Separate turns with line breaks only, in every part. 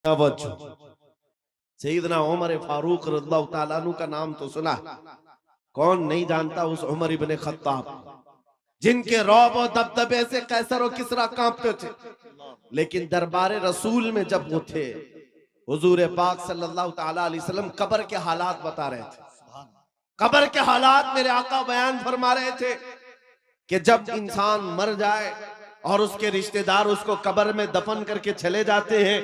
तवज्जो, सैयदना उमर फारूक रज़ियल्लाहु ताला अन्हु का नाम तो सुना, कौन नहीं जानता उस उमर इब्ने खत्ताब, जिनके रौब और दबदबे से कैसर और किसरा कांपते थे। लेकिन दरबारे रसूल में जब वो थे, हुजूर पाक सल्लल्लाहु ताला अलैहि वसल्लम कब्र के हालात बता रहे थे। कब्र के हालात मेरे आका बयान फरमा रहे थे कि जब इंसान मर जाए और उसके रिश्तेदार उसको कब्र में दफन करके चले जाते हैं,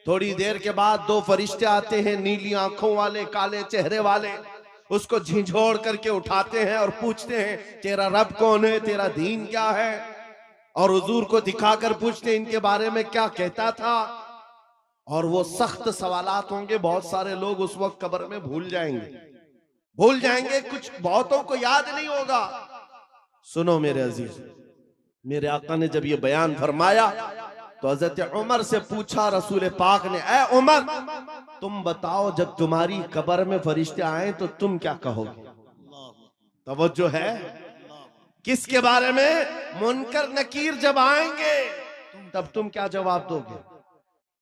थोड़ी देर के बाद दो फरिश्ते आते हैं, नीली आंखों वाले, काले चेहरे वाले, उसको झिझोड़ करके उठाते हैं और पूछते हैं तेरा रब कौन है, तेरा दीन क्या है, और हुजूर को दिखाकर पूछते हैं इनके बारे में क्या कहता था। और वो सख्त सवालात होंगे, बहुत सारे लोग उस वक्त कब्र में भूल जाएंगे, कुछ बहुतों को याद नहीं होगा। सुनो मेरे अजीज, मेरे आका ने जब ये बयान फरमाया तो हजरत उमर से पूछा रसूल पाक ने, ऐ उमर तुम बताओ जब तुम्हारी कब्र में फरिश्ते आए तो तुम क्या कहोगे? तवज्जो है, किसके बारे में? मुनकर नकीर जब आएंगे तब तुम क्या जवाब दोगे?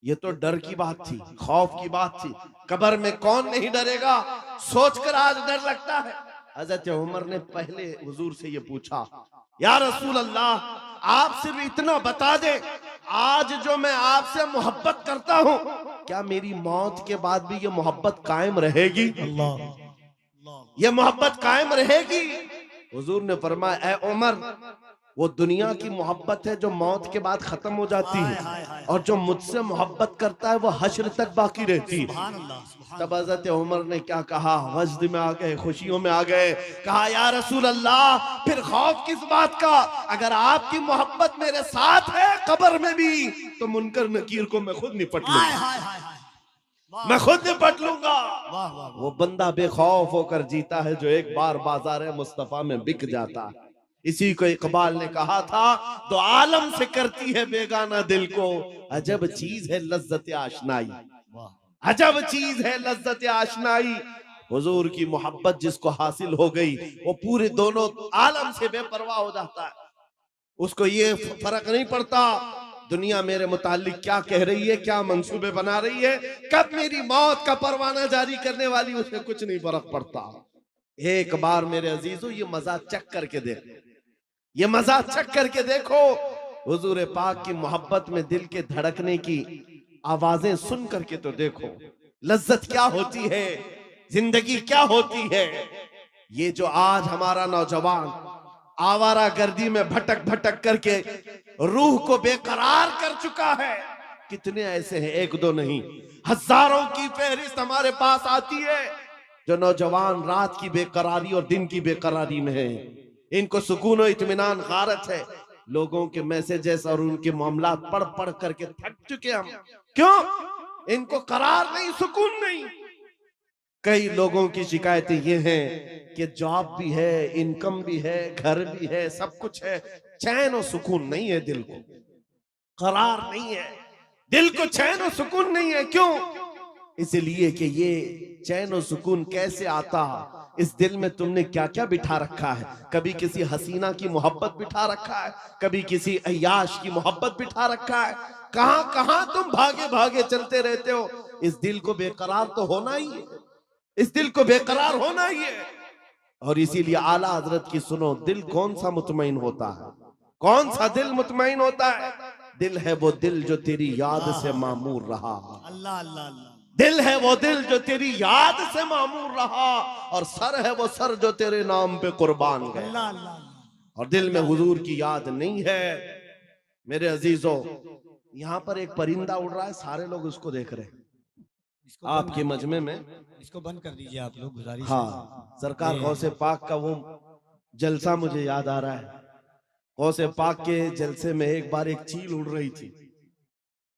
ये तो डर की बात थी, खौफ की बात थी। कब्र में कौन नहीं डरेगा, सोचकर आज डर लगता है। हजरत उमर ने पहले हुजूर से ये पूछा, या रसूल अल्लाह आप सिर्फ इतना बता दे, आज जो मैं आपसे मोहब्बत करता हूँ, क्या मेरी मौत के बाद भी ये मोहब्बत कायम रहेगी? ये मोहब्बत कायम रहेगी? हुजूर ने फरमाया, ऐ उमर वो दुनिया की मोहब्बत है जो मौत के बाद खत्म हो जाती है, और जो मुझसे मोहब्बत करता है वो हश्र तक बाकी रहती है। तब हज़रत उमर ने क्या कहा, वजद में आ गए, खुशियों में आ गए, कहा या रसूल अल्लाह फिर खौफ किस बात का, अगर आपकी मोहब्बत मेरे साथ है कब्र में भी तो मुनकर नकीर को मैं खुद निपट लूंगा, मैं खुद निपट लूंगा। वो बंदा बेखौफ होकर जीता है जो एक बार बाजार मुस्तफा में बिक जाता है। इसी को इकबाल ने कहा था, तो आलम से करती है बेगाना दिल को, अजब चीज है लज्जत आशनाई, अजब चीज है लज्जत आशनाई। हुजूर की मोहब्बत जिसको हासिल हो गई वो पूरे दोनों आलम से बेपरवाह हो जाता है। उसको ये फर्क नहीं पड़ता दुनिया मेरे मुतालिक क्या कह रही है, क्या मंसूबे बना रही है, कब मेरी मौत का परवाना जारी करने वाली, उसमें कुछ नहीं फर्क पड़ता। एक बार मेरे अजीजों ये मजा चख करके देखो, ये मजा चख करके देखो, हुजूर पाक की मोहब्बत में दिल के धड़कने की आवाजें सुन करके तो देखो, लज्जत क्या होती है, जिंदगी क्या होती है। ये जो आज हमारा नौजवान आवारा गर्दी में भटक भटक करके रूह को बेकरार कर चुका है, कितने ऐसे हैं, एक दो नहीं, हजारों की फहरिस्त हमारे पास आती है जो नौजवान रात की बेकरारी और दिन की बेकरारी में है। इनको सुकून और इत्मीनान गारत है, लोगों के मैसेजेस और उनके मामलात पढ़ पढ़ करके थक चुके हम। क्यों? इनको करार नहीं, सुकून नहीं। कई लोगों की शिकायतें ये हैं कि जॉब भी है, इनकम भी है, घर भी है, सब कुछ है, चैन और सुकून नहीं है, दिल को करार नहीं है, दिल को चैन और सुकून नहीं है। क्यों? इसलिए कि ये चैन और सुकून कैसे आता, इस दिल में तुमने क्या क्या बिठा रखा है। कभी किसी हसीना की मोहब्बत बिठा रखा है, कभी किसी अय्याश की मोहब्बत बिठा रखा है, कहां कहां तुम भागे भागे चलते रहते हो। इस दिल को बेकरार तो होना ही है, इस दिल को बेकरार होना ही है। और इसीलिए आला हजरत की सुनो, दिल कौन सा मुतमईन होता है, कौन सा दिल मुतमईन होता है? दिल है वो दिल जो तेरी याद से मामूर रहा, अल्लाह अल्लाह, दिल है वो दिल जो तेरी याद से मामूर रहा, और सर है वो सर जो तेरे नाम पे कुर्बान गए। और दिल में हुजूर की याद नहीं है। मेरे अजीजों, यहाँ पर एक परिंदा उड़ रहा है, सारे लोग उसको देख रहे हैं, आपके मजमे में
इसको बंद कर दीजिए आप लोग, गुजारिश।
हाँ, सरकार गौसे पाक का वो जलसा मुझे याद आ रहा है। गौसे पाक के जलसे में एक बार एक चील उड़ रही थी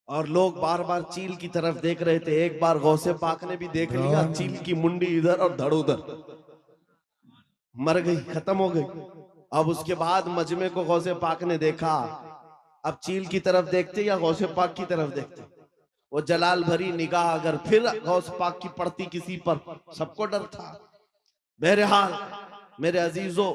और लोग बार बार चील की तरफ देख रहे थे। एक बार गौसे पाक ने भी देख लिया, चील की मुंडी इधर और धड़ उधर, मर गई, खत्म हो गई। अब उसके बाद मजमे को गौसे पाक ने देखा, अब चील की तरफ देखते या गौसे पाक की तरफ देखते? वो जलाल भरी निगाह अगर फिर गौस पाक की पड़ती किसी पर, सबको डर था। बहरहाल मेरे अजीजों,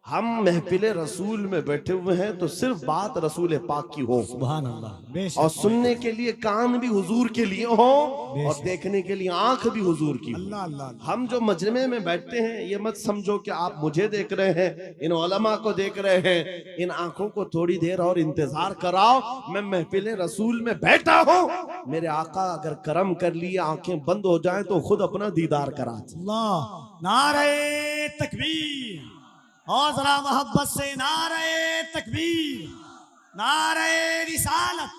हम महफिल रसूल में बैठे हुए हैं तो सिर्फ बात रसूल पाक की हो,
सुभान अल्लाह, बेशक,
और सुनने के लिए कान भी हुजूर के लिए हो और
बेशक।
देखने के लिए आंख भी हुजूर की हो।
अल्लाह अल्लाह अल्लाह।
हम जो मजमे में बैठते हैं ये मत समझो कि आप मुझे देख रहे हैं, इन उलमा को देख रहे हैं। इन आंखों को थोड़ी देर और इंतजार कराओ, मैं महफिल रसूल में बैठा हूं, मेरे आका अगर करम कर लिए आंखें बंद हो जाएं तो खुद अपना दीदार करा।
अल्लाह, नारे तकबीर, और जरा मोहब्बत से नारे तकबीर, नारे रिसालत,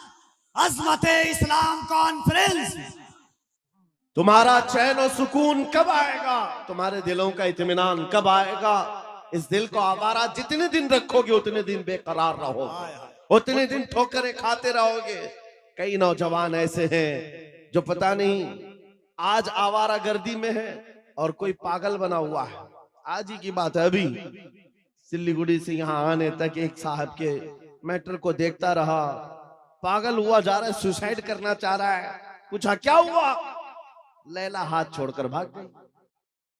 अजमत इस्लाम कॉन्फ्रेंस।
तुम्हारा चैन और सुकून कब आएगा, तुम्हारे दिलों का इत्मीनान कब आएगा? इस दिल को आवारा जितने दिन रखोगे उतने दिन बेकरार रहोगे, उतने दिन ठोकरें खाते रहोगे। कई नौजवान ऐसे हैं जो पता नहीं आज आवारा गर्दी में है और कोई पागल बना हुआ है। आज ही की बात है, अभी सिल्लीगुड़ी से यहाँ आने तक एक साहब के मैटर को देखता रहा, पागल हुआ जा रहा है, सुसाइड करना चाह रहा है। पूछा क्या हुआ, लैला हाथ छोड़कर भाग गई।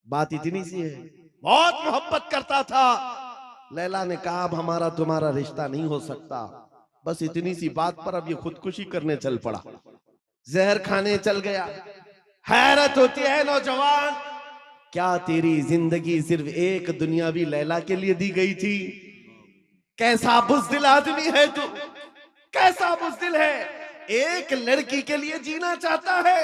बात इतनी सी है, बहुत मोहब्बत करता था। लैला ने कहा अब हमारा तुम्हारा रिश्ता नहीं हो सकता। बस इतनी सी बात पर अब ये खुदकुशी करने चल पड़ा, जहर खाने चल गया। हैरत होती है नौजवान, क्या तेरी जिंदगी सिर्फ एक दुनियावी लैला के लिए दी गई थी? कैसा बुज़दिल आदमी है तू, कैसा बुज़दिल है, एक लड़की के लिए जीना चाहता है।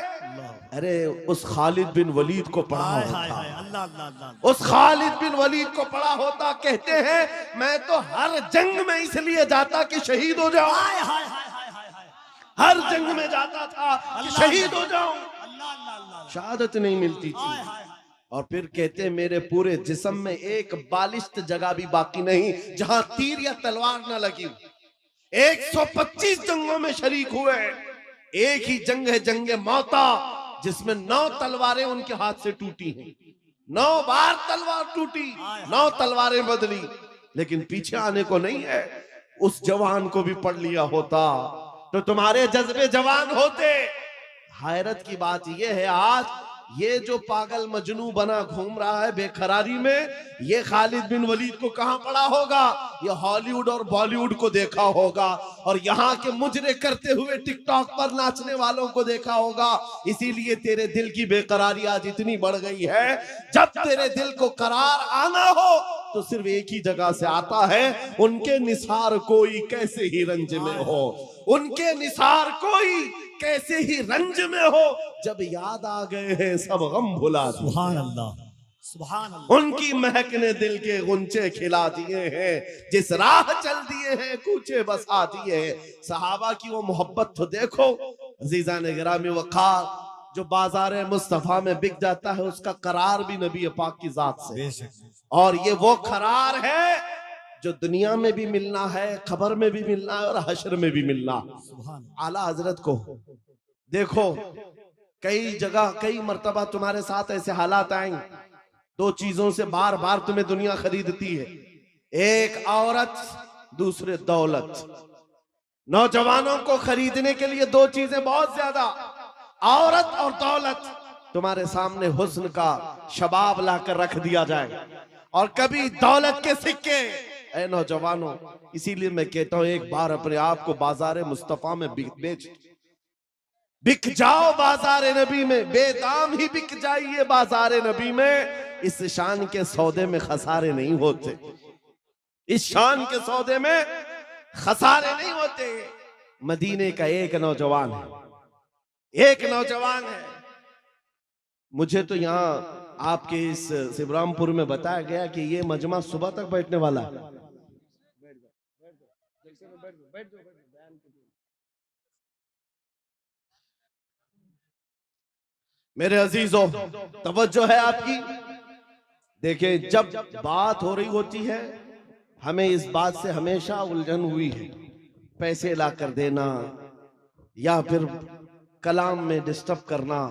अरे उस खालिद बिन वलीद को पढ़ा होता, उस खालिद बिन वलीद को पढ़ा होता, कहते हैं मैं तो हर जंग में इसलिए जाता कि शहीद हो जाऊं, हर जंग में जाता था कि शहीद हो जाऊं, शहादत नहीं मिलती थी। और फिर कहते हैं मेरे पूरे जिस्म में एक बालिश्त जगह भी बाकी नहीं जहां तीर या तलवार ना लगी। 125 जंगों में शरीक हुए, एक ही जंग है जंगे मौता, जिसमें 9 तलवारें उनके हाथ से टूटी हैं। 9 बार तलवार टूटी, 9 तलवारें बदली, लेकिन पीछे आने को नहीं है। उस जवान को भी पढ़ लिया होता तो तुम्हारे जज्बे जवान होते। हैरत की बात यह है, आज ये जो पागल मजनू बना घूम रहा है बेखरारी में, ये खालिद बिन वलीद को कहां पड़ा होगा? ये हॉलीवुड और बॉलीवुड को देखा होगा और यहाँ के मुजरे करते हुए टिकटॉक पर नाचने वालों को देखा होगा। इसीलिए तेरे दिल की बेकरारी आज इतनी बढ़ गई है। जब तेरे दिल को करार आना हो तो सिर्फ एक ही जगह से आता है, उनके निसार कोई कैसे ही रंज में हो, उनके निसार कोई कैसे ही रंज में हो, जब याद आ गए हैं सब गम भुला दिए।
सुभान अल्लाह, सुभान अल्लाह।
उनकी महक ने दिल के गुंचे खिला दिए हैं, जिस राह चल दिए हैं कूचे बसा दिए हैं। सहाबा की वो मोहब्बत तो देखो। अजीजान गिरामी वक़ार, जो बाजार मुस्तफा में बिक जाता है उसका करार भी नबी पाक की जात से, और ये वो करार है जो दुनिया में भी मिलना है, खबर में भी मिलना है और हशर में भी मिलना। आला हजरत को देखो, कई जगह कई मर्तबा तुम्हारे साथ ऐसे हालात आएंगे, 2 चीजों से बार बार तुम्हें दुनिया खरीदती है, एक औरत, दूसरे दौलत। नौजवानों को खरीदने के लिए 2 चीजें बहुत ज्यादा, औरत और दौलत। तुम्हारे सामने हुस्न का शबाब लाकर रख दिया जाए और कभी दौलत के सिक्के। ऐ नौजवानों, इसीलिए मैं कहता हूं एक बार अपने आप को बाजार मुस्तफा में बेच, बिक जाओ बाजार नबी में, बेदाम ही बिक जाइए बाजार नबी में। इस शान के सौदे में खसारे नहीं होते, इस शान के सौदे में खसारे नहीं होते। मदीने का एक नौजवान है, एक नौजवान है। मुझे तो यहाँ आपके इस शिवरामपुर में बताया गया कि ये मजमा सुबह तक बैठने वाला है। मेरे अजीजों, तवज्जो है आपकी। देखिए, जब बात हो रही होती है, हमें इस बात से हमेशा उलझन हुई है, पैसे ला कर देना या फिर कलाम में डिस्टर्ब करना,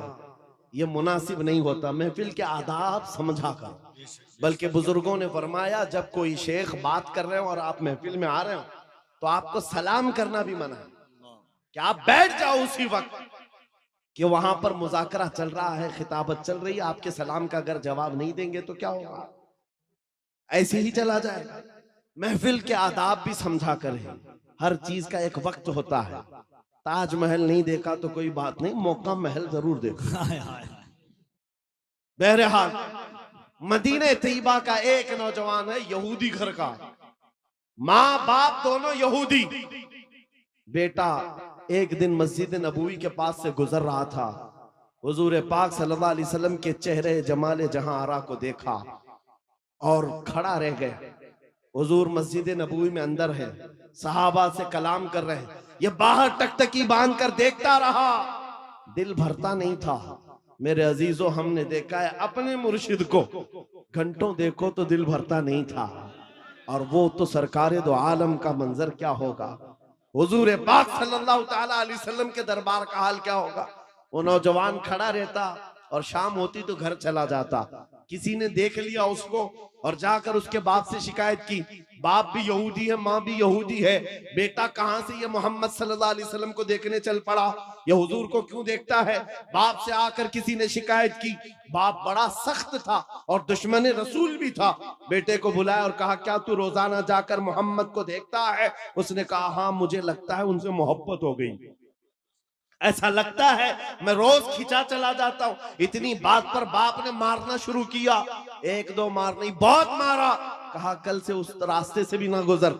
यह मुनासिब नहीं होता। महफिल के आदाब समझा कर, बल्कि बुजुर्गों ने फरमाया जब कोई शेख बात कर रहे हो और आप महफिल में आ रहे हो तो आपको सलाम करना भी मना है, कि आप बैठ जाओ उसी वक्त कि वहां पर मुज़ाकरा चल रहा है, खिताबत चल रही है, आपके सलाम का अगर जवाब नहीं देंगे तो क्या होगा? ऐसे ही चला जाएगा। महफिल के आदाब भी समझा करें, हर चीज का एक वक्त होता है। ताजमहल नहीं देखा तो कोई बात नहीं, मौका महल जरूर देखो।
हाय हाय हाय।
बहरहाल मदीने तैयबा का एक नौजवान है यहूदी घर का, माँ बाप दोनों यहूदी। बेटा एक दिन मस्जिद नबवी के पास से गुजर रहा था, हुजूर पाक सल्लल्लाहु अलैहि वसल्लम के चेहरे जमाले जहां आरा को देखा और खड़ा रह गए। हुजूर मस्जिद नबवी में अंदर है, सहाबा से कलाम कर रहे हैं, ये बाहर टकटकी बांध कर देखता रहा, दिल भरता नहीं था। मेरे अजीजों, हमने देखा है अपने मुर्शिद को, घंटों देखो तो दिल भरता नहीं था, और वो तो सरकारे दो आलम का मंजर क्या होगा, हुजूर पाक सल्लल्लाहु ताला अलैहि वसल्लम के दरबार का हाल क्या होगा। वो नौजवान खड़ा रहता और शाम होती तो घर चला जाता। किसी ने देख लिया उसको और जाकर उसके बाप से शिकायत की, बाप भी यहूदी है, माँ भी यहूदी है, बेटा कहां से ये मोहम्मद सल्लल्लाहु अलैहि वसल्लम को देखने चल पड़ा, ये हुजूर को क्यों देखता है। बाप से आकर किसी ने शिकायत की, बाप बड़ा सख्त था और दुश्मन रसूल भी था। बेटे को बुलाया और कहा, क्या तू रोजाना जाकर मोहम्मद को देखता है। उसने कहा, हाँ मुझे लगता है उनसे मोहब्बत हो गई, ऐसा लगता है, मैं रोज खिंचा चला जाता हूं। इतनी बात पर बाप ने मारना शुरू किया, एक दो मार नहीं, बहुत मारा। कहा, कल से उस रास्ते से भी ना गुजर।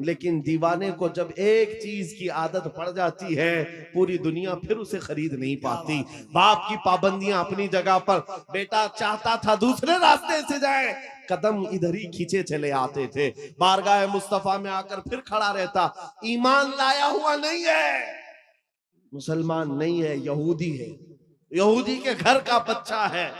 लेकिन दीवाने को जब एक चीज की आदत पड़ जाती है, पूरी दुनिया फिर उसे खरीद नहीं पाती। बाप की पाबंदियां अपनी जगह पर, बेटा चाहता था दूसरे रास्ते से जाए, कदम इधर ही खींचे चले आते थे। बारगाह मुस्तफा में आकर फिर खड़ा रहता, ईमान लाया हुआ नहीं है, मुसलमान नहीं है, यहूदी है, यहूदी के घर का बच्चा है,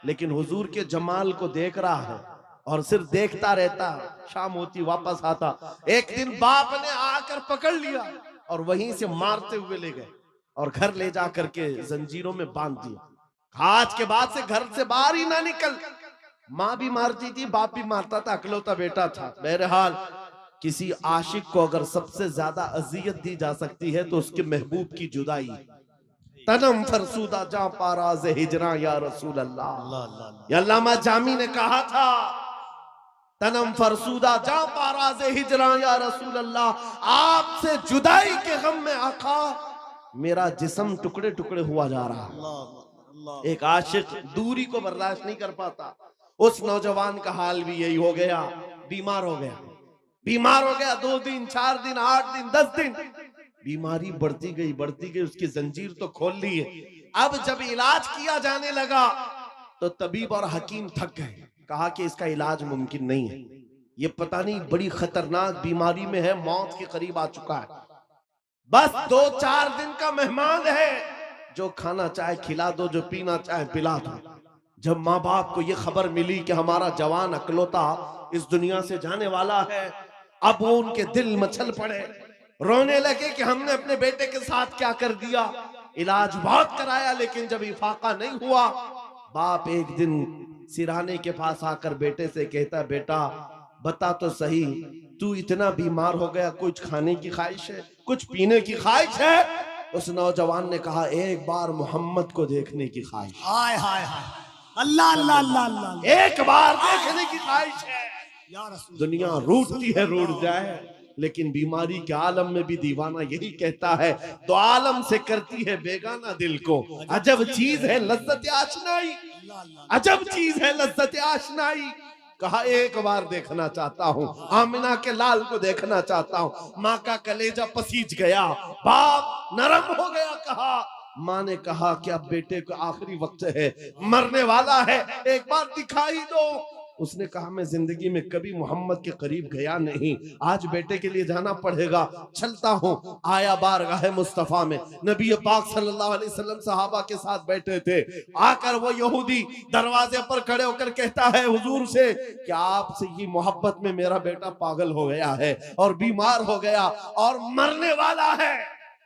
लेकिन हुजूर के जमाल को देख रहा है और सिर्फ देखता रहता। शाम होती वापस आता, एक दिन बाप ने आकर पकड़ लिया और वहीं से मारते हुए ले गए और घर ले जा करके जंजीरों में बांध दिया। आज के बाद से घर से बाहर ही ना निकल। माँ भी मारती थी, बाप भी मारता था, अकलौता बेटा था। बहरहाल किसी आशिक को अगर सबसे ज्यादा अजियत दी जा सकती है तो उसके महबूब की जुदाई। तनम फरसूदा जा पाराज हिजरा या रसूल अल्लाह, अल्लामा जामी ने कहा था, तनम फरसूदा जा पाराज हिजरा या रसूल अल्लाह, आपसे जुदाई के गम में आका मेरा जिस्म टुकड़े टुकड़े हुआ जा रहा। एक आशिक दूरी को बर्दाश्त नहीं कर पाता। उस नौजवान का हाल भी यही हो गया, बीमार हो गया, बीमार हो गया। 2 दिन 4 दिन 8 दिन 10 दिन बीमारी बढ़ती गई, उसकी जंजीर तो खोल ली है। अब जब इलाज किया जाने लगा तो तबीब और हकीम थक गए, कहा कि इसका इलाज मुमकिन नहीं है, ये पता नहीं बड़ी खतरनाक बीमारी में है, मौत के करीब आ चुका है, बस 2-4 दिन का मेहमान है, जो खाना चाहे खिला दो, जो पीना चाहे पिला दो। जब माँ बाप को यह खबर मिली कि हमारा जवान अकलौता इस दुनिया से जाने वाला है, अब वो उनके दिल मचल पड़े, रोने लगे कि हमने अपने बेटे के साथ क्या कर दिया। इलाज बहुत कराया लेकिन जब इफाका नहीं हुआ, बाप एक दिन सिरहाने के पास आकर बेटे से कहता, बेटा बता तो सही, तू इतना बीमार हो गया, कुछ खाने की ख्वाहिश है, कुछ पीने की ख्वाहिश है। उस नौजवान ने कहा, एक बार मोहम्मद को देखने की ख्वाहिश।
हाय हाय हाय, अल्लाह अल्लाह अल्लाह अल्लाह,
एक बार देखने की ख्वाहिश है।
या रसूल,
दुनिया रूठती है, रूठ जाए, लेकिन बीमारी के आलम में भी दीवाना यही कहता है, तो आलम से करती है बेगाना दिल को। अजब चीज है लज्जत आशनाई, अजब चीज है लज्जत आशनाई। कहा, एक बार देखना चाहता हूँ, आमिना के लाल को देखना चाहता हूँ। माँ का कलेजा पसीज गया, बाप नरम हो गया। कहा, माँ ने कहा कि अब बेटे को आखिरी वक्त है, मरने वाला है, एक बार दिखाई दो। उसने कहा, मैं जिंदगी में कभी मोहम्मद के करीब गया नहीं, आज बेटे के लिए जाना पड़ेगा, चलता हूँ। आया बारगाह मुस्तफा में, नबी पाक सल्लल्लाहु अलैहि वसल्लम सहाबा के साथ बैठे थे। आकर वो यहूदी दरवाजे पर खड़े होकर कहता है हुजूर से कि आपसे ये मोहब्बत में मेरा बेटा पागल हो गया है और बीमार हो गया और मरने वाला है,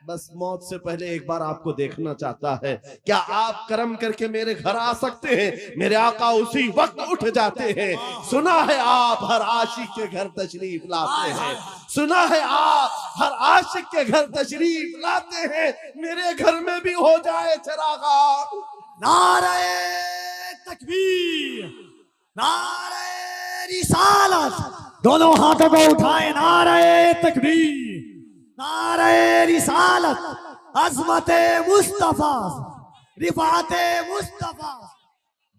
बस मौत से पहले एक बार आपको देखना चाहता है, क्या आप करम करके मेरे घर आ सकते हैं। मेरे आका उसी वक्त उठ जाते हैं। सुना है आप हर आशिक के घर तशरीफ लाते हैं, सुना है आप हर आशिक के घर तशरीफ लाते हैं, मेरे घर में भी हो जाए चरागा।
नारे तकबीर, नारे रिसालत, दोनों हाथों को उठाए, नारे तकबीर, नारे रिसालत, अज़मत मुस्तफा, रिफात मुस्तफा।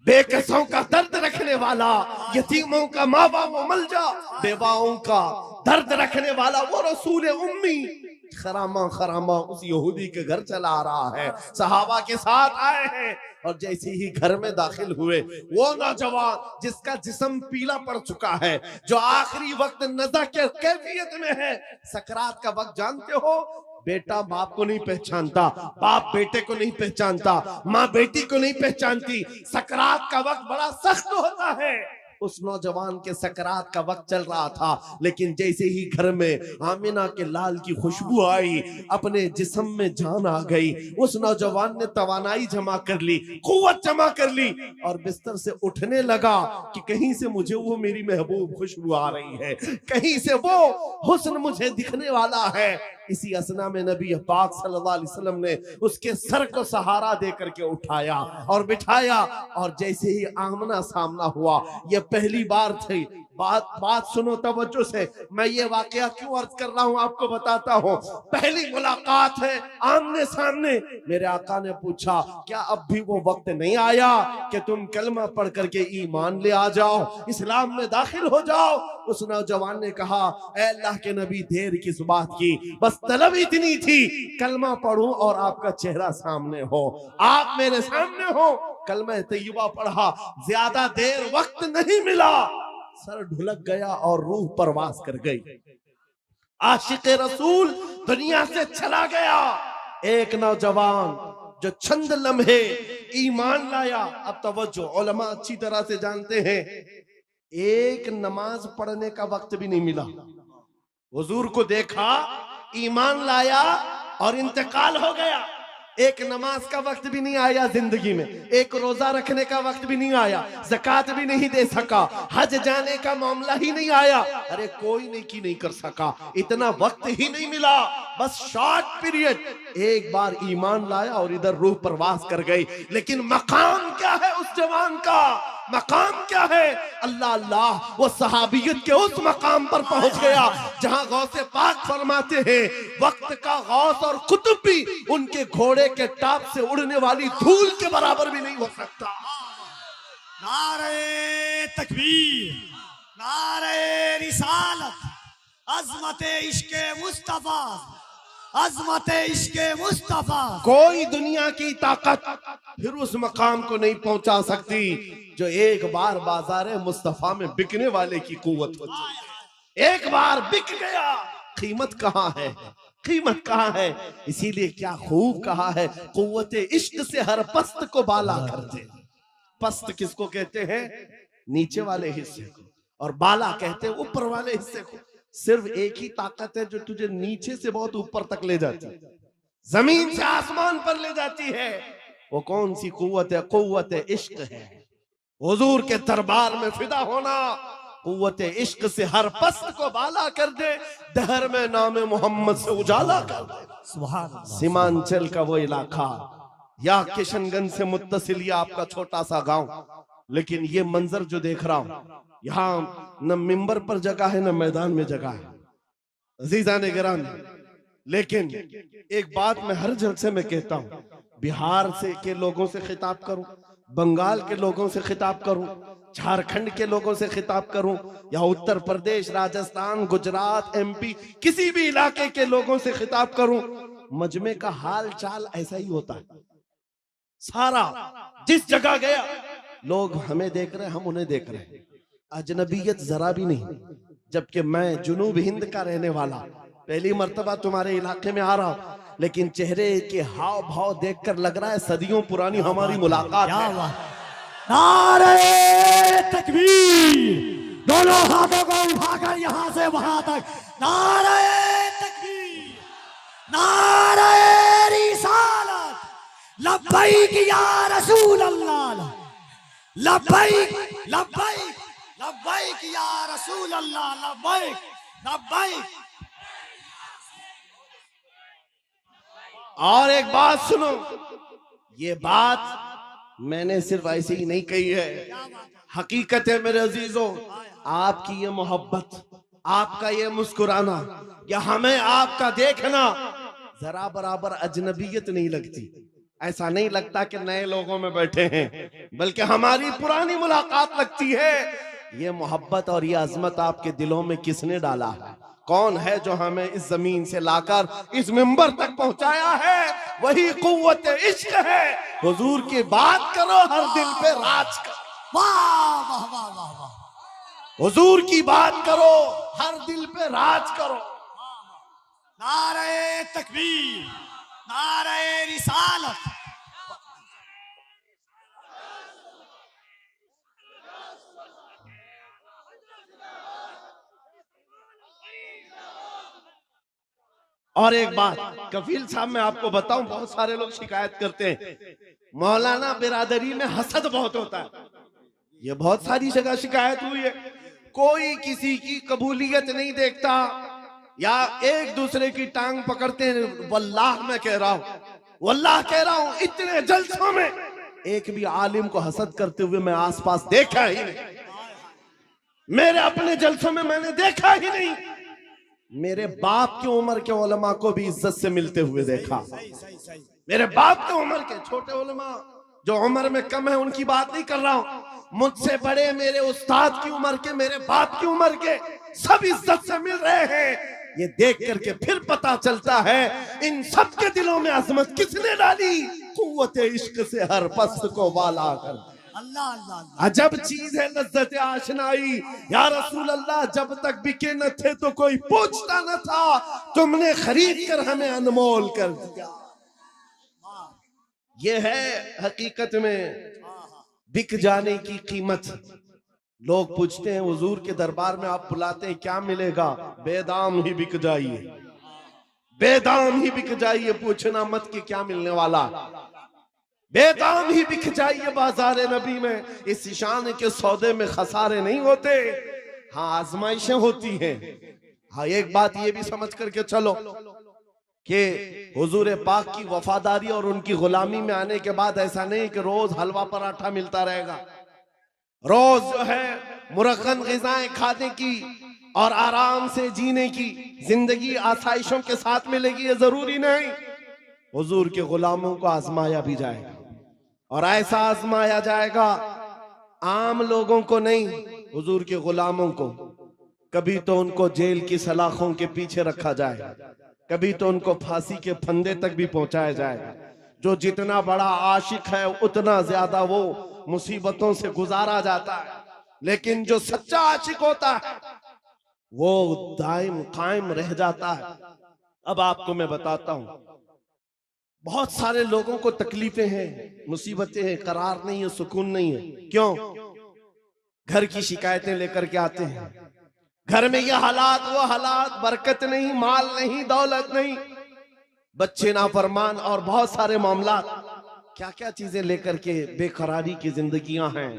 बेकसों का दर्द रखने वाला, यतीमों का माँ बाप मलजा, बेवाओं का दर्द रखने वाला वो रसूल उम्मी खरामा खरामा उस यहूदी के घर चला आ रहा है। सहाबा के साथ आए हैं और जैसे ही घर में दाखिल हुए, वो नौजवान जिसका जिस्म पीला पड़ चुका है, जो आखिरी वक्त नज़ा के कैफियत में है, सकरात का वक्त जानते हो, बेटा बाप को नहीं पहचानता, बाप बेटे को नहीं पहचानता, माँ बेटी को नहीं पहचानती। सकरात का वक्त बड़ा सख्त होता है। उस नौजवान के सकरात का वक्त चल रहा था, लेकिन जैसे ही घर में आमिना के लाल की खुशबू आई, अपने जिस्म में जान आ गई। उस नौजवान ने तवानाई जमा कर ली, कुव्वत जमा कर ली और बिस्तर से उठने लगा कि कहीं से मुझे वो मेरी महबूब खुशबू आ रही है, कहीं से वो हुस्न मुझे दिखने वाला है। इसी असना में नबी पाक सल्लल्लाहु अलैहि वसल्लम ने उसके सर को सहारा दे करके उठाया और बिठाया, और जैसे ही आमना सामना हुआ, ये पहली बार थी। बात सुनो तवज्जो से, मैं ये वाकया क्यों अर्ज कर रहा हूं आपको बताता हूं। पहली मुलाकात है आमने सामने। मेरे आका ने पूछा, क्या अब भी वो वक्त नहीं आया कि तुम कलमा पढ़ करके ईमान ले आ जाओ, इस्लाम में दाखिल हो जाओ? उस नौजवान ने कहा, ऐ अल्लाह के नबी, देर किस बात की, बस तलब इतनी थी कलमा पढ़ूं और आपका चेहरा सामने हो, आप मेरे सामने हो। कलमा तैयबा पढ़ा, ज्यादा देर वक्त नहीं मिला, सर ढुलक गया और रूह परवास कर गई। आशिक रसूल दुनिया से चला गया। एक नौजवान जो चंद लम्हे ईमान लाया। अब तवज्जो, उलमा अच्छी तरह से जानते हैं, एक नमाज पढ़ने का वक्त भी नहीं मिला। हुजूर को देखा, ईमान लाया और इंतकाल हो गया। एक नमाज का वक्त भी नहीं आया जिंदगी में, एक रोजा रखने का वक्त भी नहीं आया, ज़कात भी नहीं दे सका, हज जाने का मामला ही नहीं आया। अरे कोई नेकी नहीं कर सका, इतना वक्त ही नहीं मिला, बस शॉर्ट पीरियड। एक बार ईमान लाया और इधर रूह परवास कर गई। लेकिन मकाम क्या है उस जवान का? मकाम क्या है? अल्लाह अल्लाह, वो सहाबियत के उस मकाम पर पहुंच गया जहां गौसे पाक फरमाते हैं, वक्त का गौस और कुतुब भी उनके घोड़े के टाप से उड़ने वाली धूल के बराबर भी नहीं हो सकता।
नारे तकबीर, नारे रिसालत, अज़मत इश्क़े मुस्तफा, अज़मत इश्क़े मुस्तफा। कोई
दुनिया की ताकत फिर उस मकाम को नहीं पहुंचा सकती जो एक बार बाजार मुस्तफा में बिकने वाले की कुव्वत होती है। एक बार बिक गया, कीमत कहाँ है, कीमत कहाँ है? इसीलिए क्या खूब कहा है, कुव्वत इश्क से हर पस्त को बाला कर दे। पस्त किसको कहते हैं? नीचे वाले हिस्से को, और बाला कहते हैं ऊपर वाले हिस्से को। सिर्फ एक ही ताकत है जो तुझे नीचे से बहुत ऊपर तक ले जाती है, जमीन से आसमान पर ले जाती है। वो कौन सी कुव्वत है? कुव्वत इश्क है। हुजूर के दरबार में फिदा होना कुव्वत इश्क से हर पस्त को बाला कर दे, दहर में नाम मोहम्मद से उजाला कर दे।
सुभान अल्लाह।
सीमांचल का वो इलाका या किशनगंज से मुत्तसिल ये आपका छोटा सा गांव, लेकिन ये मंजर जो देख रहा हूं, यहाँ न मिंबर पर जगह है न मैदान में जगह है। अजीज़ान गिरामी, लेकिन एक बात मैं हर जलसे में कहता हूँ, बिहार से के लोगों से खिताब करूं, बंगाल के लोगों से खिताब करूं, झारखंड के लोगों से खिताब करूं, या उत्तर प्रदेश, राजस्थान, गुजरात, एमपी, किसी भी इलाके के लोगों से खिताब करूं, मजमे का हाल चाल ऐसा ही होता है। सारा जिस जगह गया, लोग हमें देख रहे हैं, हम उन्हें देख रहे हैं, अजनबियत जरा भी नहीं। जबकि मैं जुनूब हिंद का रहने वाला, पहली मर्तबा तुम्हारे इलाके में आ रहा हूं, लेकिन चेहरे के हाव भाव देखकर लग रहा है सदियों पुरानी हमारी मुलाकात है।
नारे तकबीर, दोनों हाथों को उठाकर यहां से वहां तक, नारे तकबीर, नारे रिसालत, लब्बैक या रसूल अल्लाह, लब्बैक लब्बैक लब्बैक या रसूल अल्लाह, लब्बैक लब्बैक।
और एक बात सुनो, ये बात मैंने सिर्फ ऐसे ही नहीं कही है, हकीकत है मेरे अजीजों। आपकी ये मोहब्बत, आपका ये मुस्कुराना, या हमें आपका देखना जरा बराबर अजनबियत नहीं लगती। ऐसा नहीं लगता कि नए लोगों में बैठे हैं, बल्कि हमारी पुरानी मुलाकात लगती है। ये मोहब्बत और ये अजमत आपके दिलों में किसने डाला है? कौन है जो हमें इस जमीन से लाकर इस मिंबर तक पहुंचाया है? वही कुव्वत इश्क है। हुजूर की बात करो, हर दिल पे राज करो।
वाह वाह वाह वाह वाह।
हुजूर की बात करो, हर दिल पे राज करो।
नारे तकबीर, नारे रिसालत।
और एक बात कफील साहब मैं आपको बताऊं, बहुत सारे लोग शिकायत करते हैं मौलाना बिरादरी में हसद बहुत होता है। ये बहुत सारी जगह शिकायत हुई है, कोई किसी की कबूलियत नहीं देखता या एक दूसरे की टांग पकड़ते हैं। वल्लाह मैं कह रहा हूं, वल्लाह कह रहा हूं, इतने जलसों में एक भी आलिम को हसद करते हुए मैं आसपास देखा ही नहीं। मेरे अपने जलसों में मैंने देखा ही नहीं। मेरे बाप की उम्र के उलमा को भी इज्जत से मिलते हुए देखा। मेरे बाप की उम्र के छोटे उलमा जो उम्र में कम है उनकी बात नहीं कर रहा हूं, मुझसे बड़े मेरे उस्ताद की उम्र के, मेरे बाप की उम्र के, सब इज्जत से मिल रहे हैं। ये देख करके फिर पता चलता है इन सब के दिलों में अजमत किसने डाली? कुव्वत इश्क से हर पस्त को वाला कर।
अल्लाह अल्लाह अल्लाह।
अजब चीज है लज्जत आशनाई। या रसूल अल्लाह, जब तक बिके न थे तो कोई पूछता न था, तुमने खरीद कर हमें अनमोल कर दिया। ये है हकीकत में बिक जाने की कीमत। लोग पूछते हैं हुजूर के दरबार में आप बुलाते हैं क्या मिलेगा? बेदाम ही बिक जाइए, बेदाम ही बिक जाइए, पूछना मत कि क्या मिलने वाला। बेदाम ही बिक जाइए बाजार नबी में। इस शान के सौदे में खसारे नहीं होते, हाँ आजमाइशें होती हैं। हाँ एक बात ये भी समझ करके चलो कि हुजूर पाक की वफादारी और उनकी गुलामी में आने के बाद ऐसा नहीं कि रोज हलवा पराठा मिलता रहेगा। रोज जो है मुरक्कन ग़िज़ाएं खाने की और आराम से जीने की जिंदगी आसाइशों के साथ मिलेगी, ये जरूरी नहीं। हुजूर के गुलामों को आजमाया भी जाएगा, और ऐसा आजमाया जाएगा आम लोगों को नहीं, हुजूर के गुलामों को। कभी तो उनको जेल की सलाखों के पीछे रखा जाएगा, कभी तो उनको फांसी के फंदे तक भी पहुंचाया जाएगा। जो जितना बड़ा आशिक है उतना ज्यादा वो मुसीबतों से गुजारा जाता है, लेकिन जो सच्चा आशिक होता है वो दायम कायम रह जाता है। अब आपको मैं बताता हूं, बहुत सारे लोगों को तकलीफें हैं, मुसीबतें हैं, करार नहीं है, सुकून नहीं है। क्यों? घर की शिकायतें लेकर के आते हैं, घर में ये हालात वो हालात, बरकत नहीं, माल नहीं, दौलत नहीं, बच्चे नाफरमान और बहुत सारे मामला, क्या क्या चीजें लेकर के बेकरारी की जिंदगियां हैं।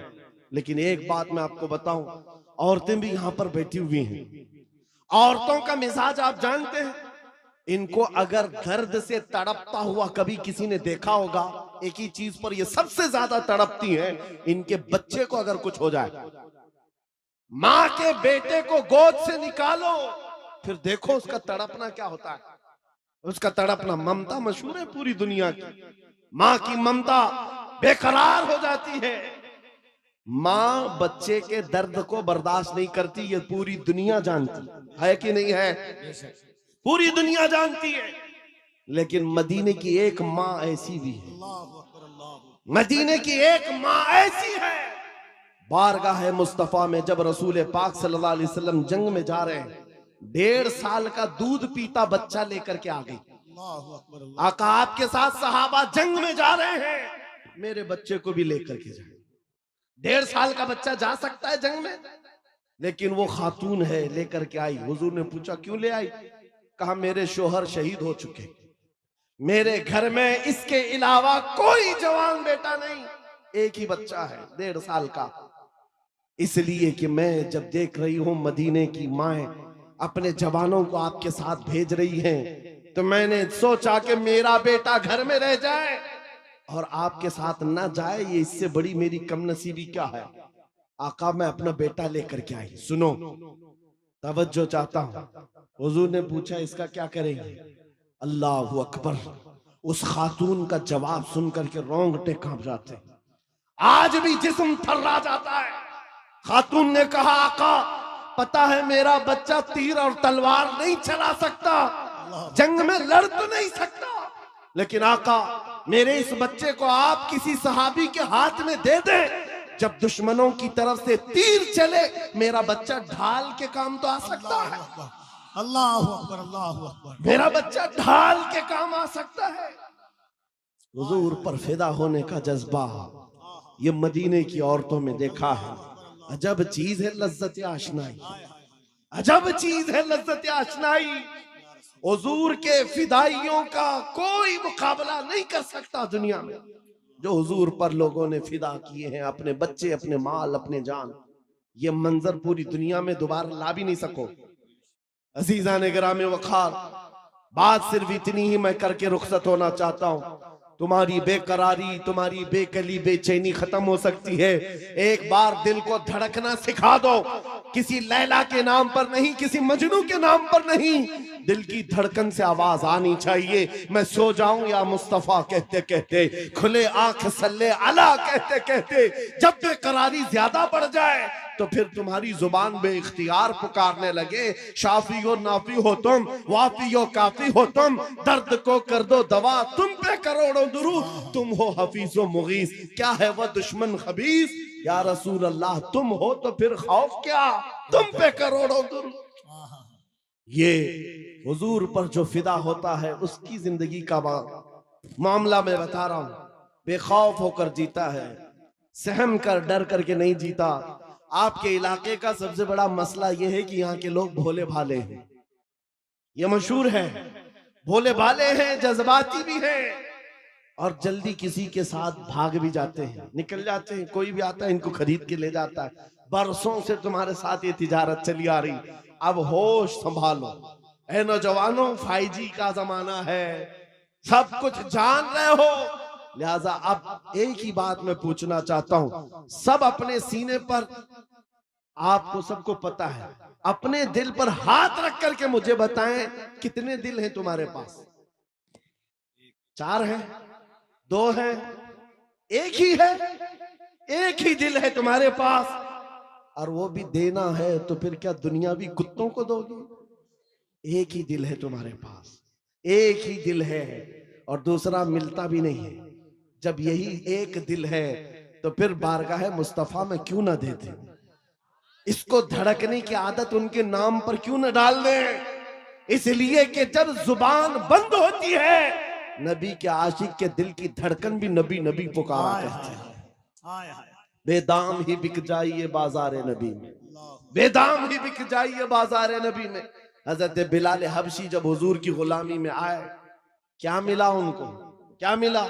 लेकिन एक बात मैं आपको बताऊं, औरतें भी यहां पर बैठी हुई हैं। औरतों का मिजाज आप जानते हैं, इनको अगर गर्द से तड़पता हुआ कभी किसी ने देखा होगा, एक ही चीज पर ये सबसे ज्यादा तड़पती हैं, इनके बच्चे को अगर कुछ हो जाए। माँ के बेटे को गोद से निकालो, फिर देखो उसका तड़पना क्या होता है। उसका तड़पना, ममता मशहूर है पूरी दुनिया की, माँ की ममता बेकरार हो जाती है। माँ बच्चे के दर्द को बर्दाश्त नहीं करती, ये पूरी दुनिया जानती है कि नहीं है? पूरी दुनिया जानती है। लेकिन मदीने की एक माँ ऐसी भी है, मदीने की एक माँ ऐसी है। बारगाह मुस्तफा में जब रसूल पाक सल्लल्लाहु अलैहि वसल्लम जंग में जा रहे हैं, 1.5 साल का दूध पीता बच्चा लेकर के आ गई। आका आपके साथ सहाबा जंग में जा रहे हैं, मेरे बच्चे को भी लेकर के जाए। 1.5 साल का बच्चा जा सकता है जंग में? लेकिन वो खातून है, लेकर के आई। हुजूर ने पूछा क्यों ले आई? कहा मेरे शोहर शहीद हो चुके, मेरे घर में इसके अलावा कोई जवान बेटा नहीं, एक ही बच्चा है 1.5 साल का। इसलिए कि मैं जब देख रही हूं मदीने की माएं अपने जवानों को आपके साथ भेज रही हैं, तो मैंने सोचा कि मेरा बेटा घर में रह जाए, और आपके साथ ना जाए, ये इससे बड़ी मेरी कम नसीबी क्या है। आका मैं अपना बेटा लेकर के आई। सुनो, तवज्जो चाहता हूं। हुजूर ने पूछा इसका क्या करेंगे? अल्लाह अकबर। उस खातून का जवाब सुनकर के रोंगटे कांप जाते हैं, आज भी जिस्म थर्रा जाता है। खातून ने कहा आका पता है मेरा बच्चा तीर और तलवार नहीं चला सकता, जंग में लड़ तो नहीं सकता, लेकिन आका मेरे इस बच्चे को आप किसी सहाबी के हाथ में दे दें, जब दुश्मनों की तरफ से तीर चले मेरा बच्चा ढाल के काम तो आ सकता है।
अल्लाह अकबर, अल्लाह अकबर।
मेरा बच्चा ढाल के काम आ सकता है। हुजूर पर फिदा होने का जज्बा ये मदीने की औरतों में देखा है। अजब चीज है लज्जत आशनाई, अजब चीज है लज्जत आशनाई। हुजूर के फिदाइयों का कोई मुकाबला नहीं कर सकता दुनिया में। जो हुजूर पर लोगों ने फिदा किए हैं, अपने बच्चे, अपने माल, अपने जान, ये मंजर पूरी दुनिया में दोबारा ला भी नहीं सको। अजीजा ने गिरामे वखार, बात सिर्फ इतनी ही मैं करके रुखसत होना चाहता हूँ। तुम्हारी बेकरारी, तुम्हारी बेकली, बेचैनी खत्म हो सकती है। एक बार दिल को धड़कना सिखा दो, किसी लैला के नाम पर नहीं, किसी मजनू के नाम पर नहीं, दिल की धड़कन से आवाज आनी चाहिए। मैं सो जाऊं या मुस्तफा कहते कहते, खुले आंख सल्ले अला कहते कहते, जब बेकरारी ज्यादा बढ़ जाए तो फिर तुम्हारी जुबान बेइख्तियार पुकारने लगे, शाफी हो नाफी हो तुम, वाफी हो काफी हो तुम, दर्द को कर दो दवा, तुम पे करोड़ों दुरूद, तुम हो हफीजो मुगीस, क्या है वह दुश्मन खबीस, या रसूल अल्लाह तुम हो तो फिर खौफ क्या, तुम पे करोड़ों दुरूद। ये हुजूर पर जो फिदा होता है उसकी जिंदगी का मामला मैं बता रहा हूं। बेखौफ होकर जीता है, सहम कर डर करके नहीं जीता। आपके इलाके का सबसे बड़ा मसला यह है कि यहाँ के लोग भोले भाले हैं, ये मशहूर है। भोले भाले हैं, जज्बाती भी हैं, और जल्दी किसी के साथ भाग भी जाते हैं, निकल जाते हैं। कोई भी आता है इनको खरीद के ले जाता है। बरसों से तुम्हारे साथ ये तिजारत चली आ रही, अब होश संभालो। ऐ नौजवानों, 5G का जमाना है, सब कुछ जान रहे हो, लिहाजा अब एक ही बात मैं पूछना चाहता हूं। सब अपने सीने पर, आपको सबको पता है, अपने दिल पर हाथ रख करके मुझे बताएं कितने दिल हैं तुम्हारे पास? 4 हैं, 2 हैं, एक ही है? एक ही दिल है तुम्हारे पास, और वो भी देना है तो फिर क्या दुनियावी कुत्तों को दोगे? एक ही दिल है तुम्हारे पास, एक ही दिल है, और दूसरा मिलता भी नहीं है। जब यही एक दिल है तो फिर बारगाह मुस्तफा में क्यों ना देते? इसको धड़कने की आदत उनके नाम पर क्यों न डाल दें? इसलिए कि जब जुबान बंद होती है, नबी के आशिक के दिल की धड़कन भी नबी नबी पुकारा करती है। बेदाम ही बिक जाइए बाजारे नबी में, बेदाम ही बिक जाइए बाजारे नबी में। हजरत बिलाल हबशी जब हुजूर की गुलामी में आए, क्या मिला उनको? क्या मिला?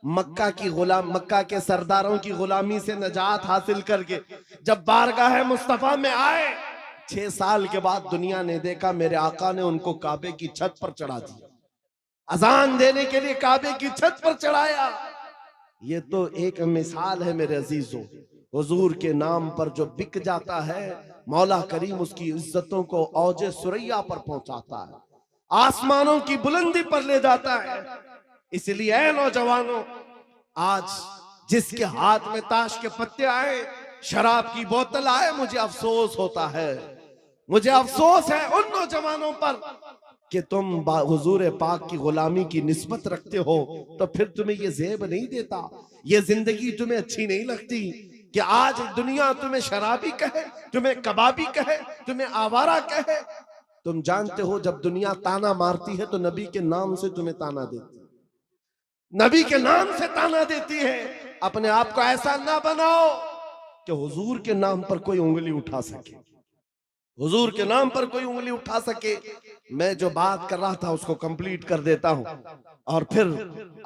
मक्का की गुलाम, मक्का के सरदारों की गुलामी से नजात हासिल करके जब बारगाह मुस्तफा में आए, 6 साल के बाद दुनिया ने देखा मेरे आका ने उनको काबे की छत पर चढ़ा दिया, अजान देने के लिए काबे की छत पर चढ़ाया। ये तो एक मिसाल है मेरे अजीजों। हुजूर के नाम पर जो बिक जाता है, मौला करीम उसकी इज्जतों को औजे सुरैया पर पहुंचाता है, आसमानों की बुलंदी पर ले जाता है। इसलिए ऐ नौजवानों, आज जिसके हाथ में ताश के पत्ते आए, शराब की बोतल आए, मुझे अफसोस होता है, मुझे अफसोस है उन नौजवानों पर कि तुम हुजूर पाक की गुलामी की निस्बत रखते हो, तो फिर तुम्हें ये ज़ेब नहीं देता, ये जिंदगी तुम्हें अच्छी नहीं लगती कि आज दुनिया तुम्हें शराबी कहे, तुम्हें कबाबी कहे, तुम्हें आवारा कहे। तुम जानते हो जब दुनिया ताना मारती है तो नबी के नाम से तुम्हें ताना देती है, नबी के नाम से ताना देती है। अपने आप को ऐसा ना बनाओ कि हुजूर के नाम पर कोई उंगली उठा सके, हुजूर के नाम पर कोई उंगली उठा सके। मैं जो बात कर रहा था उसको कंप्लीट कर देता हूं और फिर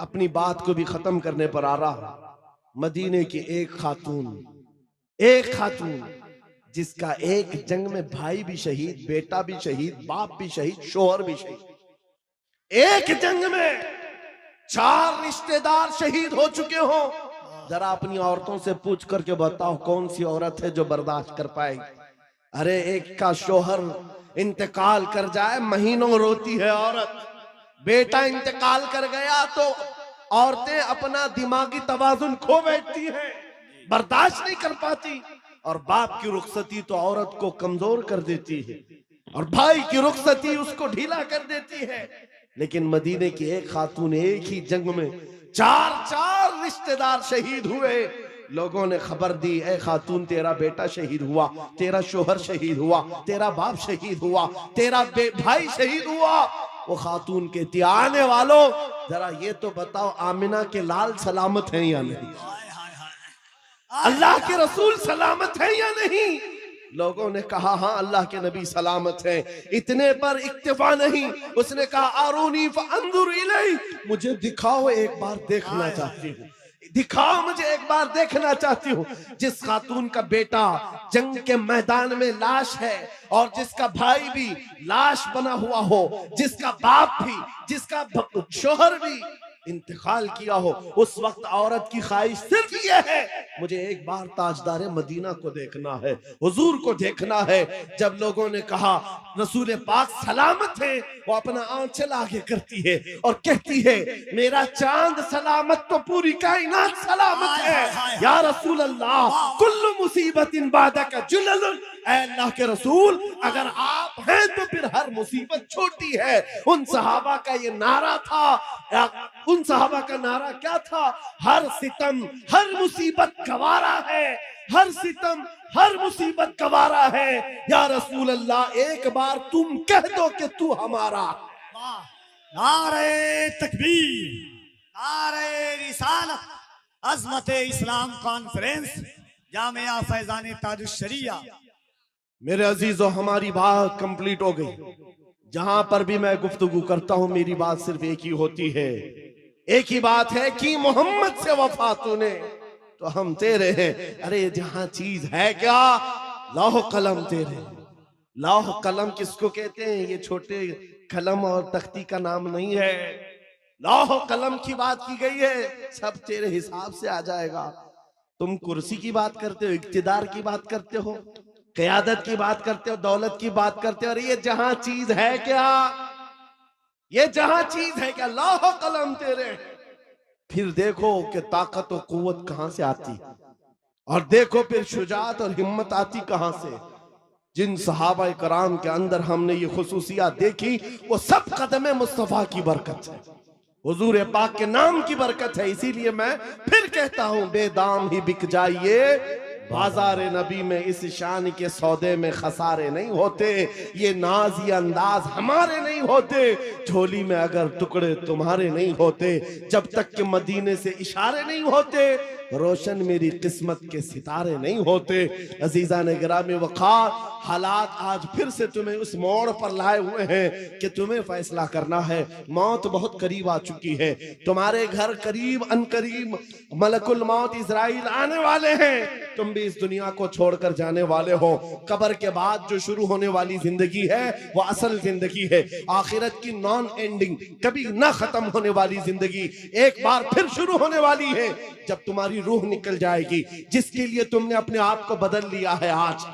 अपनी बात को भी खत्म करने पर आ रहा हूं। मदीने की एक खातून जिसका एक जंग में भाई भी शहीद, बेटा भी शहीद, बाप भी शहीद, शोहर भी शहीद, एक जंग में 4 रिश्तेदार शहीद हो चुके हो। जरा अपनी औरतों से पूछ करके बताओ कौन सी औरत है जो बर्दाश्त कर पाएगी। अरे एक का शोहर इंतकाल कर जाए महीनों रोती है औरत। बेटा इंतकाल कर गया तो औरतें अपना दिमागी तवाजुन खो बैठती हैं, बर्दाश्त नहीं कर पाती। और बाप की रुखसती तो औरत को कमजोर कर देती है, और भाई की रुखसती उसको ढीला कर देती है। लेकिन मदीने की एक खातून एक ही जंग में 4 रिश्तेदार शहीद हुए। लोगों ने खबर दी, ए खातून तेरा बेटा शहीद हुआ, तेरा शोहर शहीद हुआ, तेरा बाप शहीद हुआ, तेरा भाई शहीद हुआ। वो खातून कहती, आने वालों जरा ये तो बताओ आमिना के लाल सलामत हैं या नहीं, अल्लाह के रसूल सलामत हैं या नहीं। लोगों ने कहा हाँ अल्लाह के नबी सलामत हैं। इतने पर इक्तिफा नहीं, उसने कहा आरूनी फअंजुर इलैहि, मुझे दिखाओ एक बार देखना चाहती हूँ, दिखाओ मुझे एक बार देखना चाहती हूँ। जिस खातून का बेटा जंग के मैदान में लाश है और जिसका भाई भी लाश बना हुआ हो, जिसका बाप भी, जिसका शोहर भी इंतकाल किया हो, उस वक्त औरत की ख्वाहिश सिर्फ ये है मुझे एक बार ताजदारे मदीना को देखना है, हुजूर को देखना है। जब लोगों ने कहा रसूल पाक सलामत है, वो अपना आंचल आगे करती है और कहती है मेरा चांद सलामत तो पूरी कायनात सलामत है। या रसूल अल्लाह कुल्लु मुसीबतिन बादका जुललुन, अल्लाह के रसूल अगर आप हैं तो फिर हर मुसीबत छोटी है। उन सहाबा का ये नारा था, उन सहाबा का नारा क्या था? हर सितम हर मुसीबत गवारा है, हर सितम हर मुसीबत गवारा है। या रसूल अल्लाह एक बार तुम कह दो कि तू हमारा।
नारे तकबीर, नारे रिसालत, अज़मत इस्लाम कॉन्फ्रेंस, जामिया फैजान ताजुश शरिया।
मेरे अजीजों, हमारी बात कंप्लीट हो गई। जहां पर भी मैं गुफ्तगू करता हूं मेरी बात सिर्फ एक ही होती है, एक ही बात है कि मोहम्मद से वफा तूने तो हम तेरे हैं। अरे जहां चीज है क्या, लौह कलम तेरे। लौह कलम किसको कहते हैं? ये छोटे कलम और तख्ती का नाम नहीं है। लौह कलम की बात की गई है, सब तेरे हिसाब से आ जाएगा। तुम कुर्सी की बात करते हो, इक्तिदार की बात करते हो, क़यादत की बात करते हो, दौलत की बात करते हो। और ये जहां चीज है क्या, ये जहां चीज है क्या, लौह कलम तेरे। फिर देखो कि ताकत और कुव्वत कहां से आती, और देखो फिर शुजाअत और हिम्मत आती कहां से। जिन सहाबा कराम के अंदर हमने ये खुसूसियात देखी, वो सब कदम मुस्तफा की बरकत है, हुजूर पाक के नाम की बरकत है। इसीलिए मैं फिर कहता हूं, बेदाम ही बिक जाइए बाजार नबी में, इस शान के सौदे में खसारे नहीं होते। ये नाज ये अंदाज हमारे नहीं होते, झोली में अगर टुकड़े तुम्हारे नहीं होते। जब तक कि मदीने से इशारे नहीं होते, रोशन मेरी किस्मत के सितारे नहीं होते। अजीजा ने गिरामी वक़ार, हालात आज फिर से तुम्हें उस मोड़ पर लाए हुए हैं कि तुम्हें फैसला करना है। मौत बहुत करीब आ चुकी है, तुम्हारे घर करीब अनकरीब मलकुल मौत इज़राइल आने वाले हैं। तुम भी इस दुनिया को छोड़कर जाने वाले हो। कब्र के बाद जो शुरू होने वाली जिंदगी है वो असल जिंदगी है, आखिरत की नॉन एंडिंग, कभी ना खत्म होने वाली जिंदगी एक बार फिर शुरू होने वाली है, जब तुम्हारी रूह निकल जाएगी, जिसके लिए तुमने अपने आप को बदल लिया है। आज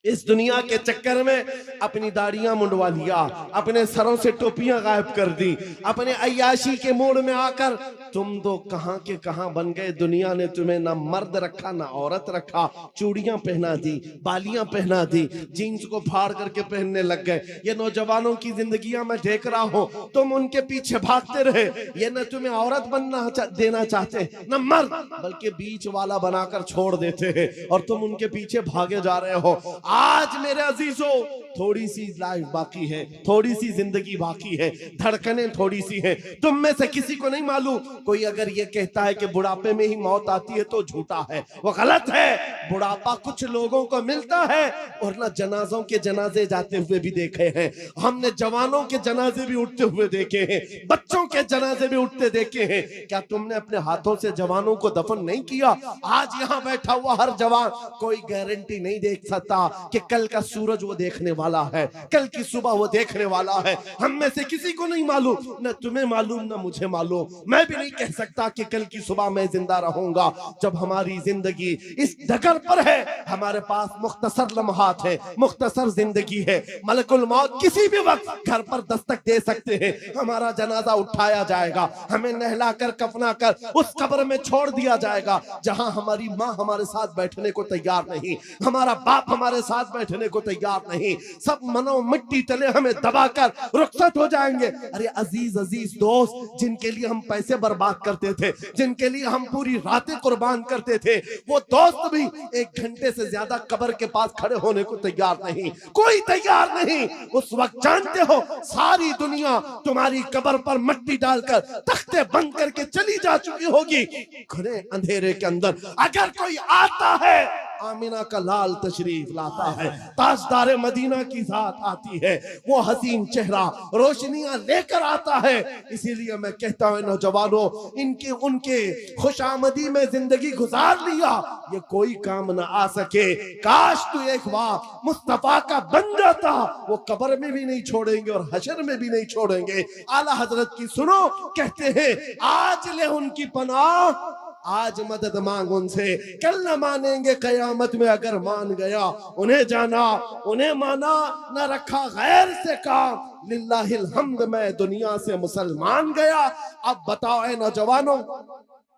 इस दुनिया के चक्कर में अपनी दाढ़ियां मुंडवा लिया, अपने सरों से टोपियां गायब कर दी, अपने अय्याशी के मोड़ में आकर तुम तो कहां के कहां बन गए। दुनिया ने तुम्हें ना मर्द रखा ना औरत रखा, चूड़ियां पहना दी, बालियां पहना दी, जीन्स को फाड़ करके पहनने लग गए। ये नौजवानों की जिंदगियां मैं देख रहा हूं, तुम उनके पीछे भागते रहे। ये न तुम्हें औरत बनना देना चाहते न मर्द, बल्कि बीच वाला बनाकर छोड़ देते हैं और तुम उनके पीछे भागे जा रहे हो। आज मेरे अजीजों, थोड़ी सी लाइफ बाकी है, थोड़ी सी जिंदगी बाकी है, धड़कनें थोड़ी सी हैं। तुम में से किसी को नहीं मालूम कोई अगर ये कहता है कि बुढ़ापे में ही मौत आती है तो झूठा है, वो गलत है। बुढ़ापा कुछ लोगों को मिलता है, और ना जनाजों के जनाजे जाते हुए भी देखे हैं हमने, जवानों के जनाजे भी उठते हुए देखे हैं, बच्चों के जनाजे भी उठते देखे हैं। क्या तुमने अपने हाथों से जवानों को दफन नहीं किया? आज यहाँ बैठा हुआ हर जवान कोई गारंटी नहीं देख सकता कि कल का सूरज वो देखने वाला है, कल की सुबह वो देखने वाला है। हम में से किसी को नहीं मालूम, न तुम्हें मालूम न मुझे मालूम। मैं भी नहीं कह सकता कि कल की सुबह मैं जिंदा रहूंगा। जब हमारी जिंदगी इस डगर पर है, हमारे पास मुख्तसर लम्हात है, मुख्तसर जिंदगी है। मलकुल मौत किसी भी वक्त घर पर दस्तक दे सकते हैं। हमारा जनाजा उठाया जाएगा, हमें नहलाकर कफनाकर उस कब्र में छोड़ दिया जाएगा जहां हमारी माँ हमारे साथ बैठने को तैयार नहीं, हमारा बाप हमारे साथ बैठने को तैयार नहीं। सब मनो मिट्टी तले हमें दबाकर रुखसत हो जाएंगे। अरे अजीज अजीज दोस्त, जिनके लिए हम पैसे बर्बाद करते थे, जिनके लिए हम पूरी रातें कुर्बान करते थे, वो दोस्त भी 1 घंटे से ज्यादा कब्र के पास खड़े होने को तैयार नहीं, कोई तैयार नहीं। उस वक्त जानते हो सारी दुनिया तुम्हारी कब्र पर मिट्टी डालकर तख्ते बंद करके चली जा चुकी होगी। घने अंधेरे के अंदर अगर कोई आता है, आमिना का लाल तशरीफ लाता है, ताजदार मदीना की जात आती है, वो हसीन चेहरा रोशनियां लेकर आता है। इसीलिए मैं कहता हूं नौजवानों, इनके उनके खुशामदी में जिंदगी गुजार लिया, ये कोई काम ना आ सके। काश तू एक बार मुस्तफा का बन जाता, वो कब्र में भी नहीं छोड़ेंगे और हशर में भी नहीं छोड़ेंगे। आला हजरत की सुनो, कहते हैं आज ले उनकी पनाह, आज मदद मांग उनसे, कल न मानेंगे कयामत में अगर मान गया। उन्हें जाना उन्हें माना, न रखा गैर से काम, लिल्लाहिल हम्द मैं दुनिया से मुसलमान गया। अब बताओ ऐ नौजवानों,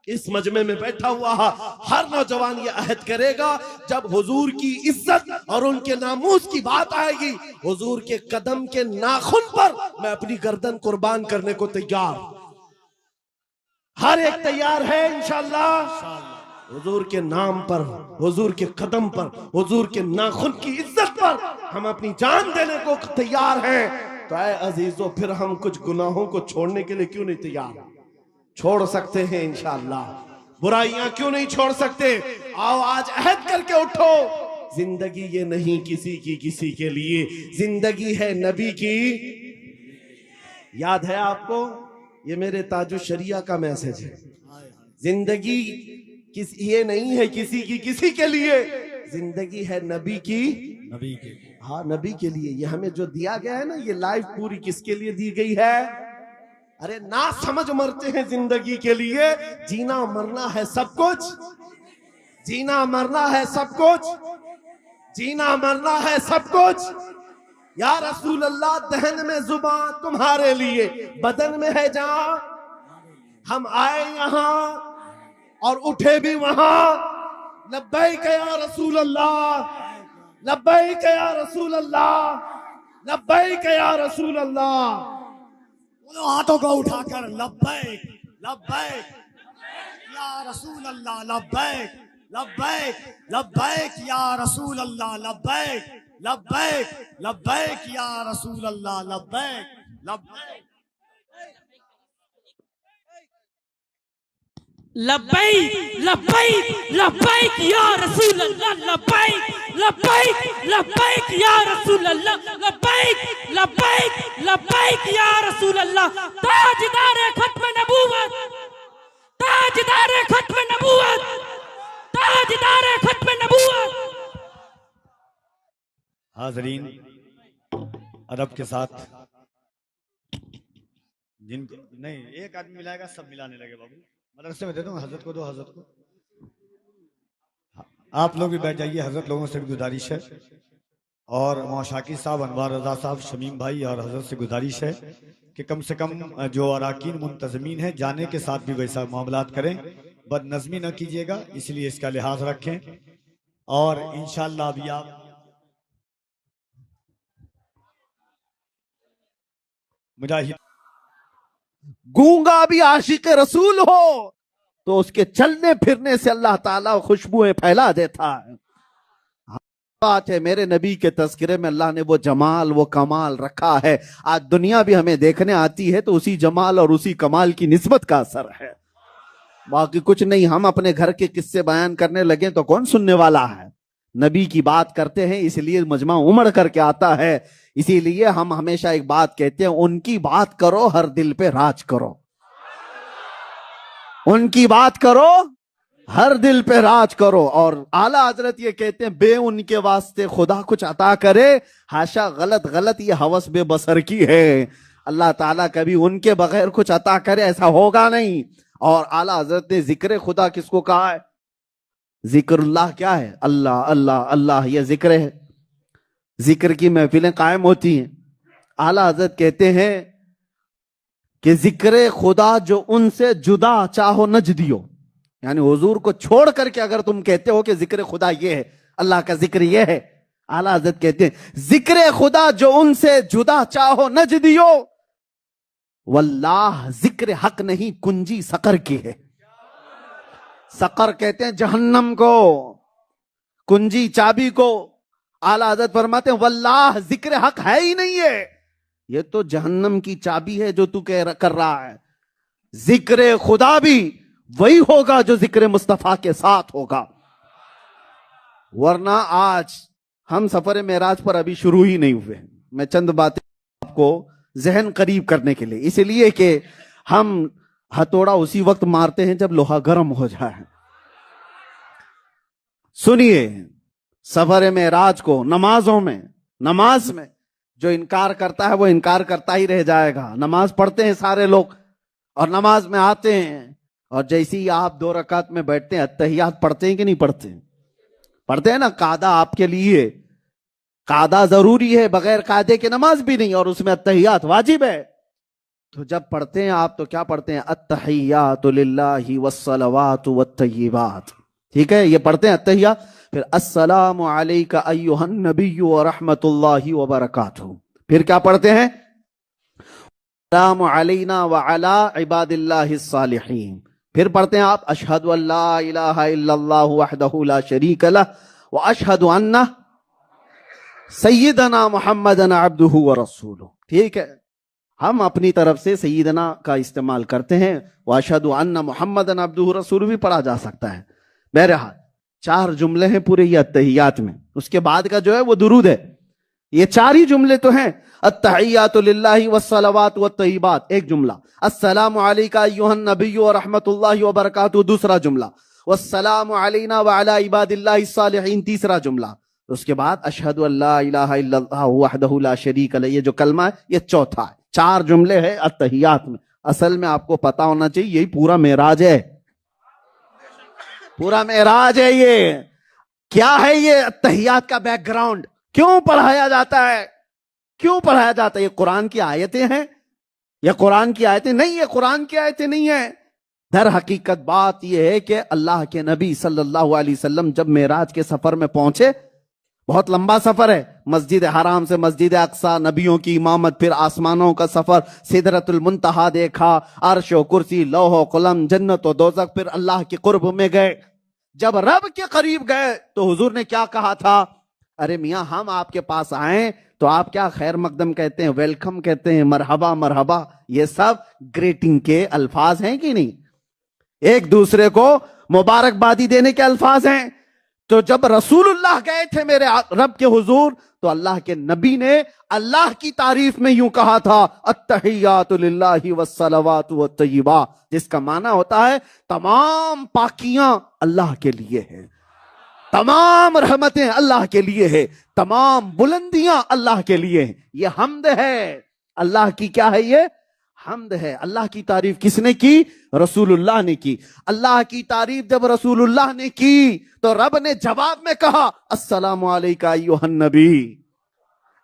इस मजमे में बैठा हुआ हर नौजवान ये अहद करेगा, जब हुजूर की इज्जत और उनके नामूस की बात आएगी, हुजूर के कदम के नाखून पर मैं अपनी गर्दन कुर्बान करने को तैयार। हर एक तैयार है इंशाअल्लाह। हुजूर के नाम पर, हुजूर के कदम पर, हुजूर के नाखून की इज्जत पर हम अपनी जान देने को तैयार हैं। तो ऐ अजीजों, फिर हम कुछ गुनाहों को छोड़ने के लिए क्यों नहीं तैयार? छोड़ सकते हैं इंशाअल्लाह। बुराइयां क्यों नहीं छोड़ सकते? आओ आज अहद करके उठो। जिंदगी ये नहीं किसी की किसी के लिए, जिंदगी है नबी की। याद है आपको, ये मेरे ताजु शरिया का मैसेज है। जिंदगी ये नहीं है किसी की किसी के लिए, जिंदगी है नबी की,
नबी के,
हाँ नबी के लिए। ये हमें जो दिया गया है ना, ये लाइफ पूरी किसके लिए दी गई है? अरे ना समझ मरते हैं जिंदगी के लिए। जीना मरना है सब कुछ, जीना मरना है सब कुछ, जीना मरना है सब कुछ। या रसूल अल्लाह, दहन में जुबान तुम्हारे लिए, बदन में है जान। हम आए यहाँ और उठे भी वहां। लब्बैक या रसूल अल्लाह, लब्बैक या रसूल अल्लाह, लब्बैक या रसूल अल्लाह।
दोनों हाथों को उठाकर लब्बैक लब्बैक या रसूल अल्लाह, लब्बैक लब्बैक लब्बैक या रसूल अल्लाह, लब्बैक लब्बैक लब्बैक या रसूल अल्लाह, लब्बैक लब्बैक
लब्बैक लब्बैक लब्बैक या रसूल अल्लाह, लब्बैक लब्बैक लब्बैक या रसूल अल्लाह, लब्बैक लब्बैक लब्बैक या रसूल अल्लाह। ताजदार खत्म नबूवत, ताजदार खत्म नबूवत, ताजदार खत्म नबूवत।
हाजरीन, अदब के साथ जिनको नहीं, एक आदमी मिलाएगा सब मिलाने लगे। बाबू मदरसे में दे दो, हजरत को दो, हजरत को। आप लोग भी बैठ जाइए, हजरत लोगों से भी गुजारिश है, और मौशाकी साहब, अनवार रजा साहब, शमीम भाई और हजरत से गुजारिश है कि कम से कम जो अराकीन मुंतजमीन है, जाने के साथ भी वैसा मामलात करें, बदनज़मी न कीजिएगा, इसलिए इसका लिहाज रखें। और इंशाअल्लाह अभी आप मुजाहिद,
गूंगा भी आशिक रसूल हो तो उसके चलने फिरने से अल्लाह ताला खुशबुएं फैला देता है। बात है, मेरे नबी के तज़किरे में अल्लाह ने वो जमाल, वो कमाल रखा है। आज दुनिया भी हमें देखने आती है तो उसी जमाल और उसी कमाल की निस्बत का असर है। बाकी कुछ नहीं। हम अपने घर के किस्से बयान करने लगे तो कौन सुनने वाला है। नबी की बात करते हैं इसलिए मजमा उमड़ करके आता है। इसीलिए हम हमेशा एक बात कहते हैं, उनकी बात करो हर दिल पे राज करो। उनकी बात करो हर दिल पे राज करो। और आला हजरत ये कहते हैं, बे उनके वास्ते खुदा कुछ अता करे, हाशा गलत गलत ये हवस बेबसर की है। अल्लाह ताला कभी उनके बगैर कुछ अता करे ऐसा होगा नहीं। और आला हजरत ने जिक्र खुदा किसको कहा है? जिक्रुल्लाह क्या है? अल्लाह अल्लाह अल्लाह, ये जिक्र है। जिक्र की महफिलें कायम होती हैं। आला हजरत कहते हैं कि जिक्र खुदा जो उनसे जुदा चाहो नजदियो, यानी हुजूर को छोड़ करके अगर तुम कहते हो कि जिक्र खुदा ये है, अल्लाह का जिक्र ये है, आला हजरत कहते हैं जिक्र खुदा जो उनसे जुदा चाहो नजदियो, वल्लाह जिक्र हक नहीं कुंजी सकर की है। सकर कहते हैं जहन्नम को, कुंजी चाबी को। आला हजरत फरमाते हैं वल्लाह जिक्र हक है ही नहीं है, ये तो जहन्नम की चाबी है जो तू कर रहा है। जिक्र खुदा भी वही होगा जो जिक्र मुस्तफा के साथ होगा। वरना आज हम सफर मेराज पर अभी शुरू ही नहीं हुए। मैं चंद बातें आपको जहन करीब करने के लिए, इसलिए कि हम हथौड़ा उसी वक्त मारते हैं जब लोहा गर्म हो जाए। सुनिए, सफर मेराज को नमाजों में, नमाज में जो इनकार करता है वो इनकार करता ही रह जाएगा। नमाज पढ़ते हैं सारे लोग और नमाज में आते हैं और जैसे ही आप 2 रकात में बैठते हैं अत्तहियात पढ़ते हैं कि नहीं पढ़ते? पढ़ते हैं ना। कादा आपके लिए, कादा जरूरी है, बगैर कायदे के नमाज भी नहीं, और उसमें अत्तहियात वाजिब है। तो जब पढ़ते हैं आप तो क्या पढ़ते हैं? अत्तहियातु लिल्लाहि वस्सलवातु वत्तय्यिबात। ठीक है, ये पढ़ते हैं अत्तहियात। फिर अस्सलामु अलैका अय्युहन नबिय्यु व रहमतुल्लाहि व बरकातुहू। फिर क्या पढ़ते हैं? अस्सलामु अलैना व अला इबादिल्लाहिस सालिहीन। फिर पढ़ते हैं आप अशहदु अल्ला इलाहा इल्लल्लाहु वहदहु ला शरीक लह व अशहदु अन्ना सय्यदना मुहम्मदन अब्दुहु व रसूलुहु। ठीक है, हम अपनी तरफ से सय्यदना का इस्तेमाल करते हैं, व अशहदु अन्ना मुहम्मदन अब्दुहु रसूलुहु भी पढ़ा जा सकता है। बहरहाल 4 जुमले हैं पूरे ये अत्तहियात में। उसके बाद का जो है वो दुरूद है। ये 4 ही जुमले तो हैं। अत्तहियातु लिल्लाहि वस्सलवातु वत्तय्यिबात एक जुमला, अस्सलामु अलैका अय्युहन नबिय्यु व रहमतुल्लाहि व बरकातुहू दूसरा जुमला, वस्सलामु अलैना व अला इबादिल्लाहिस सालिहीन तीसरा जुमला। उसके बाद अशहदु अल्ला इलाहा इल्लल्लाहु वहदहु ला शरीक लह, ये जो कलमा है ये चौथा है। 4 जुमले हैं अत्तहियात में। असल में आपको पता होना चाहिए यही पूरा मेराज है, पूरा मेराज है। ये क्या है? ये अत्तहियात का बैकग्राउंड। क्यों पढ़ाया जाता है? क्यों पढ़ाया जाता है? ये कुरान की आयतें हैं? ये कुरान की आयतें नहीं, ये कुरान की आयतें नहीं है। दर हकीकत बात यह है कि अल्लाह के नबी सल्लल्लाहु अलैहि वसल्लम जब मेराज के सफर में पहुंचे, बहुत लंबा सफर है, मस्जिद हराम से मस्जिद अक्सा, नबियों की इमामत, फिर आसमानों का सफर, सिदरतुल मुंतहा देखा, अर्श व कुर्सी, लौह कलम, जन्नत व दोज़ख, फिर अल्लाह के कुर्ब में गए। जब रब के करीब गए तो हुजूर ने क्या कहा था? अरे मियां, हम आपके पास आए तो आप क्या खैर मकदम कहते हैं, वेलकम कहते हैं, मरहबा मरहबा, ये सब ग्रीटिंग के अल्फाज हैं कि नहीं? एक दूसरे को मुबारकबादी देने के अल्फाज हैं। तो जब रसूलुल्लाह गए थे मेरे रब के हुजूर, तो अल्लाह के नबी ने अल्लाह की तारीफ में यूं कहा था, अत्तहियातु लिल्लाहि वस्सलवातु वत्तय्यिबात, जिसका माना होता है तमाम पाकियां अल्लाह के लिए है, तमाम रहमतें अल्लाह के लिए है, तमाम बुलंदियां अल्लाह के लिए है। ये हम्द है अल्लाह की। क्या है ये? हम्द है। अल्लाह की तारीफ किसने की? रसूलुल्लाह ने की। अल्लाह की तारीफ जब रसूलुल्लाह ने की तो रब ने जवाब में कहा, अस्सलामु अलैका अय्युहन नबी,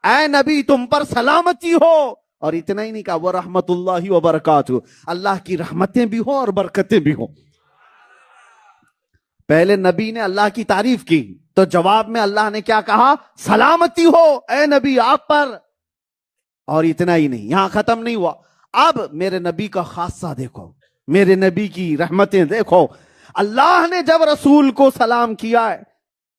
ऐ नबी तुम पर सलामती हो। और इतना ही नहीं कहा, वो रहमतुल्लाहि व बरकातुहू, अल्लाह की रहमतें भी हो और बरकतें भी हो। पहले नबी ने अल्लाह की तारीफ की तो जवाब में अल्लाह ने क्या कहा? सलामती हो ऐ नबी आप पर। और इतना ही नहीं, यहां खत्म नहीं हुआ। अब मेरे नबी का खासा देखो, मेरे नबी की रहमतें देखो। अल्लाह ने जब रसूल को सलाम किया है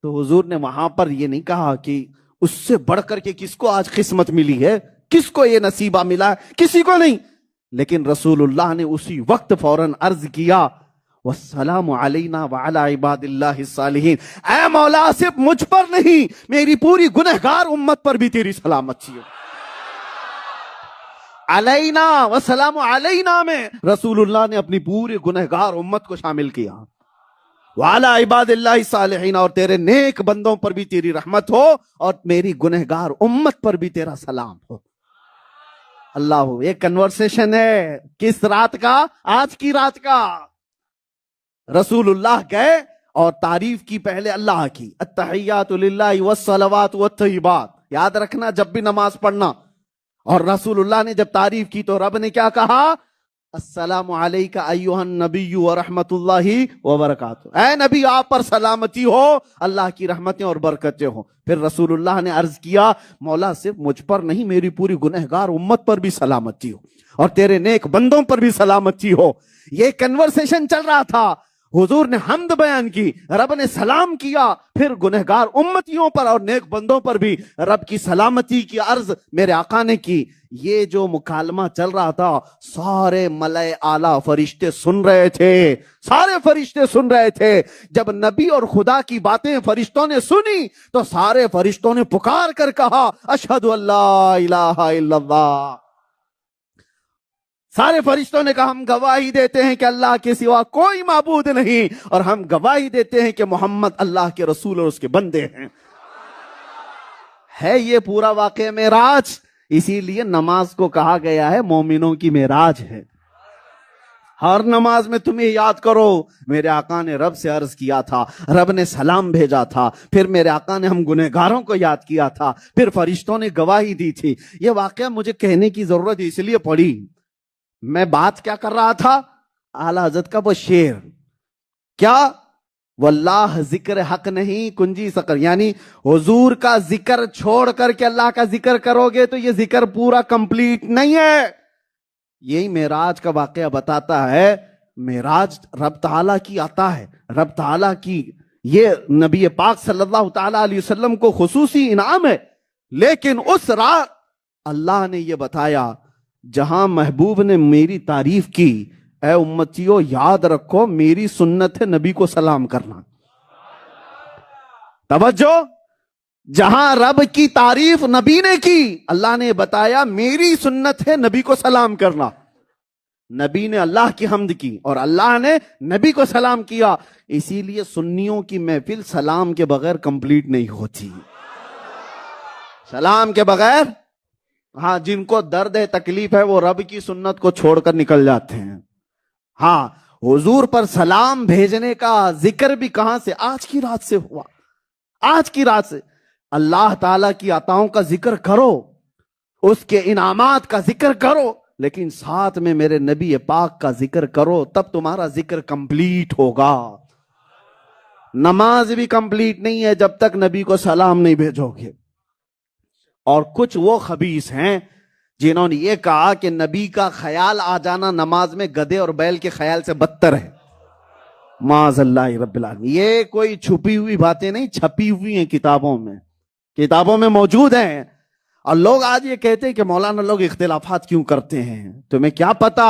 तो हुजूर ने वहां पर यह नहीं कहा कि उससे बढ़कर के किसको आज किस्मत मिली है, किसको ये नसीबा मिला है, किसी को नहीं। लेकिन रसूलुल्लाह ने उसी वक्त फौरन अर्ज किया, वस्सलामु अलैना व अला इबादिल्लाहिस सालिहीन। ऐ मौला सिर्फ मुझ पर नहीं, मेरी पूरी गुनहगार उम्मत पर भी तेरी सलामती हो। अलैना वस्सलामु अलैना में रसूलुल्लाह ने अपनी पूरी गुनहगार उम्मत को शामिल किया। वाला इबादिल्लाहिस सालिहीन, और तेरे नेक बंदों पर भी तेरी रहमत हो और मेरी गुनहगार उम्मत पर भी तेरा सलाम हो। अल्लाह, ये कन्वर्सेशन है किस रात का? आज की रात का। रसूलुल्लाह गए और तारीफ की पहले अल्लाह की, अत्तहियातु लिल्लाहि वस्सलावातु वत्तय्यिबात। याद रखना जब भी नमाज पढ़ना। और रसूलुल्लाह ने जब तारीफ की तो रब ने क्या कहा? अस्सलामु अलैका अय्युहन नबिय्यु व रहमतुल्लाहि व बरकातुहू। ऐ नबी, आप पर सलामती हो, अल्लाह की रहमतें और बरकतें हो। फिर रसूलुल्लाह ने अर्ज किया, मौला सिर्फ मुझ पर नहीं, मेरी पूरी गुनहगार उम्मत पर भी सलामती हो और तेरे नेक बंदों पर भी सलामती हो। ये कन्वर्सेशन चल रहा था। हुजूर ने हम्द बयान की, रब ने सलाम किया, फिर गुनहगार उम्मतियों पर और नेक बंदों पर भी रब की सलामती की अर्ज मेरे आका ने की। ये जो मुकालमा चल रहा था, सारे मलाए आला फरिश्ते सुन रहे थे, सारे फरिश्ते सुन रहे थे। जब नबी और खुदा की बातें फरिश्तों ने सुनी तो सारे फरिश्तों ने पुकार कर कहा, अशहदु अल्ला इलाहा इल्लल्लाह। सारे फरिश्तों ने कहा, हम गवाही देते हैं कि अल्लाह के सिवा कोई माबूद नहीं, और हम गवाही देते हैं कि मोहम्मद अल्लाह के रसूल और उसके बंदे हैं। है ये पूरा वाक़या मेराज। इसीलिए नमाज को कहा गया है मोमिनों की मेराज है। हर नमाज में तुम्हें याद करो, मेरे आका ने रब से अर्ज किया था, रब ने सलाम भेजा था, फिर मेरे आका ने हम गुनहगारों को याद किया था, फिर फरिश्तों ने गवाही दी थी। यह वाक़या मुझे कहने की जरूरत इसलिए पड़ी। मैं बात क्या कर रहा था? आला हज़रत का वो शेर, क्या? वल्लाह जिक्र हक नहीं कुंजी सकर, यानी हुजूर का जिक्र छोड़ करके अल्लाह का जिक्र करोगे तो ये जिक्र पूरा कंप्लीट नहीं है। यही मेराज का वाकया बताता है। मेराज रब ताला की आता है, रब ताला की ये नबी पाक सल्लल्लाहु ताला अलैहि वसल्लम को खुसूसी इनाम है। लेकिन उस रात अल्लाह ने ये बताया जहां महबूब ने मेरी तारीफ की, ऐ उम्मतियों याद रखो मेरी सुन्नत है नबी को सलाम करना। तवज्जो, जहां रब की तारीफ नबी ने की, अल्लाह ने बताया मेरी सुन्नत है नबी को सलाम करना। नबी ने अल्लाह की हम्द की और अल्लाह ने नबी को सलाम किया। इसीलिए सुन्नियों की महफिल सलाम के बगैर कंप्लीट नहीं होती। सलाम के बगैर, हाँ, जिनको दर्द है तकलीफ है वो रब की सुन्नत को छोड़कर निकल जाते हैं। हाँ, हुजूर पर सलाम भेजने का जिक्र भी कहां से? आज की रात से हुआ। आज की रात से अल्लाह ताला की अताओं का जिक्र करो, उसके इनामात का जिक्र करो, लेकिन साथ में मेरे नबी पाक का जिक्र करो, तब तुम्हारा जिक्र कंप्लीट होगा। नमाज भी कंप्लीट नहीं है जब तक नबी को सलाम नहीं भेजोगे। और कुछ वो खबीस हैं जिन्होंने ये कहा कि नबी का ख्याल आ जाना नमाज में गधे और बैल के ख्याल से बदतर है। माज़अल्लाह रब्बिल आलमीन। ये कोई छुपी हुई बातें नहीं, छपी हुई हैं किताबों में, किताबों में मौजूद हैं। और लोग आज ये कहते हैं कि मौलाना लोग इख्तिलाफात क्यों करते हैं। तुम्हें क्या पता,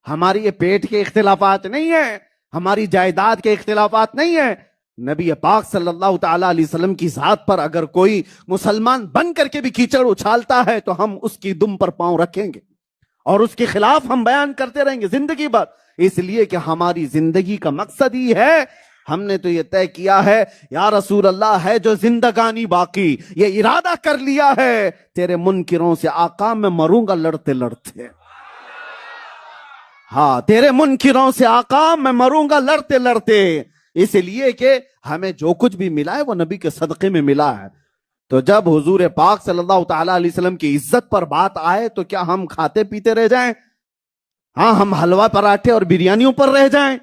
हमारी ये पेट के इख्तिलाफात नहीं है, हमारी जायदाद के इख्तिलाफात नहीं है। नबी पाक सल्लल्लाहु ताला अलैहि वसल्लम की जात पर अगर कोई मुसलमान बन करके भी कीचड़ उछालता है तो हम उसकी दुम पर पांव रखेंगे और उसके खिलाफ हम बयान करते रहेंगे जिंदगी भर। इसलिए कि हमारी जिंदगी का मकसद ही है, हमने तो ये तय किया है या रसूल अल्लाह है जो जिंदगानी बाकी, ये इरादा कर लिया है तेरे मुनकिरों से आका मैं मरूंगा लड़ते लड़ते। हाँ, तेरे मुनकिरों से आका मैं मरूंगा लड़ते लड़ते। इसलिए कि हमें जो कुछ भी मिला है वो नबी के सदक़े में मिला है। तो जब हुजूर पाक सल्लल्लाहु ताला अलैहि वसल्लम की इज्जत पर बात आए तो क्या हम खाते पीते रह जाएं? हाँ, हम हलवा पराठे और बिरयानियों पर रह जाएं?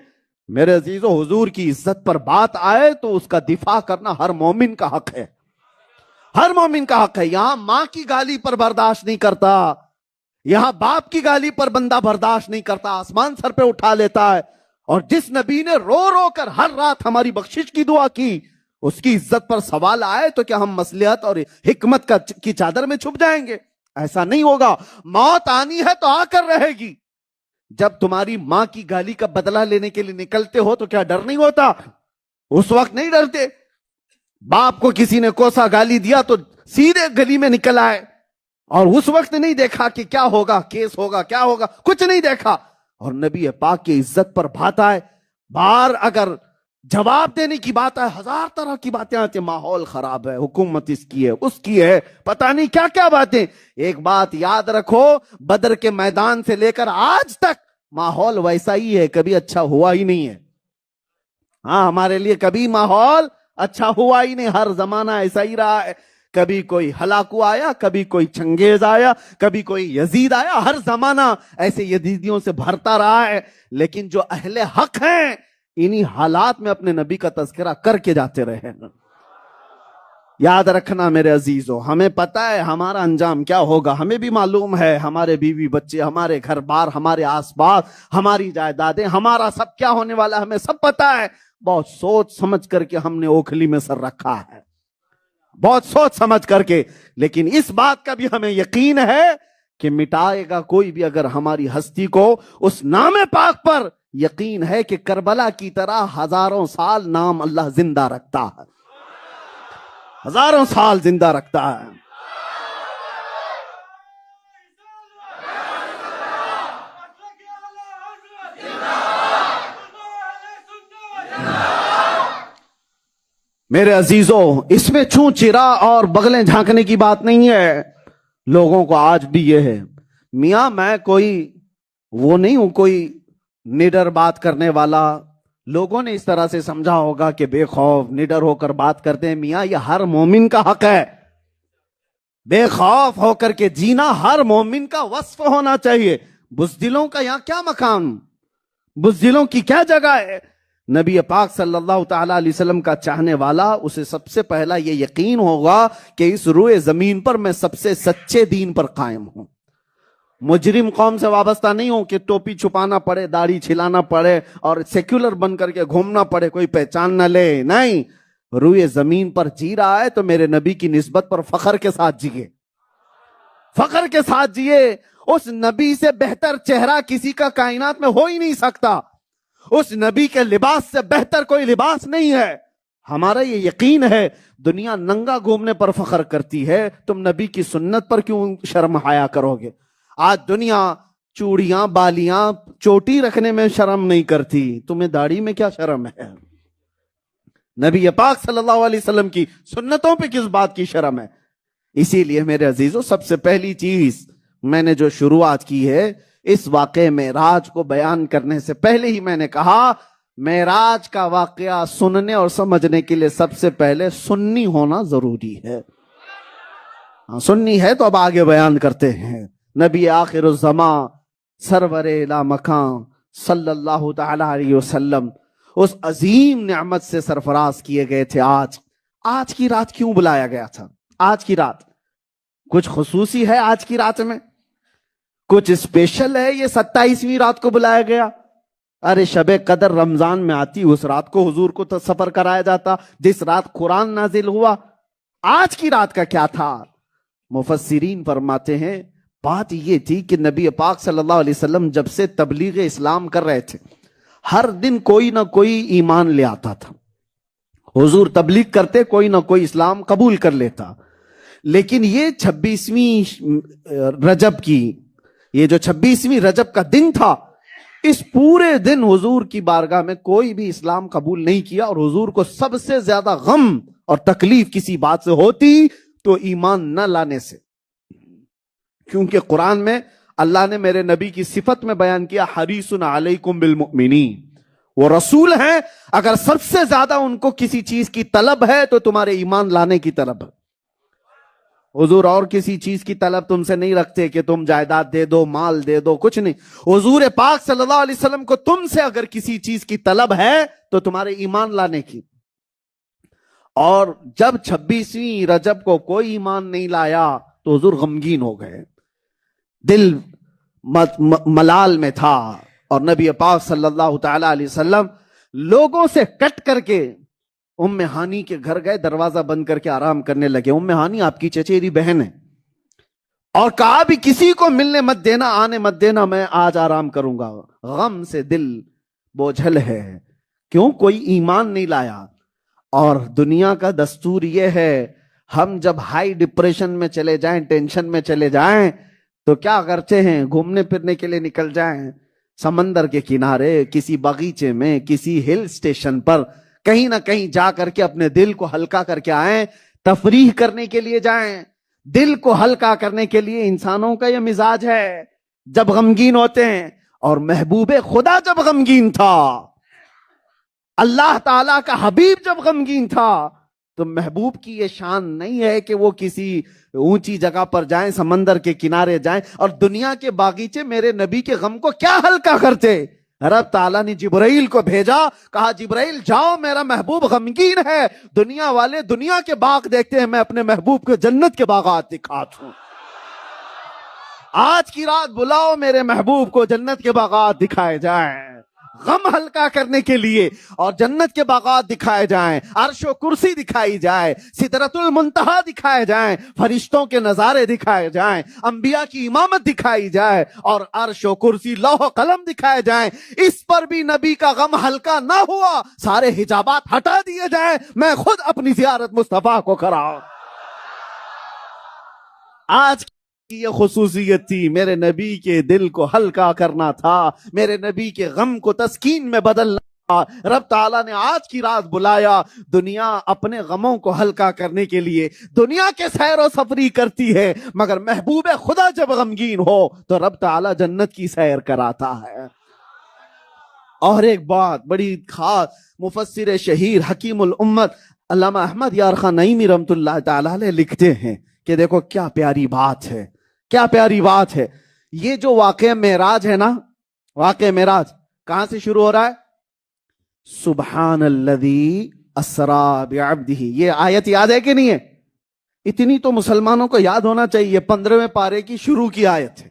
मेरे अजीजों, हुजूर की इज्जत पर बात आए तो उसका दिफा करना हर मोमिन का हक है, हर मोमिन का हक है। यहां मां की गाली पर बर्दाश्त नहीं करता, यहां बाप की गाली पर बंदा बर्दाश्त नहीं करता, आसमान सर पे उठा लेता है। और जिस नबी ने रो रो कर हर रात हमारी बख्शिश की दुआ की, उसकी इज्जत पर सवाल आए तो क्या हम मसलिहत और हिकमत की चादर में छुप जाएंगे? ऐसा नहीं होगा। मौत आनी है तो आकर रहेगी। जब तुम्हारी मां की गाली का बदला लेने के लिए निकलते हो तो क्या डर नहीं होता? उस वक्त नहीं डरते? बाप को किसी ने कोसा गाली दिया तो सीधे गली में निकल आए, और उस वक्त नहीं देखा कि क्या होगा, केस होगा, क्या होगा, कुछ नहीं देखा। और नबी पाक की इज्जत पर बात आए, बार अगर जवाब देने की बात है, हजार तरह की बातें आती, माहौल खराब है, हुकूमत इसकी है, उसकी है, पता नहीं क्या क्या बातें। एक बात याद रखो, बदर के मैदान से लेकर आज तक माहौल वैसा ही है, कभी अच्छा हुआ ही नहीं है। हाँ, हमारे लिए कभी माहौल अच्छा हुआ ही नहीं, हर जमाना ऐसा ही रहा है। कभी कोई हलाकू आया, कभी कोई चंगेज आया, कभी कोई यजीद आया, हर जमाना ऐसे यजीदियों से भरता रहा है। लेकिन जो अहले हक हैं, इन्हीं हालात में अपने नबी का तज़किरा करके जाते रहे हैं। याद रखना मेरे अजीजों, हमें पता है हमारा अंजाम क्या होगा, हमें भी मालूम है हमारे बीवी बच्चे, हमारे घर बार, हमारे आसपास, हमारी जायदादें, हमारा सब क्या होने वाला हमें सब पता है। बहुत सोच समझ करके हमने ओखली में सर रखा है, बहुत सोच समझ करके। लेकिन इस बात का भी हमें यकीन है कि मिटाएगा कोई भी अगर हमारी हस्ती को, उस नामे पाक पर यकीन है कि करबला की तरह हजारों साल नाम अल्लाह जिंदा रखता है, हजारों साल जिंदा रखता है। मेरे अजीजों, इसमें छू चिरा और बगलें झांकने की बात नहीं है। लोगों को आज भी ये है, मियां मैं कोई वो नहीं हूं, कोई निडर बात करने वाला। लोगों ने इस तरह से समझा होगा कि बेखौफ निडर होकर बात करते हैं। मियां, ये हर मोमिन का हक है, बेखौफ होकर के जीना हर मोमिन का वस्फ होना चाहिए। बुज़दिलों का यहां क्या मकाम, बुज़दिलों की क्या जगह है? नबी पाक सल्लल्लाहु ताला अलैहि वसल्लम का चाहने वाला, उसे सबसे पहला ये यकीन होगा कि इस रूए जमीन पर मैं सबसे सच्चे दीन पर कायम हूं। मुजरिम कौम से वाबस्ता नहीं हूं कि टोपी छुपाना पड़े, दाढ़ी छिलाना पड़े और सेक्युलर बन करके घूमना पड़े, कोई पहचान न ले। नहीं, रूए जमीन पर जी रहा है तो मेरे नबी की निस्बत पर फख्र के साथ जिए, फख्र के साथ जिए। उस नबी से बेहतर चेहरा किसी का कायनात में हो ही नहीं सकता। उस नबी के लिबास से बेहतर कोई लिबास नहीं है। हमारा ये यकीन है, दुनिया नंगा घूमने पर फख्र करती है, तुम नबी की सुन्नत पर क्यों शर्म हाया करोगे? आज दुनिया चूड़ियां, बालियां, चोटी रखने में शर्म नहीं करती, तुम्हें दाढ़ी में क्या शर्म है? नबी पाक सल्लल्लाहु अलैहि वसल्लम की सुन्नतों पे किस बात की शर्म है? इसीलिए मेरे अजीजों, सबसे पहली चीज मैंने जो शुरुआत की है, इस वाक़े मेराज को बयान करने से पहले ही मैंने कहा, मेराज का वाक़या सुनने और समझने के लिए सबसे पहले सुन्नी होना जरूरी है। हाँ, सुन्नी है तो अब आगे बयान करते हैं। नबी आखिरुज़्ज़मा सरवरे ला मकान सल्लल्लाहु ताला अलैहि वसल्लम उस अजीम नेमत से सरफराज किए गए थे। आज की रात क्यों बुलाया गया था? आज की रात कुछ खुसूसी है, आज की रात में कुछ स्पेशल है। ये 27वीं रात को बुलाया गया। अरे शबे कदर रमजान में आती, उस रात को हुजूर को तो सफर कराया जाता जिस रात कुरान नाजिल हुआ। आज की रात का क्या था? मुफस्सिरीन फरमाते हैं, बात ये थी कि नबी पाक सल्लल्लाहु अलैहि वसल्लम जब से तबलीग इस्लाम कर रहे थे, हर दिन कोई ना कोई ईमान ले आता था। हुजूर तबलीग करते, कोई ना कोई इस्लाम कबूल कर लेता। लेकिन ये 26वीं रजब की, ये जो 26वीं रजब का दिन था, इस पूरे दिन हुजूर की बारगाह में कोई भी इस्लाम कबूल नहीं किया। और हुजूर को सबसे ज्यादा गम और तकलीफ किसी बात से होती तो ईमान न लाने से, क्योंकि कुरान में अल्लाह ने मेरे नबी की सिफत में बयान किया, हरीसुन अलैकुम बिल मुमिनीन, वो रसूल हैं, अगर सबसे ज्यादा उनको किसी चीज की तलब है तो तुम्हारे ईमान लाने की तलब है। हुजूर और किसी चीज की तलब तुमसे नहीं रखते कि तुम जायदाद दे दो, माल दे दो, कुछ नहीं। हुजूर पाक सल्लल्लाहु अलैहि वसल्लम को तुमसे अगर किसी चीज की तलब है तो तुम्हारे ईमान लाने की। और जब 26वीं रजब को कोई ईमान नहीं लाया तो हुजूर गमगीन हो गए, दिल मलाल में था। और नबी पाक सल्लल्लाहु ताला अलैहि वसल्लम लोगों से कट करके उम्मे हानी के घर गए, दरवाजा बंद करके आराम करने लगे। उम्मे हानी आपकी चचेरी बहन है, और कहा भी किसी को मिलने मत देना, आने मत देना, मैं आज आराम करूंगा, गम से दिल बोझल है। क्यों? कोई ईमान नहीं लाया। और दुनिया का दस्तूर यह है, हम जब हाई डिप्रेशन में चले जाएं, टेंशन में चले जाएं, तो क्या करते हैं? घूमने फिरने के लिए निकल जाएं, समंदर के किनारे, किसी बगीचे में, किसी हिल स्टेशन पर, कहीं ना कहीं जा करके अपने दिल को हल्का करके आए, तफरीह करने के लिए जाएं। दिल को हल्का करने के लिए इंसानों का यह मिजाज है, जब गमगीन होते हैं। और महबूबे खुदा जब गमगीन था, अल्लाह ताला का हबीब जब गमगीन था, तो महबूब की यह शान नहीं है कि वो किसी ऊंची जगह पर जाएं, समंदर के किनारे जाएं और दुनिया के बागीचे मेरे नबी के गम को क्या हल्का करते। रब ताला ने जिब्राइल को भेजा, कहा जिब्राइल जाओ, मेरा महबूब गमगीन है, दुनिया वाले दुनिया के बाग देखते हैं, मैं अपने महबूब को जन्नत के बागात दिखाता हूं। आज की रात बुलाओ, मेरे महबूब को जन्नत के बागात दिखाए जाएं, गम हल्का करने के लिए, और जन्नत के बागात दिखाए जाएं, अर्शो कुर्सी दिखाई जाए, सिदरतुल मुंतहा दिखाए जाएं, फरिश्तों के नजारे दिखाए जाएं, अंबिया की इमामत दिखाई जाए, और अर्शो कुर्सी लौह कलम दिखाए जाएं। इस पर भी नबी का गम हल्का ना हुआ, सारे हिजाबात हटा दिए जाएं, मैं खुद अपनी जियारत मुस्तफा को कराऊं। आज ये खुसूसियत थी, मेरे नबी के दिल को हल्का करना था, मेरे नबी के गम को तस्कीन में बदलना था। रब ताला ने आज की रात बुलाया, दुनिया अपने गमों को हल्का करने के लिए दुनिया के सैर सफरी करती है, मगर महबूब खुदा जब गमगीन हो तो रब ताला जन्नत की सैर कराता है। और एक बात बड़ी खास, मुफस्सिर शहीर हकीमुल उम्मत अल्लामा अहमद यार खान नईमी रहमतुल्लाह ताला अलैह लिखते हैं कि देखो क्या प्यारी बात है, क्या प्यारी बात है। ये जो वाक़या मेराज है ना, वाक़या मेराज कहां से शुरू हो रहा है? सुब्हानल्लज़ी अस्रा बिअब्दिही। ये आयत याद है कि नहीं है? इतनी तो मुसलमानों को याद होना चाहिए। 15वें पारे की शुरू की आयत है।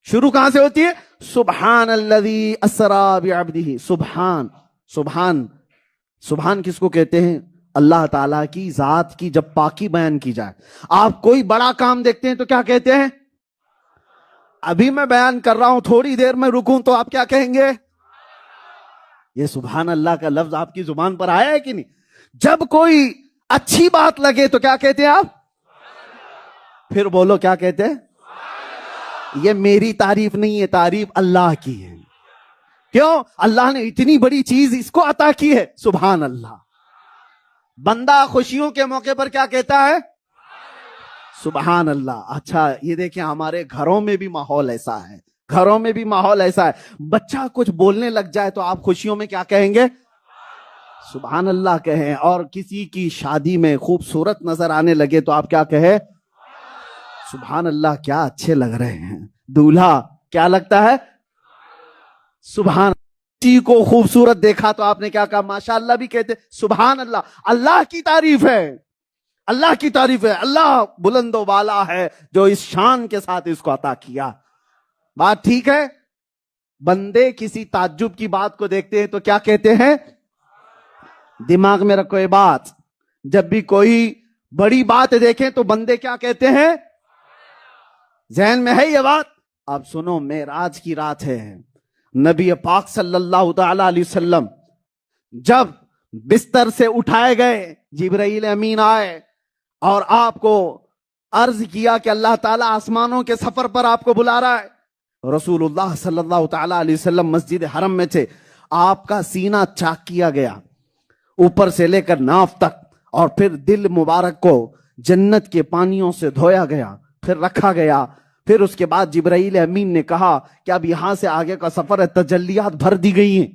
शुरू कहां से होती है? सुब्हानल्लज़ी अस्रा बिअब्दिही। सुब्हान, सुब्हान, सुब्हान किसको कहते हैं? अल्लाह ताला की जात की जब पाकी बयान की जाए। आप कोई बड़ा काम देखते हैं तो क्या कहते हैं? अभी मैं बयान कर रहा हूं, थोड़ी देर में रुकूं तो आप क्या कहेंगे? ये सुभान अल्लाह का लफ्ज आपकी जुबान पर आया है कि नहीं? जब कोई अच्छी बात लगे तो क्या कहते हैं आप? फिर बोलो, क्या कहते हैं? ये मेरी तारीफ नहीं है, तारीफ अल्लाह की है। क्यों? अल्लाह ने इतनी बड़ी चीज इसको अता की है, सुभान अल्लाह। बंदा खुशियों के मौके पर क्या कहता है? सुभान अल्लाह। अच्छा, ये देखें हमारे घरों में भी माहौल ऐसा है, घरों में भी माहौल ऐसा है। बच्चा कुछ बोलने लग जाए तो आप खुशियों में क्या कहेंगे? सुभान अल्लाह कहें। और किसी की शादी में खूबसूरत नजर आने लगे तो आप क्या कहें? सुभान अल्लाह, क्या अच्छे लग रहे हैं। दूल्हा क्या लगता है? सुभान। किसी को खूबसूरत देखा तो आपने क्या कहा? माशाअल्लाह भी कहते, सुभान अल्लाह। अल्लाह की तारीफ है, अल्लाह की तारीफ है। अल्लाह बुलंदो वाला है जो इस शान के साथ इसको अता किया। बात ठीक है? बंदे किसी ताज्जुब की बात को देखते हैं तो क्या कहते हैं? दिमाग में रखो ये बात, जब भी कोई बड़ी बात देखें तो बंदे क्या कहते हैं? ज़हन में है ये बात? अब सुनो, मेराज की रात है। नबी पाक सल्लल्लाहु तआला अलैहि वसल्लम जब बिस्तर से उठाए गए, जिब्राइल अमीन आए और आपको अर्ज किया कि अल्लाह ताला आसमानों के सफर पर आपको बुला रहा है। रसूलुल्लाह सल्लल्लाहु तआला अलैहि वसल्लम मस्जिद हरम में थे। आपका सीना चाक किया गया ऊपर से लेकर नाफ तक, और फिर दिल मुबारक को जन्नत के पानियों से धोया गया, फिर रखा गया। फिर उसके बाद जिब्राइल अमीन ने कहा कि अब यहां से आगे का सफर है, तजल्लियात भर दी गई हैं,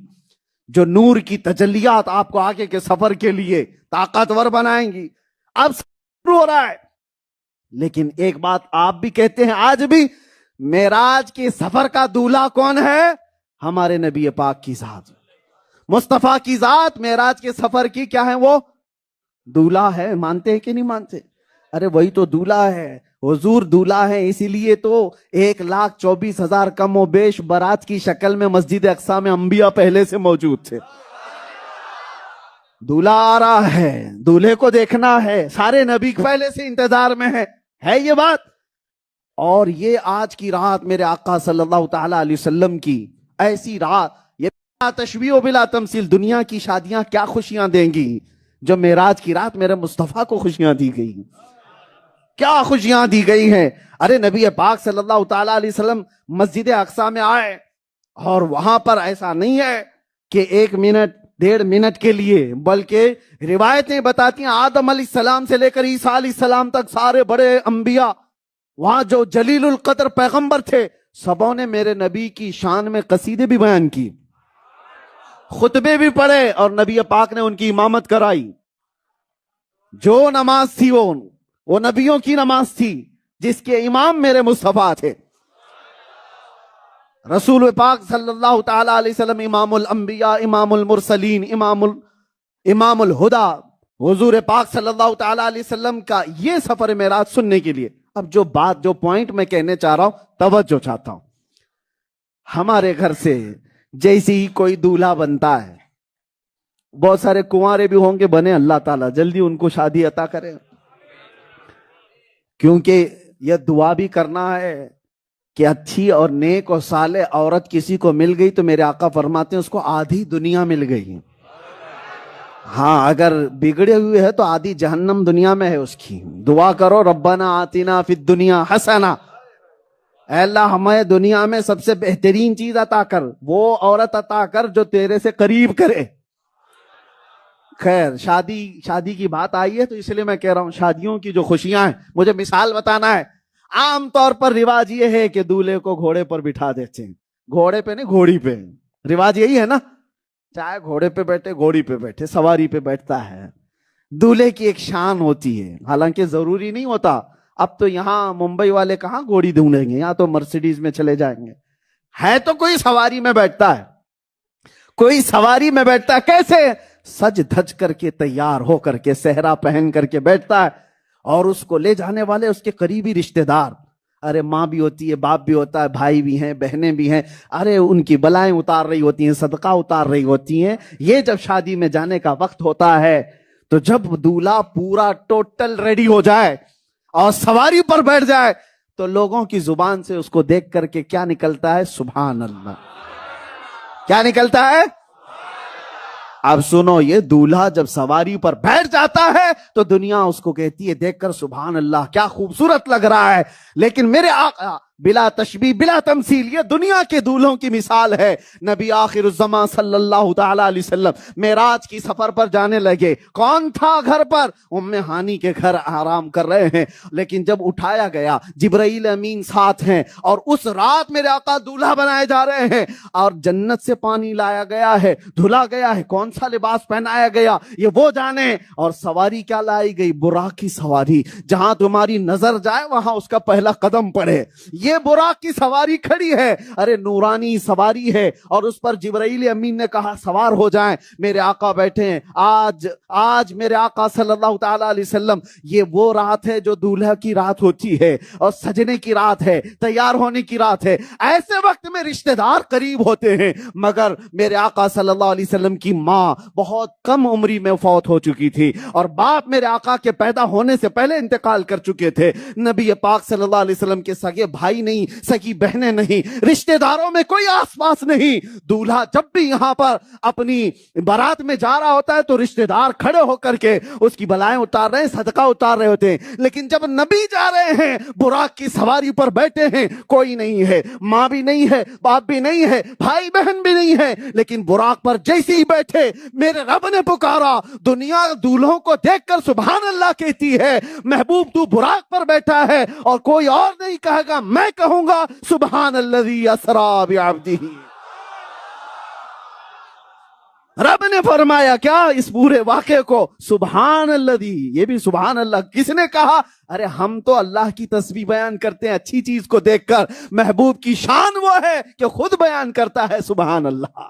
जो नूर की तजल्लियात आपको आगे के सफर के लिए ताकतवर बनाएंगी। अब शुरू हो रहा है। लेकिन एक बात आप भी कहते हैं, आज भी मेराज के सफर का दूल्हा कौन है? हमारे नबी पाक की जात, मुस्तफा की जात मेराज के सफर की क्या है? वो दूल्हा है। मानते हैं कि नहीं मानते? अरे वही तो दूल्हा है, हुजूर दूल्हा है। इसीलिए तो 1,24,000 कम व बेश बारात की शक्ल में मस्जिद अक्सा में अंबिया पहले से मौजूद थे। दूल्हा आ रहा है, दूल्हे को देखना है, सारे नबी पहले से इंतजार में है ये बात? और ये आज की रात मेरे आका सल्लल्लाहु ताला अलैहि वसल्लम की ऐसी रात, ये तशबीह बिला तमसील, दुनिया की शादियां क्या खुशियां देंगी जो मेराज की रात मेरे मुस्तफा को खुशियां दी गई, क्या खुशियां दी गई हैं। अरे नबी पाक सल्लल्लाहु ताला अलैहि वसल्लम मस्जिद अक्सा में आए और वहां पर ऐसा नहीं है कि 1 मिनट 1.5 मिनट के लिए, बल्कि रिवायतें बताती हैं आदम अलैहिस्सलाम से लेकर ईसा अलैहिस्सलाम तक सारे बड़े अंबिया, वहां जो जलीलुल कद्र पैगंबर थे, सबों ने मेरे नबी की शान में कसीदे भी बयान की, खुतबे भी पढ़े और नबी पाक ने उनकी इमामत कराई। जो नमाज थी वो नबियों की नमाज थी जिसके इमाम मेरे मुस्तफा थे। रसूल पाक सल्लल्लाहु ताला अलैहि वसल्लम इमामुल अंबिया, इमामुल मुरसलीन, इमामुल हुदा, हुजूर पाक सल्लल्लाहु ताला अलैहि वसल्लम का ये सफर मेराज सुनने के लिए। अब जो पॉइंट मैं कहने चाह रहा हूं, तवज्जो चाहता हूं। हमारे घर से जैसे ही कोई दूल्हा बनता है, बहुत सारे कुंवारे भी होंगे बने, अल्लाह ताला जल्दी उनको शादी अता करे, क्योंकि यह दुआ भी करना है कि अच्छी और नेक और साले औरत किसी को मिल गई तो मेरे आका फरमाते हैं उसको आधी दुनिया मिल गई। हाँ, अगर बिगड़े हुए है तो आधी जहन्नम दुनिया में है उसकी। दुआ करो, रब्बना आतिना फिद दुनिया हसना, अल्लाह हमें दुनिया में सबसे बेहतरीन चीज अता कर, वो औरत अता कर जो तेरे से करीब करे। खैर, शादी की बात आई है तो इसलिए मैं कह रहा हूं, शादियों की जो खुशियां हैं, मुझे मिसाल बताना है। आमतौर पर रिवाज ये है कि दूल्हे को घोड़े पर बिठा देते हैं, घोड़े पे नहीं घोड़ी पे, रिवाज यही है ना, चाहे घोड़े पे बैठे घोड़ी पे बैठे, सवारी पे बैठता है। दूल्हे की एक शान होती है, हालांकि जरूरी नहीं होता। अब तो यहाँ मुंबई वाले कहाँ घोड़ी ढूंढेंगे, यहाँ तो मर्सिडीज में चले जाएंगे। है तो कोई सवारी में बैठता है, कोई सवारी में बैठता है, कैसे सज धज करके तैयार हो करके सेहरा पहन करके बैठता है, और उसको ले जाने वाले उसके करीबी रिश्तेदार, अरे माँ भी होती है, बाप भी होता है, भाई भी हैं, बहनें भी हैं, अरे उनकी बलाएं उतार रही होती हैं, सदका उतार रही होती हैं। ये जब शादी में जाने का वक्त होता है तो जब दूल्हा पूरा टोटल रेडी हो जाए और सवारी पर बैठ जाए तो लोगों की जुबान से उसको देख करके क्या निकलता है? सुभान अल्लाह। क्या निकलता है? अब सुनो, ये दूल्हा जब सवारी पर बैठ जाता है तो दुनिया उसको कहती है देखकर सुभान अल्लाह, क्या खूबसूरत लग रहा है। लेकिन मेरे आका बिला तशबीह बिला तमसील ये दुनिया के दूल्हों की मिसाल है। नबी आखिरुज़्ज़मा सल्लल्लाहु ताला अलैहि वसल्लम मेराज की सफर पर जाने लगे। कौन था घर पर? उम्मे हानी के घर आराम कर रहे हैं। लेकिन जब उठाया गया, जिब्राइल अमीन साथ हैं और उस रात मेरे आका दूल्हा बनाए जा रहे हैं और जन्नत से पानी लाया गया है, धुला गया है, कौन सा लिबास पहनाया गया ये वो जाने। और सवारी क्या लाई गई? बुराक की सवारी, जहां तुम्हारी नजर जाए वहां उसका पहला कदम पड़े। ये बुराक की सवारी खड़ी है, अरे नूरानी सवारी है, और उस पर जिब्राइल अमीन ने कहा सवार हो जाएं। मेरे आका बैठे हैं। आज मेरे आका सल्लल्लाहु ताला अलैहि वसल्लम, ये वो रात है जो दूल्हा की रात होती है और सजने की रात है, तैयार होने की रात है। ऐसे वक्त में रिश्तेदार करीब होते हैं, मगर मेरे आका सल्लल्लाहु अलैहि वसल्लम की माँ बहुत कम उम्री में फौत हो चुकी थी और बाप मेरे आका के पैदा होने से पहले इंतकाल कर चुके थे। नबी पाक सल्लल्लाहु अलैहि वसल्लम के सगे भाई नहीं, सगी बहनें नहीं, रिश्तेदारों में कोई आसपास नहीं। दूल्हा जब भी यहां पर अपनी बारात में जा रहा होता है तो रिश्तेदार खड़े होकर के उसकी बलाएं उतार रहे हैं, सदका उतार रहे होते हैं। लेकिन जब नबी जा रहे हैं, बुराक की सवारी पर बैठे हैं, कोई नहीं है, मां भी नहीं है, बाप भी नहीं है, भाई बहन भी नहीं है, लेकिन बुराक पर जैसे ही बैठे मेरे रब ने पुकारा। दुनिया दूल्हों को देखकर सुभान अल्लाह कहती है, महबूब तू बुराक पर बैठा है, और कोई और नहीं कहेगा, मैं कहूंगा सुभान अल्लज़ी असरा बिअब्दिही। रब ने फरमाया क्या इस पूरे वाक़े को? सुभान अल्लज़ी। ये भी सुभान अल्लाह किसने कहा? अरे हम तो अल्लाह की तस्बीह बयान करते हैं अच्छी चीज को देखकर, महबूब की शान वो है कि खुद बयान करता है सुभान अल्लाह।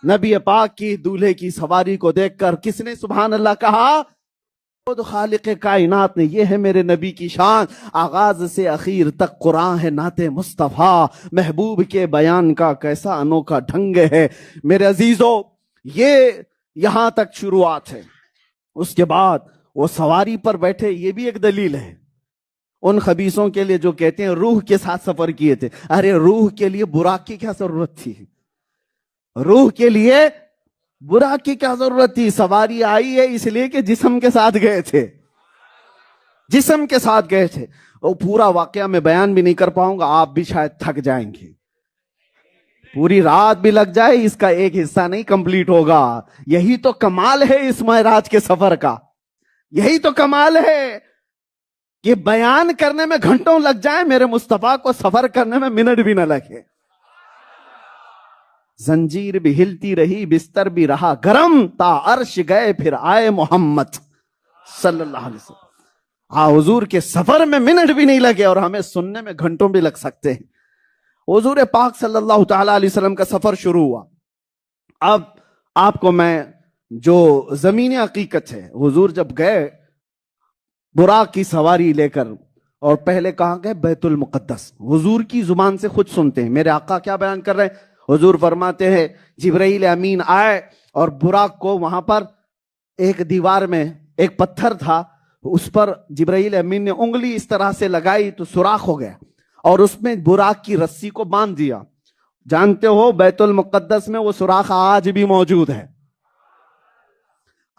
नबी पाक की दूल्हे की सवारी को देखकर किसने सुभान अल्लाह कहा? खुद खालिक कायनात ने। ये है मेरे नबी की शान। आगाज से आखिर तक कुरान है नाते मुस्तफा, महबूब के बयान का कैसा अनोखा ढंग है। मेरे अजीजों, ये यहां तक शुरुआत है। उसके बाद वो सवारी पर बैठे, ये भी एक दलील है। उन खबीसों के लिए जो कहते हैं रूह के साथ सफर किए थे। अरे रूह के लिए बुराक की क्या जरूरत थी? रूह के लिए बुराक की क्या जरूरत थी? सवारी आई है इसलिए कि जिस्म के साथ गए थे, जिस्म के साथ गए थे। वो पूरा वाकया मैं बयान भी नहीं कर पाऊंगा, आप भी शायद थक जाएंगे, पूरी रात भी लग जाए, इसका एक हिस्सा नहीं कंप्लीट होगा। यही तो कमाल है इस महराज के सफर का, यही तो कमाल है कि बयान करने में घंटों लग जाए, मेरे मुस्तफा को सफर करने में मिनट भी ना लगे। जंजीर भी हिलती रही, बिस्तर भी रहा गरम, ता अर्श गए फिर आए मोहम्मद सल्लल्लाहु अलैहि वसल्लम। हाँ, हुजूर के सफर में मिनट भी नहीं लगे और हमें सुनने में घंटों भी लग सकते हैं। हुजूर पाक सल्लल्लाहु ताला अलैहि वसल्लम का सफर शुरू हुआ। अब आपको मैं जो जमीनी हकीकत है, हुजूर जब गए बुराक की सवारी लेकर, और पहले कहां गए? बैतुल मुकद्दस। हुजूर की जुबान से खुद सुनते हैं मेरे आका क्या बयान कर रहे हैं। हुजूर फरमाते हैं जिब्राइल अमीन आए और बुराक को, वहां पर एक दीवार में एक पत्थर था, उस पर जिब्राइल अमीन ने उंगली इस तरह से लगाई तो सुराख हो गया और उसमें बुराक की रस्सी को बांध दिया। जानते हो बैतुल मुकद्दस में वो सुराख आज भी मौजूद है,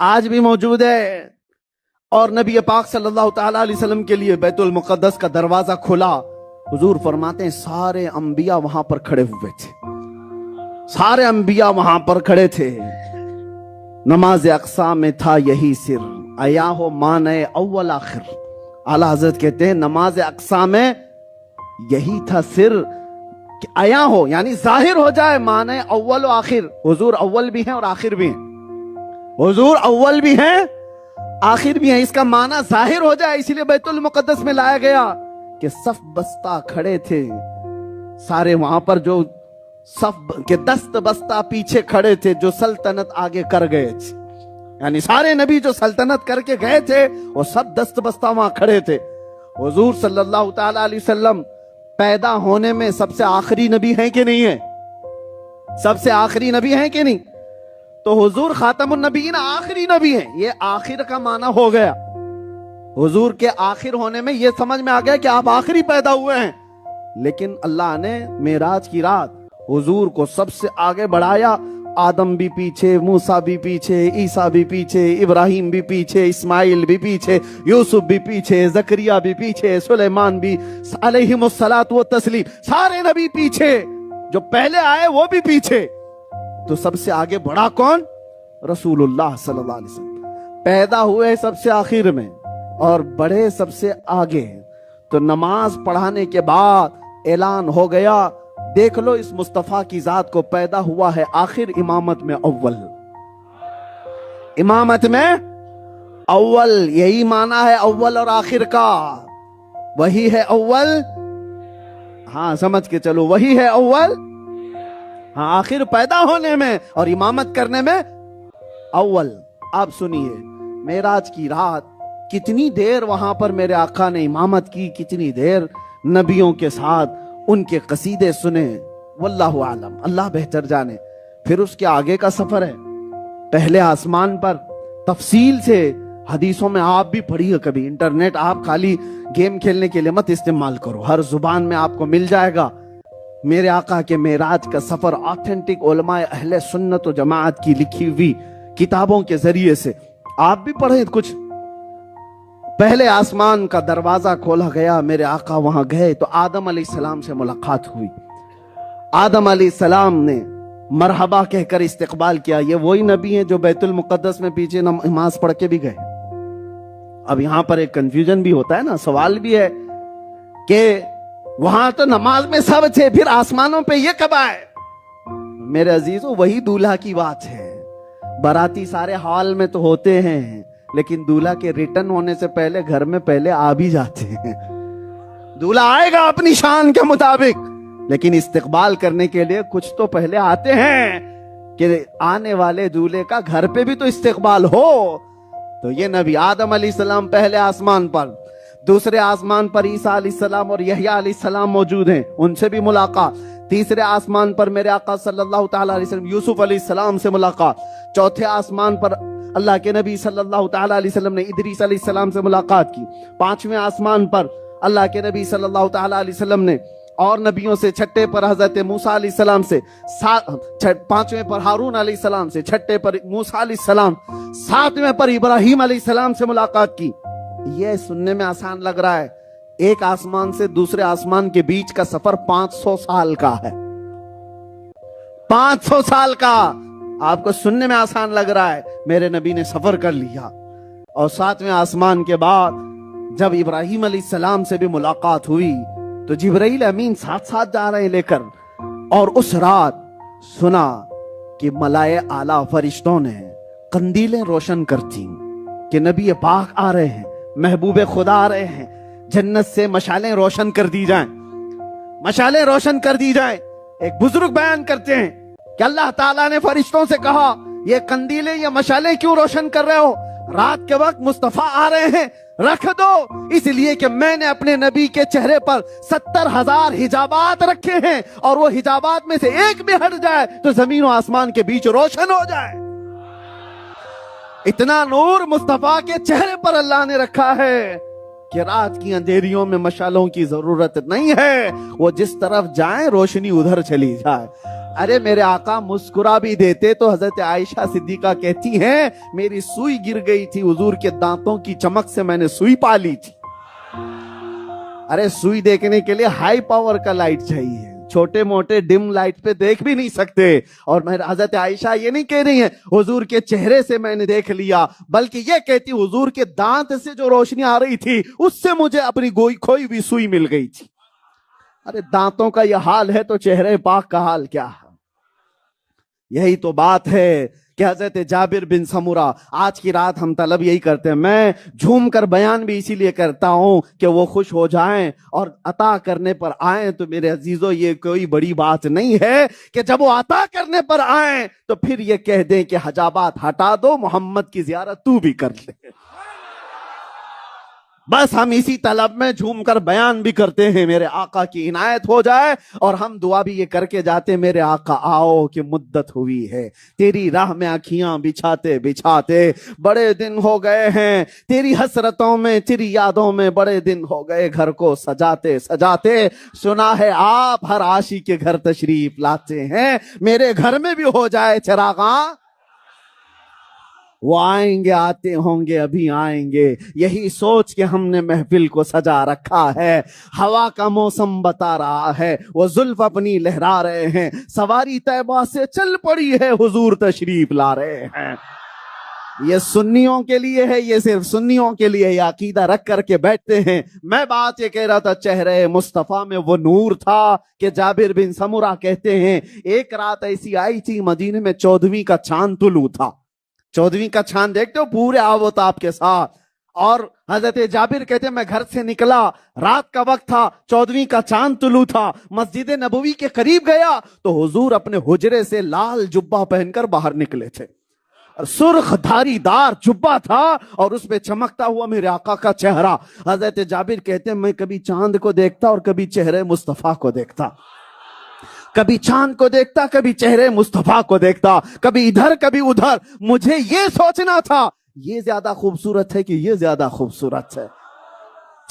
आज भी मौजूद है। और नबी पाक सल्लल्लाहु ताला अलैहि वसल्लम के लिए बैतुल मुकद्दस का दरवाजा खुला। हुजूर फरमाते हैं सारे अंबिया वहां पर खड़े हुए थे, सारे अंबिया वहां पर खड़े थे। नमाज अक्सा में था यही सिर, आया हो माने अव्वल आखिर। आला हजरत कहते हैं नमाज अक्सा में यही था सिर कि आया हो, यानी जाहिर हो जाए, माने अव्वल और आखिर। हुजूर अव्वल भी हैं और आखिर भी हैं, हुजूर अव्वल भी हैं आखिर भी है, इसका माना जाहिर हो जाए। इसलिए बैतुल मुकद्दस में लाया गया कि सफ बस्ता खड़े थे सारे वहां पर, जो सफ के दस्त बस्ता पीछे खड़े थे, जो सल्तनत आगे कर गए थे, यानी सारे नबी जो सल्तनत करके गए थे वो सब दस्त बस्ता वहां खड़े थे। हुजूर सल्लल्लाहु ताला अलैहि वसल्लम पैदा होने में सबसे आखिरी नबी हैं कि नहीं है? सबसे आखिरी नबी हैं कि नहीं? तो हुजूर खातमुन नबीयीन आखिरी नबी हैं। ये आखिर का माना हो गया, हुजूर के आखिर होने में ये समझ में आ गया कि आप आखिरी पैदा हुए हैं। लेकिन अल्लाह ने मेराज की रात हुजूर को सबसे आगे बढ़ाया। आदम भी पीछे, मूसा भी पीछे, ईसा भी पीछे, इब्राहिम भी पीछे, इस्माइल भी पीछे, यूसुफ भी पीछे, जकरिया भी पीछे, सुलेमान भी अलैहिमुस्सलातु व तस्लीम, सारे नबी पीछे, जो पहले आए वो भी पीछे। तो सबसे आगे बढ़ा कौन? रसूलुल्लाह सल्लल्लाहु अलैहि वसल्लम। पैदा हुए सबसे आखिर में और बढ़े सबसे आगे। तो नमाज पढ़ाने के बाद ऐलान हो गया, देख लो इस मुस्तफा की जात को पैदा हुआ है आखिर, इमामत में अव्वल, इमामत में अव्वल। यही माना है अव्वल और आखिर का, वही है अव्वल। हाँ समझ के चलो, वही है अव्वल। हाँ, आखिर पैदा होने में और इमामत करने में अव्वल। आप सुनिए मेराज की रात कितनी देर वहां पर मेरे आका ने इमामत की, कितनी देर नबियों के साथ उनके कसीदे सुने, वल्लाहु आलम, अल्लाह बेहतर जाने। फिर उसके आगे का सफर है, पहले आसमान पर तफसील से हदीसों में आप भी पढ़िए कभी। इंटरनेट आप खाली गेम खेलने के लिए मत इस्तेमाल करो, हर जुबान में आपको मिल जाएगा मेरे आका के मेराज का सफर। ऑथेंटिक उलमाए अहले सुन्नत व जमात की लिखी हुई किताबों के जरिए से आप भी पढ़े कुछ। पहले आसमान का दरवाजा खोला गया, मेरे आका वहां गए तो आदम अलैहिस्सलाम से मुलाकात हुई। आदम अलैहिस्सलाम ने मरहबा कहकर इस्तकबाल किया। ये वही नबी हैं जो बैतुल मुकद्दस में पीछे नमाज पढ़ के भी गए। अब यहां पर एक कंफ्यूजन भी होता है ना, सवाल भी है कि वहां तो नमाज में सब थे, फिर आसमानों पे ये कब आए? मेरे अजीजों, वही दूल्हा की बात है। बाराती सारे हॉल में तो होते हैं, लेकिन दूल्हा के रिटर्न होने से पहले घर में पहले आ भी जाते हैं। दूल्हा आएगा अपनी शान के मुताबिक, लेकिन इस्तकबाल करने के लिए कुछ तो पहले आते हैं कि आने वाले दूल्हे का घर पे भी तो इस्तकबाल हो। तो ये नबी आदम अलैहिस्सलाम पहले आसमान पर, दूसरे आसमान पर ईसा अलैहिस्सलाम और यहया अलैहिस्सलाम मौजूद हैं, उनसे भी मुलाकात। तीसरे आसमान पर मेरे आका सल्लल्लाहु ताला अलैहि वसल्लम यूसुफ अलैहिस्सलाम से मुलाकात। चौथे आसमान पर अल्लाह के नबी सल्लल्लाहु ताला अलैहि वसल्लम ने इदरीस अलैहिस्सलाम से मुलाकात की। पांचवें आसमान पर अल्लाह के नबी सल्लल्लाहु ताला अलैहि वसल्लम ने और नबियों से, छठे पर हजरत मूसा अलैहिस्सलाम से, पांचवें पर हारून अलैहिस्सलाम से, छठे पर मूसा अलैहिस्सलाम, सातवें पर इब्राहिम अलैहिस्सलाम से मुलाकात की। यह सुनने में आसान लग रहा है, एक आसमान से दूसरे आसमान के बीच का सफर 500 साल का है। 500 साल का। आपको सुनने में आसान लग रहा है, मेरे नबी ने सफर कर लिया। और सातवें आसमान के बाद जब इब्राहिम अलैहिस्सलाम से भी मुलाकात हुई तो जिब्राइल अमीन साथ साथ जा रहे हैं लेकर, और उस रात सुना कि मलाए आला फरिश्तों ने कंदीलें रोशन करती कि नबी पाक आ रहे हैं, महबूबे खुदा आ रहे हैं, जन्नत से मशालें रोशन कर दी जाएं, मशालें रोशन कर दी जाएं। एक बुजुर्ग बयान करते हैं कि अल्लाह ताला ने फरिश्तों से कहा, ये कंदीलें, ये मशालें क्यों रोशन कर रहे हो? रात के वक्त मुस्तफा आ रहे हैं, रख दो। इसलिए कि मैंने अपने नबी के चेहरे पर 70,000 हिजाबात रखे हैं, और वो हिजाबात में से एक भी हट जाए तो जमीन और आसमान के बीच रोशन हो जाए। इतना नूर मुस्तफा के चेहरे पर अल्लाह ने रखा है कि रात की अंधेरियों में मशालों की जरूरत नहीं है, वो जिस तरफ जाए रोशनी उधर चली जाए। अरे मेरे आका मुस्कुरा भी देते तो हजरत आयशा सिद्दीका कहती हैं, मेरी सुई गिर गई थी, हुजूर के दांतों की चमक से मैंने सुई पा ली थी। अरे सुई देखने के लिए हाई पावर का लाइट चाहिए, छोटे मोटे डिम लाइट पे देख भी नहीं सकते। और मैं हजरत आयशा ये नहीं कह रही है हुजूर के चेहरे से मैंने देख लिया, बल्कि ये कहती हुजूर के दांत से जो रोशनी आ रही थी उससे मुझे अपनी खोई भी सुई मिल गई थी। अरे दांतों का यह हाल है तो चेहरे पाक का हाल क्या है? यही तो बात है कि हजरत जाबिर बिन समुरा, आज की रात हम तलब यही करते हैं, मैं झूम कर बयान भी इसीलिए करता हूं कि वो खुश हो जाएं और अता करने पर आए। तो मेरे अजीजों, ये कोई बड़ी बात नहीं है कि जब वो अता करने पर आए तो फिर ये कह दें कि हजाबात हटा दो, मोहम्मद की जियारत तू भी कर ले। बस हम इसी तलब में झूम कर बयान भी करते हैं, मेरे आका की इनायत हो जाए। और हम दुआ भी ये करके जाते, मेरे आका आओ कि मुद्दत हुई है, तेरी राह में आँखियां बिछाते बिछाते बड़े दिन हो गए हैं, तेरी हसरतों में, तेरी यादों में बड़े दिन हो गए, घर को सजाते सजाते। सुना है आप हर आशी के घर तशरीफ लाते हैं, मेरे घर में भी हो जाए चिरागा। वो आएंगे, आते होंगे, अभी आएंगे, यही सोच के हमने महफिल को सजा रखा है। हवा का मौसम बता रहा है, वो जुल्फ अपनी लहरा रहे हैं, सवारी तैबा से चल पड़ी है, हुजूर तशरीफ ला रहे हैं। ये सुन्नियों के लिए है, ये सिर्फ सुन्नियों के लिए ये अकीदा रख करके बैठते हैं। मैं बात ये कह रहा था, चेहरे मुस्तफा में वो नूर था कि जाबिर बिन समुरा कहते हैं, एक रात ऐसी आई थी मदीने में 14वीं का चांद तुलू था। 14वीं का चांद देखते हो, पूरे आवत आपके साथ। और हजरत जाबिर कहते मैं घर से निकला, रात का वक्त था, 14वीं का चांद तुलू था, मस्जिद नबवी के करीब गया तो हुजूर अपने हुजरे से लाल जुब्बा पहनकर बाहर निकले थे। सुर्ख धारीदार जुब्बा था और उसपे चमकता हुआ मेरे आका का चेहरा। हजरत जाबिर कहते मैं कभी चांद को देखता और कभी चेहरे मुस्तफा को देखता, कभी चांद को देखता, कभी चेहरे मुस्तफा को देखता, कभी इधर कभी उधर। मुझे ये सोचना था ये ज्यादा खूबसूरत है कि ये ज्यादा खूबसूरत है।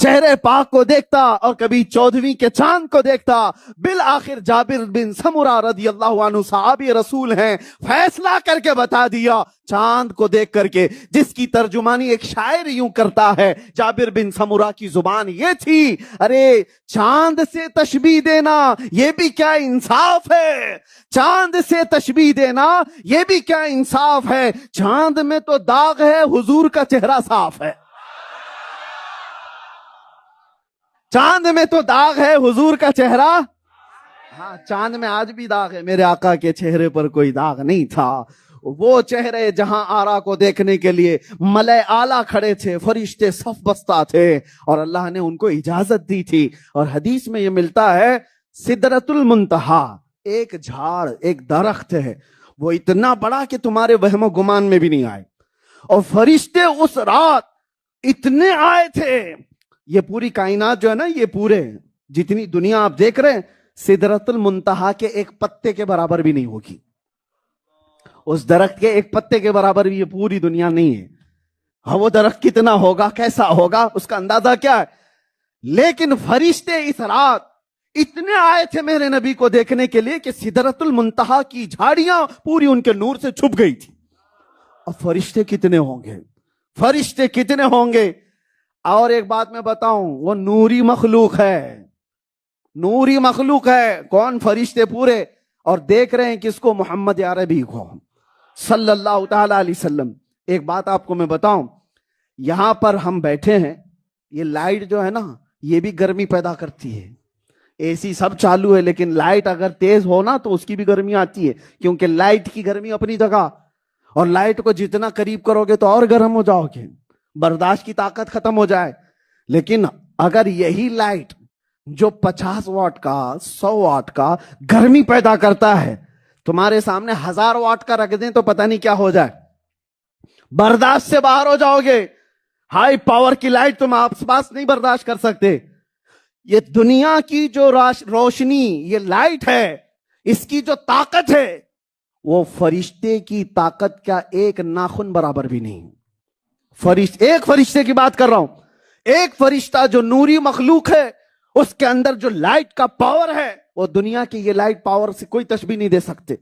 चेहरे पाक को देखता और कभी 14वीं के चांद को देखता। बिल आखिर जाबिर बिन समुरा रदियल्लाहु अन्हु सहाबी रसूल हैं, फैसला करके बता दिया चांद को देख करके, जिसकी तर्जुमानी एक शायर यूं करता है। जाबिर बिन समुरा की जुबान ये थी, अरे चांद से तशबीह देना ये भी क्या इंसाफ है, चांद से तशबीह देना ये भी क्या इंसाफ है, चांद में तो दाग है, हुजूर का चेहरा साफ है। चांद में तो दाग है, हुजूर का चेहरा, हाँ चांद में आज भी दाग है, मेरे आका के चेहरे पर कोई दाग नहीं था। वो चेहरे जहां आरा को देखने के लिए मलाए आला खड़े थे, फरिश्ते सफ बस्ता थे और अल्लाह ने उनको इजाजत दी थी। और हदीस में ये मिलता है, सिदरतुल मुंतहा एक झाड़, एक दरख्त है, वो इतना बड़ा कि तुम्हारे वहमो गुमान में भी नहीं आए। और फरिश्ते उस रात इतने आए थे, ये पूरी कायनात जो है ना, ये पूरे जितनी दुनिया आप देख रहे हैं, सिदरतुल मुंतहा के एक पत्ते के बराबर भी नहीं होगी। उस दरख्त के एक पत्ते के बराबर भी ये पूरी दुनिया नहीं है। हाँ वो दरख्त कितना होगा, कैसा होगा, उसका अंदाजा क्या है? लेकिन फरिश्ते इस रात इतने आए थे मेरे नबी को देखने के लिए कि सिदरतुल मुंतहा की झाड़ियां पूरी उनके नूर से छुप गई थी। अब फरिश्ते कितने होंगे, फरिश्ते कितने होंगे। और एक बात मैं बताऊं, वो नूरी मखलूक है, नूरी मखलूक है। कौन? फरिश्ते पूरे। और देख रहे हैं किसको? मोहम्मद अरबी को सल्लल्लाहु ताला अलैहि वसल्लम। एक बात आपको मैं बताऊं, यहां पर हम बैठे हैं, ये लाइट जो है ना, ये भी गर्मी पैदा करती है। एसी सब चालू है, लेकिन लाइट अगर तेज हो ना तो उसकी भी गर्मी आती है, क्योंकि लाइट की गर्मी अपनी जगह, और लाइट को जितना करीब करोगे तो और गर्म हो जाओगे, बर्दाश्त की ताकत खत्म हो जाए। लेकिन अगर यही लाइट जो 50 वाट का, 100 वाट का गर्मी पैदा करता है, तुम्हारे सामने 1000 वाट का रख दें तो पता नहीं क्या हो जाए, बर्दाश्त से बाहर हो जाओगे। हाई पावर की लाइट तुम आसपास नहीं बर्दाश्त कर सकते। ये दुनिया की जो रोशनी, ये लाइट है, इसकी जो ताकत है, वो फरिश्ते की ताकत का एक नाखून बराबर भी नहीं। एक फरिश्ते की बात कर रहा हूं, एक फरिश्ता जो नूरी मखलूक है, उसके अंदर जो लाइट का पावर है, वो दुनिया की ये लाइट पावर से कोई तशबीह नहीं दे सकते।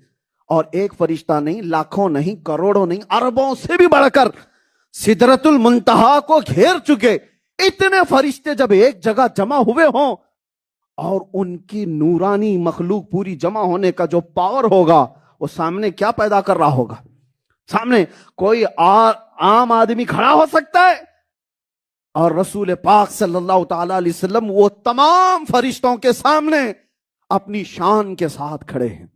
और एक फरिश्ता नहीं, लाखों नहीं, करोड़ों नहीं, अरबों से भी बढ़कर सिदरतुल मुंतहा को घेर चुके इतने फरिश्ते जब एक जगह जमा हुए हों, और उनकी नूरानी मखलूक पूरी जमा होने का जो पावर होगा, वो सामने क्या पैदा कर रहा होगा। सामने कोई आम आदमी खड़ा हो सकता है, और रसूल पाक सल्लल्लाहु ताला अलैहि वसल्लम वो तमाम फरिश्तों के सामने अपनी शान के साथ खड़े हैं।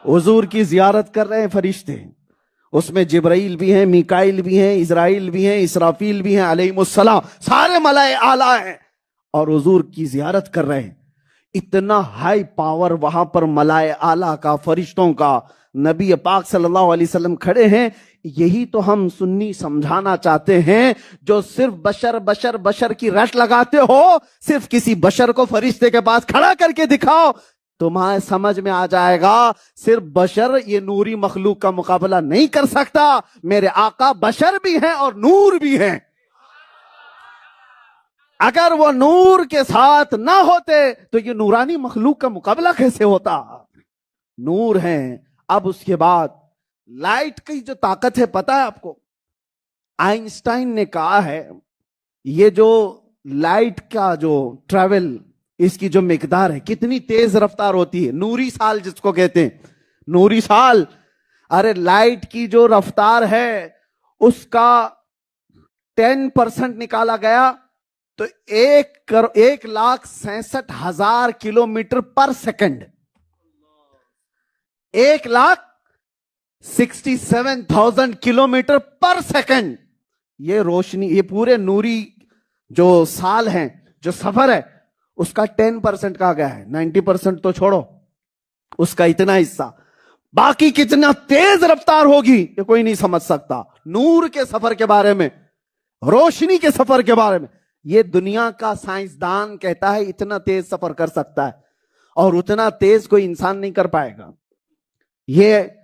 हुजूर की जियारत कर रहे हैं फरिश्ते, उसमें जिब्राइल भी हैं, मीकाइल भी हैं, इजराइल भी हैं, इसराफील भी हैं अलैहिमुस्सलाम, सारे मलाए आला हैं, और हुजूर की जियारत कर रहे हैं। इतना हाई पावर वहां पर मलाए आला का, फरिश्तों का, नबी पाक सल्लल्लाहु अलैहि वसल्लम खड़े हैं। यही तो हम सुन्नी समझाना चाहते हैं, जो सिर्फ बशर बशर बशर की रट लगाते हो, सिर्फ किसी बशर को फरिश्ते के पास खड़ा करके दिखाओ, तुम्हारे समझ में आ जाएगा सिर्फ बशर ये नूरी मखलूक का मुकाबला नहीं कर सकता। मेरे आका बशर भी हैं और नूर भी हैं। अगर वो नूर के साथ ना होते तो ये नूरानी मखलूक का मुकाबला कैसे होता। नूर हैं। अब उसके बाद लाइट की जो ताकत है, पता है आपको, आइंस्टाइन ने कहा है ये जो लाइट का जो ट्रेवल, इसकी जो मिकदार है, कितनी तेज रफ्तार होती है, नूरी साल जिसको कहते हैं, नूरी साल। अरे लाइट की जो रफ्तार है उसका 10% निकाला गया तो 1,67,000 किलोमीटर पर सेकंड, 1,67,000 किलोमीटर पर सेकंड। ये रोशनी, ये पूरे नूरी जो साल हैं, जो सफर है, उसका 10% कहा गया है। 90% तो छोड़ो, उसका इतना हिस्सा, बाकी कितना तेज रफ्तार होगी ये कोई नहीं समझ सकता। नूर के सफर के बारे में, रोशनी के सफर के बारे में, ये दुनिया का साइंसदान कहता है इतना तेज सफर कर सकता है, और उतना तेज कोई इंसान नहीं कर पाएगा। ये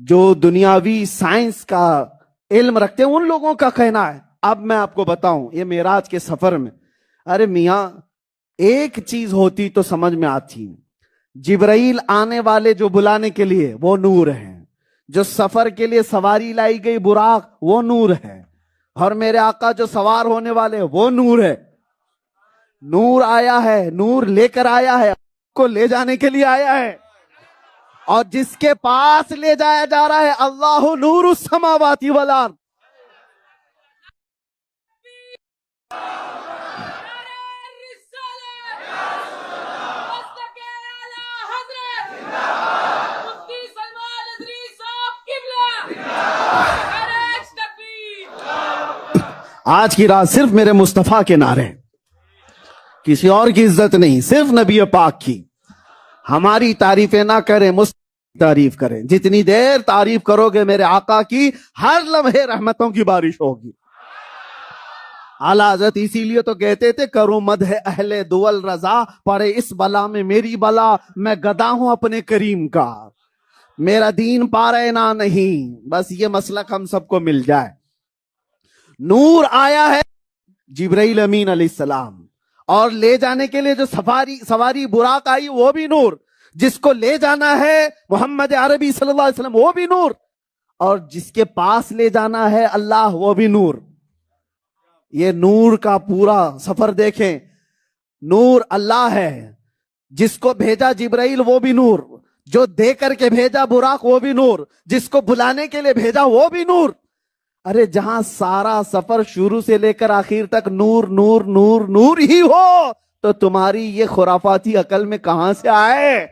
जो दुनियावी साइंस का इल्म रखते हैं उन लोगों का कहना है। अब मैं आपको बताऊं, ये मेराज के सफर में, अरे मियां एक चीज होती तो समझ में आती, जिब्राइल आने वाले जो बुलाने के लिए, वो नूर है। जो सफर के लिए सवारी लाई गई बुराक, वो नूर है। और मेरे आका जो सवार होने वाले, वो नूर है। नूर आया है, नूर लेकर आया है, को ले जाने के लिए आया है। और जिसके पास ले जाया जा रहा है, अल्लाहु नूरुस समावाति वल अर्द। आज की रात सिर्फ मेरे मुस्तफा के नारे, किसी और की इज्जत नहीं, सिर्फ नबी पाक की। हमारी तारीफें ना करें, मुस्तफा तारीफ करें। जितनी देर तारीफ करोगे मेरे आका की, हर लम्हे रहमतों की बारिश होगी। आला हज़रत इसीलिए तो कहते थे, करूं मदह अहले दुवल रजा, पड़े इस बला में मेरी बला, मैं गदा हूं अपने करीम का, मेरा दीन पारे ना नहीं, बस ये मसलक हम सबको मिल जाए। नूर आया है, जिब्राइल अमीन अलैहिस्सलाम, और ले जाने के लिए जो सवारी बुराक आई वो भी नूर, जिसको ले जाना है मोहम्मद अरबी सल्लल्लाहु अलैहि वसल्लम वो भी नूर, और जिसके पास ले जाना है अल्लाह वो भी नूर। ये नूर का पूरा सफर देखें। नूर अल्लाह है, जिसको भेजा जिब्राइल वो भी नूर, जो दे करके भेजा बुराक वो भी नूर, जिसको बुलाने के लिए भेजा वो भी नूर। अरे जहां सारा सफर शुरू से लेकर आखिर तक नूर नूर नूर नूर ही हो, तो तुम्हारी ये खुराफाती अकल में कहां से आए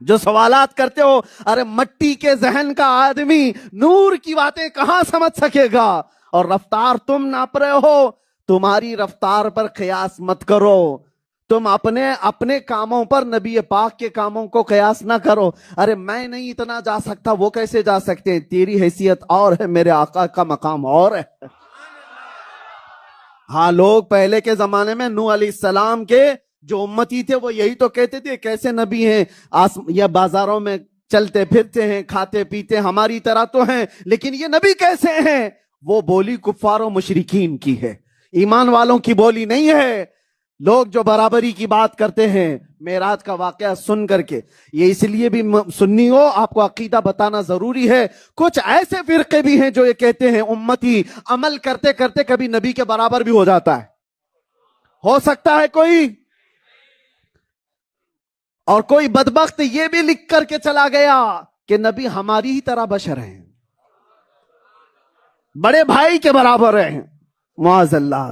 जो सवालात करते हो? अरे मट्टी के जहन का आदमी नूर की बातें कहां समझ सकेगा? और रफ्तार तुम नाप रहे हो, तुम्हारी रफ्तार पर कयास मत करो। तुम अपने कामों पर नबी पाक के कामों को कयास ना करो। अरे मैं नहीं इतना जा सकता, वो कैसे जा सकते हैं? तेरी हैसियत और है, मेरे आका का मकाम और है। हाँ, लोग पहले के जमाने में नूह अलैहिस्सलाम के जो उम्मती थे वो यही तो कहते थे, कैसे नबी हैं, या बाजारों में चलते फिरते हैं, खाते पीते हमारी तरह तो हैं, लेकिन ये नबी कैसे हैं? वो बोली कुफ्फार और मुशरिकीन की है, ईमान वालों की बोली नहीं है। लोग जो बराबरी की बात करते हैं, मेराज का वाकया सुन करके, ये इसलिए भी सुन्नी हो, आपको अकीदा बताना जरूरी है। कुछ ऐसे फिरके भी हैं जो ये कहते हैं उम्मती अमल करते करते कभी नबी के बराबर भी हो जाता है। हो सकता है कोई, और कोई बदबख्त ये भी लिख करके चला गया कि नबी हमारी ही तरह बशर हैं, बड़े भाई के बराबर हैं। मुआज़ल्लाह,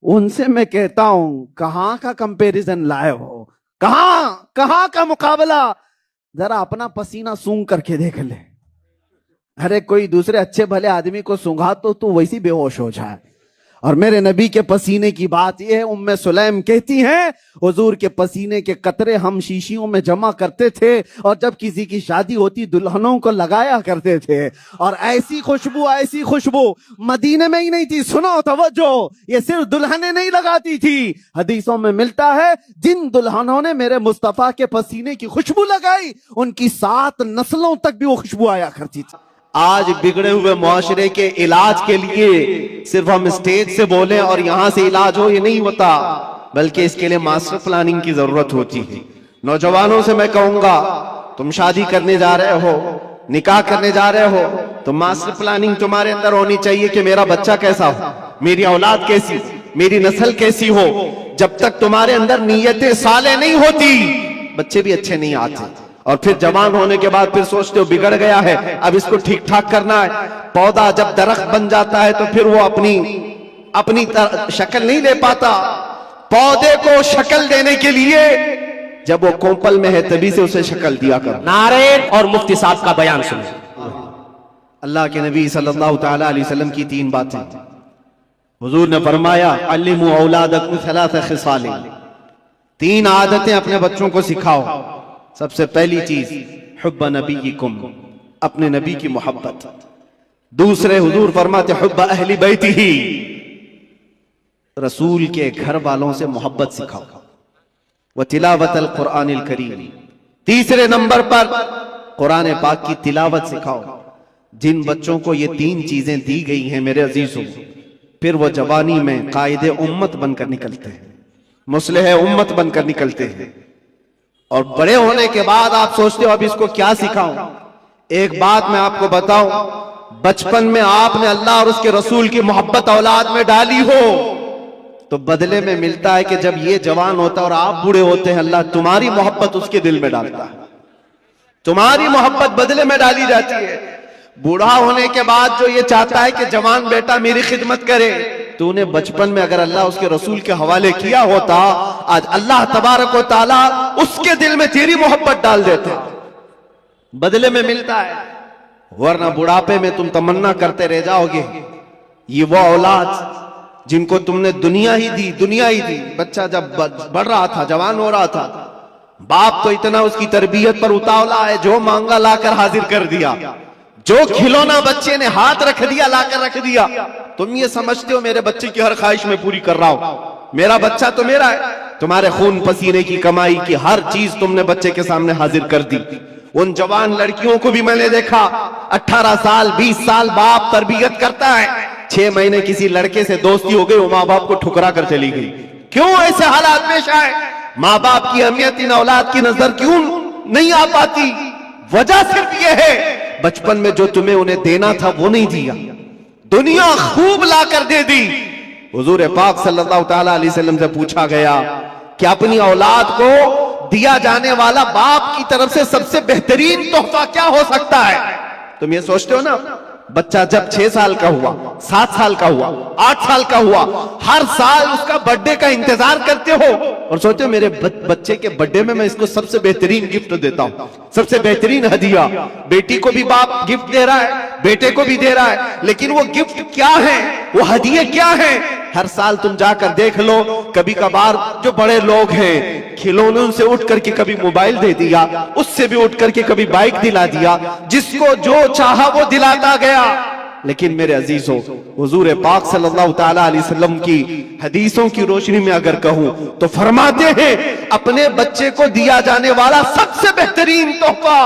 उनसे मैं कहता हूं, कहां का कंपैरिजन लाए हो? कहां का मुकाबला? जरा अपना पसीना सूंघ करके देख ले। अरे कोई दूसरे अच्छे भले आदमी को सूंघा तो तू वैसी बेहोश हो जाए। और मेरे नबी के पसीने की बात यह है, उम्मे सुलैम कहती हैं, हुजूर के पसीने के कतरे हम शीशियों में जमा करते थे, और जब किसी की शादी होती दुल्हनों को लगाया करते थे। और ऐसी खुशबू मदीने में ही नहीं थी। सुनो तवज्जो, ये सिर्फ दुल्हनें नहीं लगाती थी। हदीसों में मिलता है, जिन दुल्हनों ने मेरे मुस्तफा के पसीने की खुशबू लगाई, उनकी 7 नस्लों तक भी वो खुशबू आया करती थी। आज बिगड़े हुए मुआशरे के इलाज के लिए सिर्फ हम स्टेज से बोलें और यहां से इलाज हो, ये नहीं होता, बल्कि इसके लिए मास्टर प्लानिंग की जरूरत होती है। नौजवानों से मैं कहूंगा, तुम शादी करने जा रहे हो, निकाह करने जा रहे हो, तो मास्टर प्लानिंग तुम्हारे अंदर होनी चाहिए कि मेरा बच्चा कैसा हो, मेरी औलाद कैसी, मेरी नस्ल कैसी हो। जब तक तुम्हारे अंदर नीयतें साले नहीं होती, बच्चे भी अच्छे नहीं आते। और फिर जवान होने के बाद फिर सोचते हो बिगड़ गया है, अब इसको ठीक ठाक करना है। पौधा जब दरख्त बन जाता है तो फिर वो अपनी शक्ल नहीं ले पाता। पौधे को शक्ल देने के लिए जब वो कोंपल में है तभी से उसे शक्ल दिया कर।
नारे और मुफ्ती साहब का बयान सुने।
अल्लाह के नबी सल्लल्लाहु तआला अलैहि वसल्लम की 3 बातें। हुजूर ने फरमाया, अल्लिमू औलादकुम सलासा खिसाल, 3 आदतें अपने बच्चों को सिखाओ। सबसे पहली चीज, हुब्ब नबीकुम, अपने नबी की मोहब्बत। दूसरे हुजूर फरमाते, हुब्ब अहली बैतिही, रसूल के घर वालों से मोहब्बत सिखाओ। व तिलावतल कुरानिल करीम, तीसरे नंबर पर कुरान पाक की तिलावत सिखाओ। जिन बच्चों को ये 3 चीजें दी गई हैं मेरे अजीजों, फिर वो जवानी में कायदे उम्मत बनकर निकलते हैं, मुस्लिह उम्मत बनकर निकलते हैं। और बड़े होने के बाद आप सोचते हो अब इसको क्या सिखाऊं। एक बात मैं आपको बताऊं, बचपन में आपने अल्लाह और उसके रसूल की मोहब्बत औलाद में डाली हो, तो बदले में मिलता है कि जब ये जवान होता है और आप बूढ़े होते हैं, अल्लाह तुम्हारी मोहब्बत उसके दिल में डालता है, तुम्हारी मोहब्बत बदले में डाली जाती है। बूढ़ा होने के बाद जो ये चाहता है कि जवान बेटा मेरी खिदमत करे, तूने बचपन में अगर अल्लाह उसके रसूल के हवाले किया होता, आज अल्लाह तबारक व तआला उसके दिल में तेरी मोहब्बत डाल देते, बदले में मिलता है। वरना बुढ़ापे में तुम तमन्ना करते रह जाओगे। ये वो औलाद जिनको तुमने दुनिया ही दी। बच्चा जब बढ़ रहा था, जवान हो रहा था, बाप तो इतना उसकी तरबियत पर उतावला है, जो मांगा लाकर हाजिर कर दिया, जो खिलौना बच्चे ने हाथ रख दिया लाकर रख दिया। तुम ये समझते हो मेरे बच्चे की हर ख्वाहिश में पूरी कर रहा हूं, मेरा बच्चा तो मेरा है। तुम्हारे खून पसीने की कमाई की हर चीज तुमने बच्चे के सामने हाजिर कर दी। उन जवान लड़कियों को भी मैंने देखा, 18 साल 20 साल बाप तरबियत करता है, 6 महीने किसी लड़के से दोस्ती हो गई, वो माँ बाप को ठुकरा कर चली गई। क्यों ऐसे हालात पेश आए? माँ बाप की अहमियत इन औलाद की नजर क्यों नहीं आ पाती? वजह सिर्फ यह है, बचपन में जो तुम्हें उन्हें देना था वो नहीं दिया, दुनिया खूब लाकर दे दी। हुजूर पाक सल्लल्लाहु ताला अलैहि वसल्लम से पूछा गया कि अपनी औलाद को दिया जाने वाला बाप की तरफ से सबसे बेहतरीन तोहफा क्या हो सकता है? तुम ये सोचते हो ना, बच्चा जब 6 साल का हुआ, 7 साल का हुआ, 8 साल का हुआ, हर साल उसका बर्थडे का इंतजार करते हो और सोचते हो मेरे बच्चे के बर्थडे में मैं इसको सबसे बेहतरीन गिफ्ट देता हूं, सबसे बेहतरीन हदिया। बेटी को भी बाप गिफ्ट दे रहा है, बेटे को भी दे रहा है, लेकिन वो गिफ्ट क्या है, वो हदिये क्या है? हर साल तुम जाकर देख लो, कभी कभार जो बड़े लोग हैं खिलौनों से उठ करके कभी मोबाइल दे दिया, उससे भी उठ करके कभी बाइक दिला दिया, जिसको जो चाहा वो दिलाता गया। लेकिन मेरे अजीजों, हुजूर पाक सल्लल्लाहु ताला अलैहि वसल्लम की हदीसों की रोशनी में अगर कहूं तो फरमाते हैं अपने बच्चे को दिया जाने वाला सबसे बेहतरीन तोहफा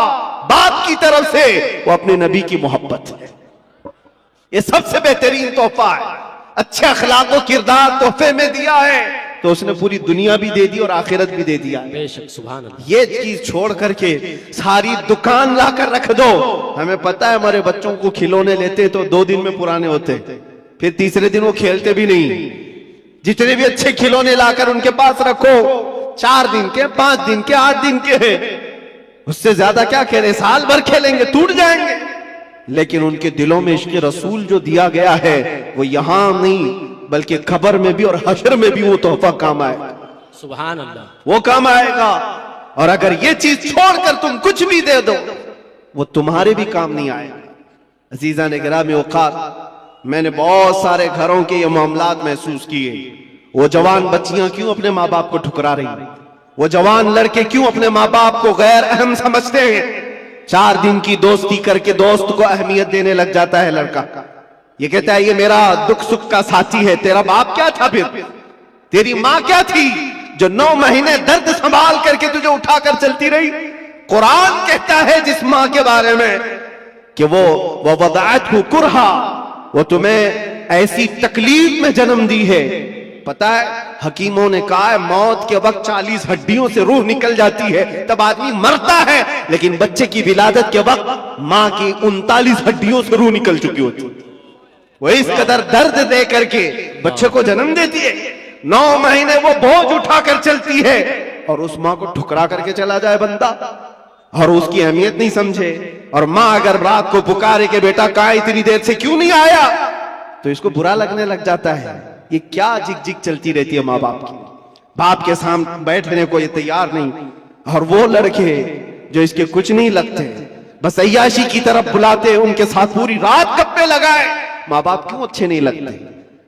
बाप की तरफ से वो अपने नबी की मोहब्बत है। ये सबसे बेहतरीन तोहफा है। अच्छे अखलाक व किरदार तोहफे में दिया है तो उसने पूरी दुनिया भी दे दी और आखिरत भी दे दिया।
बेशक, सुभान अल्लाह।
ये चीज छोड़ करके सारी दुकान लाकर रख दो। हमें पता है हमारे बच्चों को खिलौने लेते तो 2 दिन में पुराने होते, फिर तीसरे दिन वो खेलते भी नहीं। जितने भी अच्छे खिलौने लाकर उनके पास रखो, 4 दिन के, 5 दिन के, 8 दिन के हैं, उससे ज्यादा क्या खेलें, साल भर खेलेंगे, टूट जाएंगे। लेकिन उनके दिलों में इश्क़ रसूल जो दिया गया है वो यहां नहीं बल्कि खबर में भी और हशर में भी वो तोहफा काम आएगा।
सुभान अल्लाह,
वो काम आएगा। और अगर ये चीज छोड़कर तुम कुछ भी दे दो वो तुम्हारे भी काम नहीं आएगा। अजीजा ने गिरामी औकात, मैंने बहुत सारे घरों के ये मामलात महसूस किए। वो जवान बच्चियां क्यों अपने माँ बाप को ठुकरा रही हैं? वो जवान लड़के क्यों अपने माँ बाप को गैर अहम समझते हैं? 4 दिन की दोस्ती करके दोस्त को अहमियत देने लग जाता है लड़का। ये कहता है ये मेरा दुख सुख का साथी है। तेरा बाप क्या था फिर? तेरी माँ क्या थी जो 9 महीने दर्द संभाल करके तुझे उठाकर चलती रही? कुरान कहता है जिस माँ के बारे में कि वो वदाअतहु कुरहा, वो तुम्हें ऐसी तकलीफ में जन्म दी है। पता है हकीमों ने कहा है मौत के वक्त 40 हड्डियों से रूह निकल जाती है तब आदमी मरता है, लेकिन बच्चे की विलादत के वक्त माँ की 39 हड्डियों से रूह निकल चुकी होती है। वो इस कदर दर्द दे करके बच्चे को जन्म देती है। 9 महीने वो बोझ उठाकर चलती है और उस माँ को ठुकरा करके चला जाए बंदा और उसकी अहमियत नहीं समझे। और माँ अगर रात को पुकारे कि बेटा कहाँ इतनी देर से क्यों नहीं आया, तो इसको बुरा लगने लग जाता है। ये क्या जिग जिग चलती रहती है माँ बाप की। बाप के सामने बैठने को ये तैयार नहीं, और वो लड़के जो इसके कुछ नहीं लगते बस अय्याशी की तरफ बुलाते, उनके साथ पूरी रात गप्पे लगाए। माँ बाप क्यों अच्छे नहीं लगते?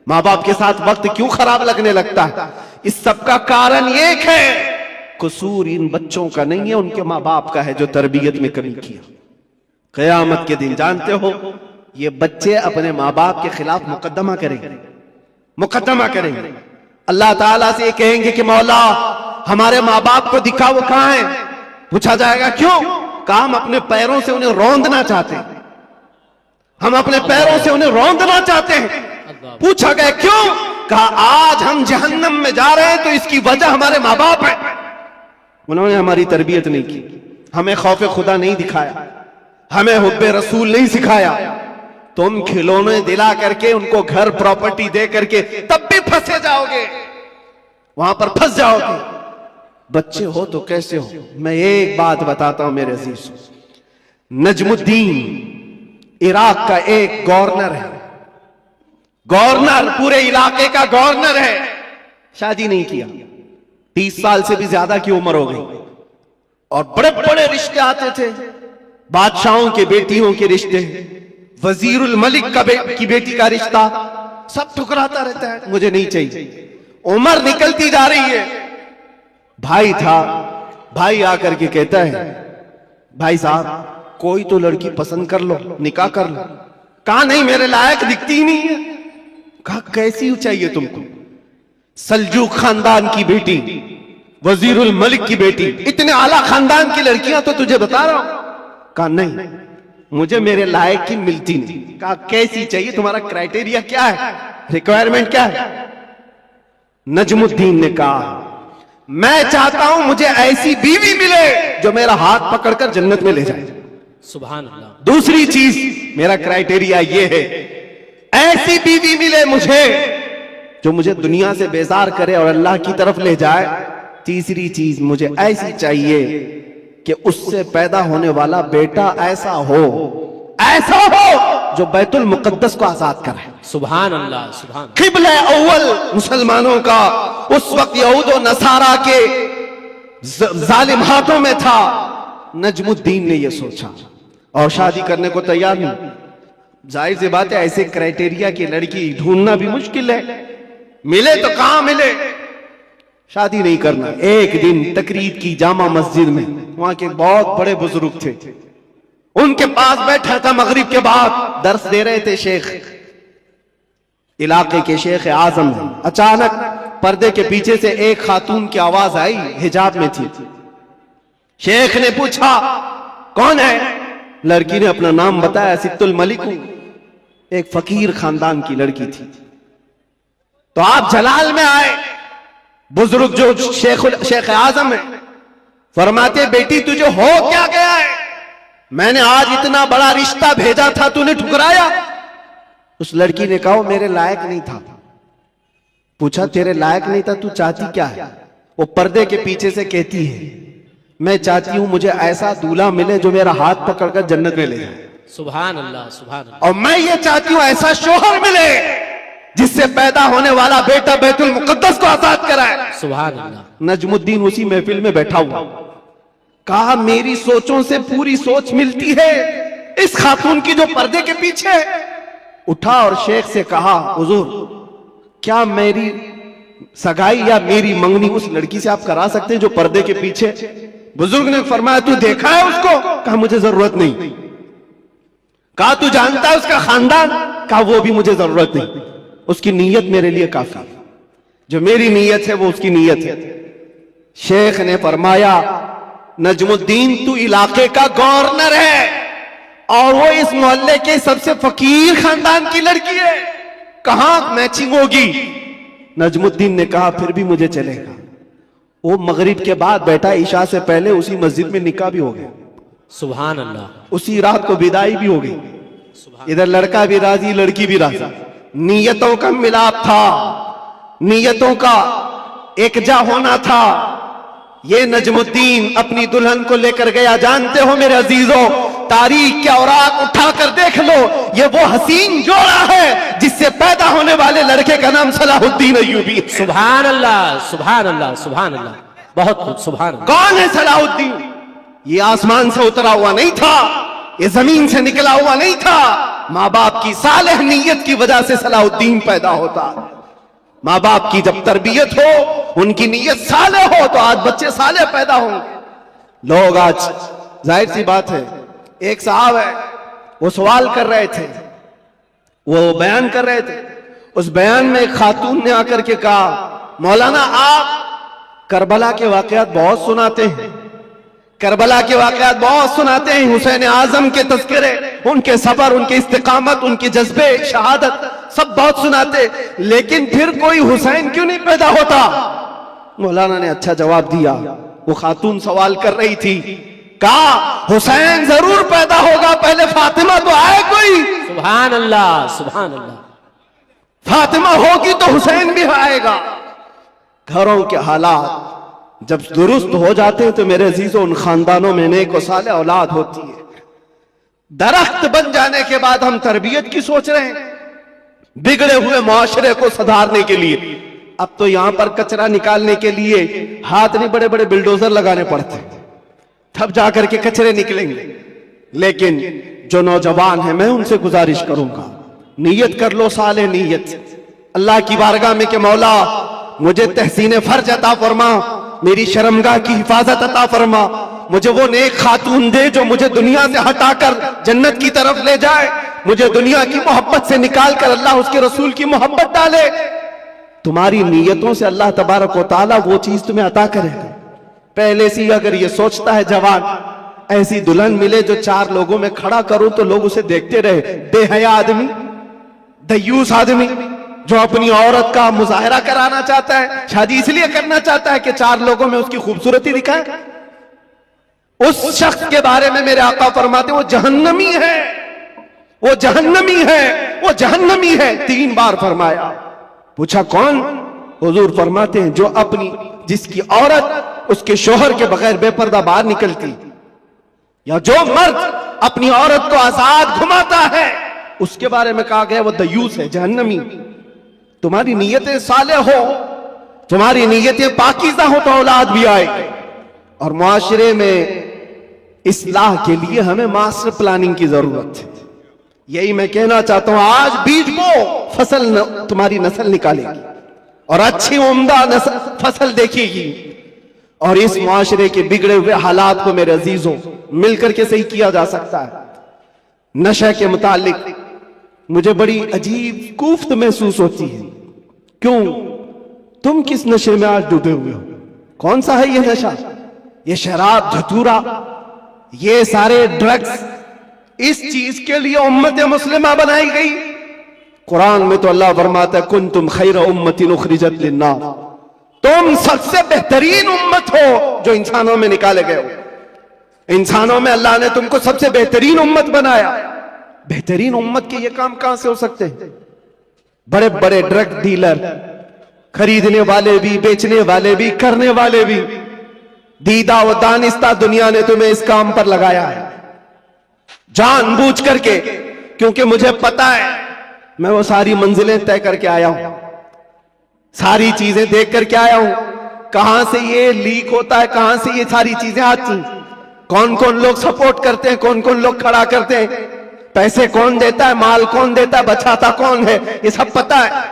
माँ बाप के साथ वक्त क्यों खराब लगने लगता है? इस सब का कारण एक है, कसूर इन बच्चों का नहीं है, उनके माँ बाप का है जो तरबियत में कमी किया। क़यामत के दिन जानते हो ये बच्चे अपने माँ बाप के खिलाफ मुकदमा करेंगे, मुकदमा करेंगे। अल्लाह ताला से ये कहेंगे कि मौला हमारे माँ बाप को दिखाओ कहाँ है। पूछा जाएगा क्यों? कहा हम अपने पैरों से उन्हें रौंदना चाहते हैं, हम अपने पैरों से उन्हें रौंदना चाहते हैं। पूछा गया क्यों? कहा आज हम जहन्नम में जा रहे हैं तो इसकी वजह हमारे माँ बाप है। उन्होंने हमारी तरबियत नहीं की, हमें खौफ खुदा नहीं दिखाया, हमें हुब्बे रसूल नहीं सिखाया। तुम खिलौने दिला करके उनको घर प्रॉपर्टी दे करके तब भी फंसे जाओगे, वहां पर फंस जाओगे। बच्चे हो तो कैसे हो? मैं एक बात बताता हूं मेरे अजीज, नजमुद्दीन इराक का एक गवर्नर है, गवर्नर पूरे इलाके का गवर्नर है, शादी नहीं किया, 30 साल से भी ज्यादा की उम्र हो गई, और बड़े बड़े रिश्ते आते थे, बादशाहों के बेटियों के रिश्ते, वजीरुल मलिक की बेटी का रिश्ता, सब ठुकराता रहता है, मुझे नहीं चाहिए। उम्र निकलती जा रही है। भाई था, भाई आकर के कहता है भाई साहब कोई तो लड़की पसंद कर लो, निकाह कर लो। कहा नहीं मेरे लायक दिखती ही नहीं है। कहा कैसी चाहिए तुमको? सल्जूक खानदान की बेटी, वजीरुल मलिक की बेटी, इतने आला खानदान की लड़कियां तो तुझे बता रहा हूं। कहा नहीं मुझे मेरे लायक की मिलती नहीं। कहा कैसी चाहिए, तुम्हारा क्राइटेरिया क्या है, रिक्वायरमेंट क्या है? नजमुद्दीन ने कहा मैं चाहता हूं मुझे ऐसी बीवी मिले जो मेरा हाथ पकड़कर जन्नत में ले जाए।
सुभान अल्लाह।
दूसरी चीज मेरा क्राइटेरिया ये है, ऐसी बीवी मिले मुझे जो मुझे दुनिया से बेजार करे और अल्लाह की तरफ ले जाए। तीसरी चीज मुझे ऐसी चाहिए कि उससे पैदा होने वाला बेटा ऐसा हो जो बैतुल मुकद्दस को आजाद करे।
सुभान अल्लाह। सुभान।
किबला अव्वल मुसलमानों का उस वक्त यहूद और नसारा के जालिम हाथों में था। नजमुद्दीन ने यह सोचा और शादी करने को तैयार नहीं। जाहिर सी बात है ऐसे क्राइटेरिया की लड़की ढूंढना भी मुश्किल है, मिले तो कहां मिले। शादी नहीं करना। एक दिन तकरीर की जामा मस्जिद में, वहां के बहुत बड़े बुजुर्ग थे, उनके पास बैठा था। मगरिब के बाद दर्स दे रहे थे शेख, इलाके के शेख आजम। अचानक पर्दे के पीछे से एक खातून की आवाज आई, हिजाब में थी। शेख ने पूछा कौन है? लड़की ने अपना नाम बताया, सित्तुल मलिक, एक फकीर खानदान की लड़की थी। तो आप जलाल में आए। बुजुर्ग जो शेख आजम है फरमाते बेटी तुझे हो क्या गया है? मैंने आज इतना बड़ा रिश्ता भेजा था, तूने ठुकराया। उस लड़की ने कहा मेरे लायक नहीं था। पूछा तेरे लायक नहीं था, तू चाहती क्या है? वो पर्दे के पीछे से कहती है मैं चाहती हूं मुझे ऐसा दूल्हा मिले जो मेरा हाथ पकड़कर जन्नत में ले जाए।
सुभान अल्लाह। सुभान अल्लाह।
और मैं ये चाहती हूं ऐसा शोहर मिले जिससे पैदा होने वाला बेटा बैतुल मुकद्दस को आजाद कराए।
सुभान अल्लाह।
नजमुद्दीन उसी महफिल में बैठा हुआ। कहा मेरी सोचों से पूरी सोच मिलती है इस खातून की जो पर्दे के पीछे। उठा और शेख से कहा हुजूर क्या मेरी सगाई या मेरी मंगनी उस लड़की से आप करा सकते हैं जो पर्दे के पीछे? बुजुर्ग ने फरमाया तू देखा है उसको? कहा मुझे जरूरत नहीं। कहा तू जानता है उसका खानदान? कहा वो भी मुझे जरूरत नहीं, उसकी नीयत मेरे लिए काफी है। जो मेरी नीयत है वो उसकी नीयत है। शेख ने फरमाया नजमुद्दीन तू इलाके का गवर्नर है और वो इस मोहल्ले के सबसे फकीर खानदान की लड़की है, कहां मैचिंग होगी? नजमुद्दीन ने कहा फिर भी मुझे चलेगा। वो मगरिब के बाद बैठा, ईशा से पहले उसी मस्जिद में निकाह भी हो गया।
सुभान अल्लाह।
उसी रात को विदाई भी हो गई। इधर लड़का भी राजी, लड़की भी राजी। नीयतों का मिलाप था, नीयतों का एकजा होना था। ये नजमुद्दीन अपनी दुल्हन को लेकर गया। जानते हो मेरे अजीजों, तारीख के औराक उठाकर देख लो, ये वो हसीन जोड़ा है जिससे पैदा होने वाले लड़के का नाम सलाहुद्दीन अय्यूबी है।
सुभान अल्लाह। सुभान अल्लाह। सुभान अल्लाह। बहुत खूब। सुभान अल्लाह।
कौन है सलाहुद्दीन? ये आसमान से उतरा हुआ नहीं था, ये जमीन से निकला हुआ नहीं था। माँ बाप की सालेह नीयत की वजह से सलाहुद्दीन पैदा होता। माँ बाप की जब तरबियत हो, उनकी नीयत साले हो, तो आज बच्चे साले पैदा होंगे। लोग आज जाहिर सी बात है, एक साहब है वो सवाल कर रहे थे, वो बयान कर रहे थे। उस बयान में एक खातून ने आकर के कहा मौलाना आप करबला के वाकयात बहुत सुनाते हैं, करबला के वाकयात बहुत सुनाते हैं, हुसैन आजम के तज़किरे, उनके सबर, उनके इस्तिकामत, उनके जज्बे शहादत सब बहुत सुनाते, लेकिन फिर कोई हुसैन क्यों नहीं पैदा होता? मौलाना ने अच्छा जवाब दिया। वो खातून सवाल कर रही थी, कहा हुसैन जरूर पैदा होगा, पहले फातिमा तो आए कोई।
सुभान अल्लाह। सुभान अल्लाह।
फातिमा होगी तो हुसैन भी आएगा। घरों के हालात जब दुरुस्त हो जाते हैं तो मेरे अजीजों उन खानदानों में नेक और साले औलाद होती है। दरख्त बन जाने के बाद हम तरबियत की सोच रहे हैं, बिगड़े हुए माशरे को सुधारने के लिए। अब तो यहां पर कचरा निकालने के लिए हाथ नहीं, बड़े बड़े बिल्डोजर लगाने पड़ते हैं, तब जाकर के कचरे निकलेंगे। लेकिन जो नौजवान है, मैं उनसे गुजारिश करूंगा, नीयत कर लो साले नीयत अल्लाह की बारगाह में कि मौला मुझे तहसीन फर्ज अता फरमा, मेरी शर्मगाह की हिफाजत अता फरमा, मुझे वो नेक खातून दे जो मुझे दुनिया से हटाकर जन्नत की तरफ ले जाए, मुझे दुनिया की मोहब्बत से निकाल कर अल्लाह उसके रसूल की मोहब्बत डाले। तुम्हारी नीयतों से अल्लाह तबारक व तआला वो चीज तुम्हें अता करेगा। पहले से ही अगर ये सोचता है जवान ऐसी दुल्हन मिले जो 4 लोगों में खड़ा करूं तो लोग उसे देखते रहे। बेहया आदमी, दयूस आदमी जो अपनी औरत का मुजाहरा कराना चाहता है, शादी इसलिए करना चाहता है कि 4 लोगों में उसकी खूबसूरती दिखाए, उस शख्स के बारे में मेरे आका फरमाते वो जहन्नमी है, वो जहन्नमी है, वो जहन्नमी है। 3 बार फरमाया। पूछा कौन? हुजूर फरमाते हैं जो अपनी, जिसकी औरत उसके शोहर के बगैर बेपर्दा बाहर निकलती, या जो मर्द अपनी औरत को आजाद घुमाता है, उसके बारे में कहा गया वो दयूस है, जहन्नमी। तुम्हारी नीयतें साले हो, तुम्हारी नीयतें पाकीज़ा हो तो औलाद भी आएगी। और मुआशरे में इस्लाह के लिए हमें मास्टर प्लानिंग की जरूरत है। यही मैं कहना चाहता हूं, आज बीज बो, फसल तुम्हारी नस्ल निकालेगी और अच्छी उम्दा फसल देखेगी। और इस मुआशरे के बिगड़े हुए हालात को मेरे अजीजों मिलकर के सही किया जा सकता है। नशे के मुतालिक मुझे बड़ी अजीब कुफ्त महसूस होती है। क्यों? तुम किस नशे में आज डूबे हुए हो? कौन सा है ये नशा? ये शराब, धतूरा, ये सारे ड्रग्स, इस चीज के लिए उम्मत मुस्लिमा बनाई गई। कुरान में तो अल्लाह फरमाता है कुंतुम खैर उम्मतिन उखरिजत लिन्नास, तुम सबसे बेहतरीन उम्मत हो जो इंसानों में निकाले गए हो। इंसानों में अल्लाह ने तुमको सबसे बेहतरीन उम्मत बनाया। बेहतरीन उम्मत के ये काम कहां से हो सकते हैं? बड़े बड़े ड्रग डीलर, खरीदने वाले भी, बेचने वाले भी, करने वाले भी, दीदा व दानिस्ता दुनिया ने तुम्हें इस काम पर लगाया है जानबूझ करके, क्योंकि मुझे पता है मैं वो सारी मंजिलें तय करके आया हूं, सारी चीजें देख करके आया हूं, कहां से ये लीक होता है, कहां से ये सारी चीजें आती, कौन कौन लोग सपोर्ट करते हैं, कौन कौन लोग खड़ा करते हैं, पैसे कौन देता है, माल कौन देता है, बचाता कौन है, ये सब पता है।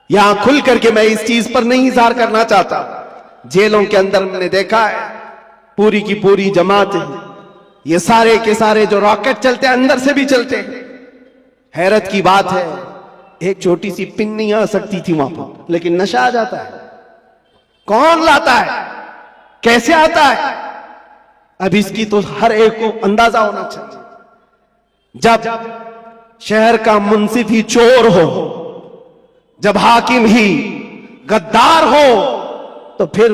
यहां खुल करके मैं इस चीज पर नहीं इज़हार करना चाहता। जेलों के अंदर मैंने देखा है पूरी की पूरी जमात है, ये सारे के सारे जो रॉकेट चलते हैं अंदर से भी चलते हैं। हैरत की बात है, एक छोटी सी पिन नहीं आ सकती थी वहां पर, लेकिन नशा आ जाता है। कौन लाता है, कैसे आता है? अब इसकी तो हर एक को अंदाजा होना चाहिए। जब शहर का मुंसिफ ही चोर हो, जब हाकिम ही गद्दार हो, तो फिर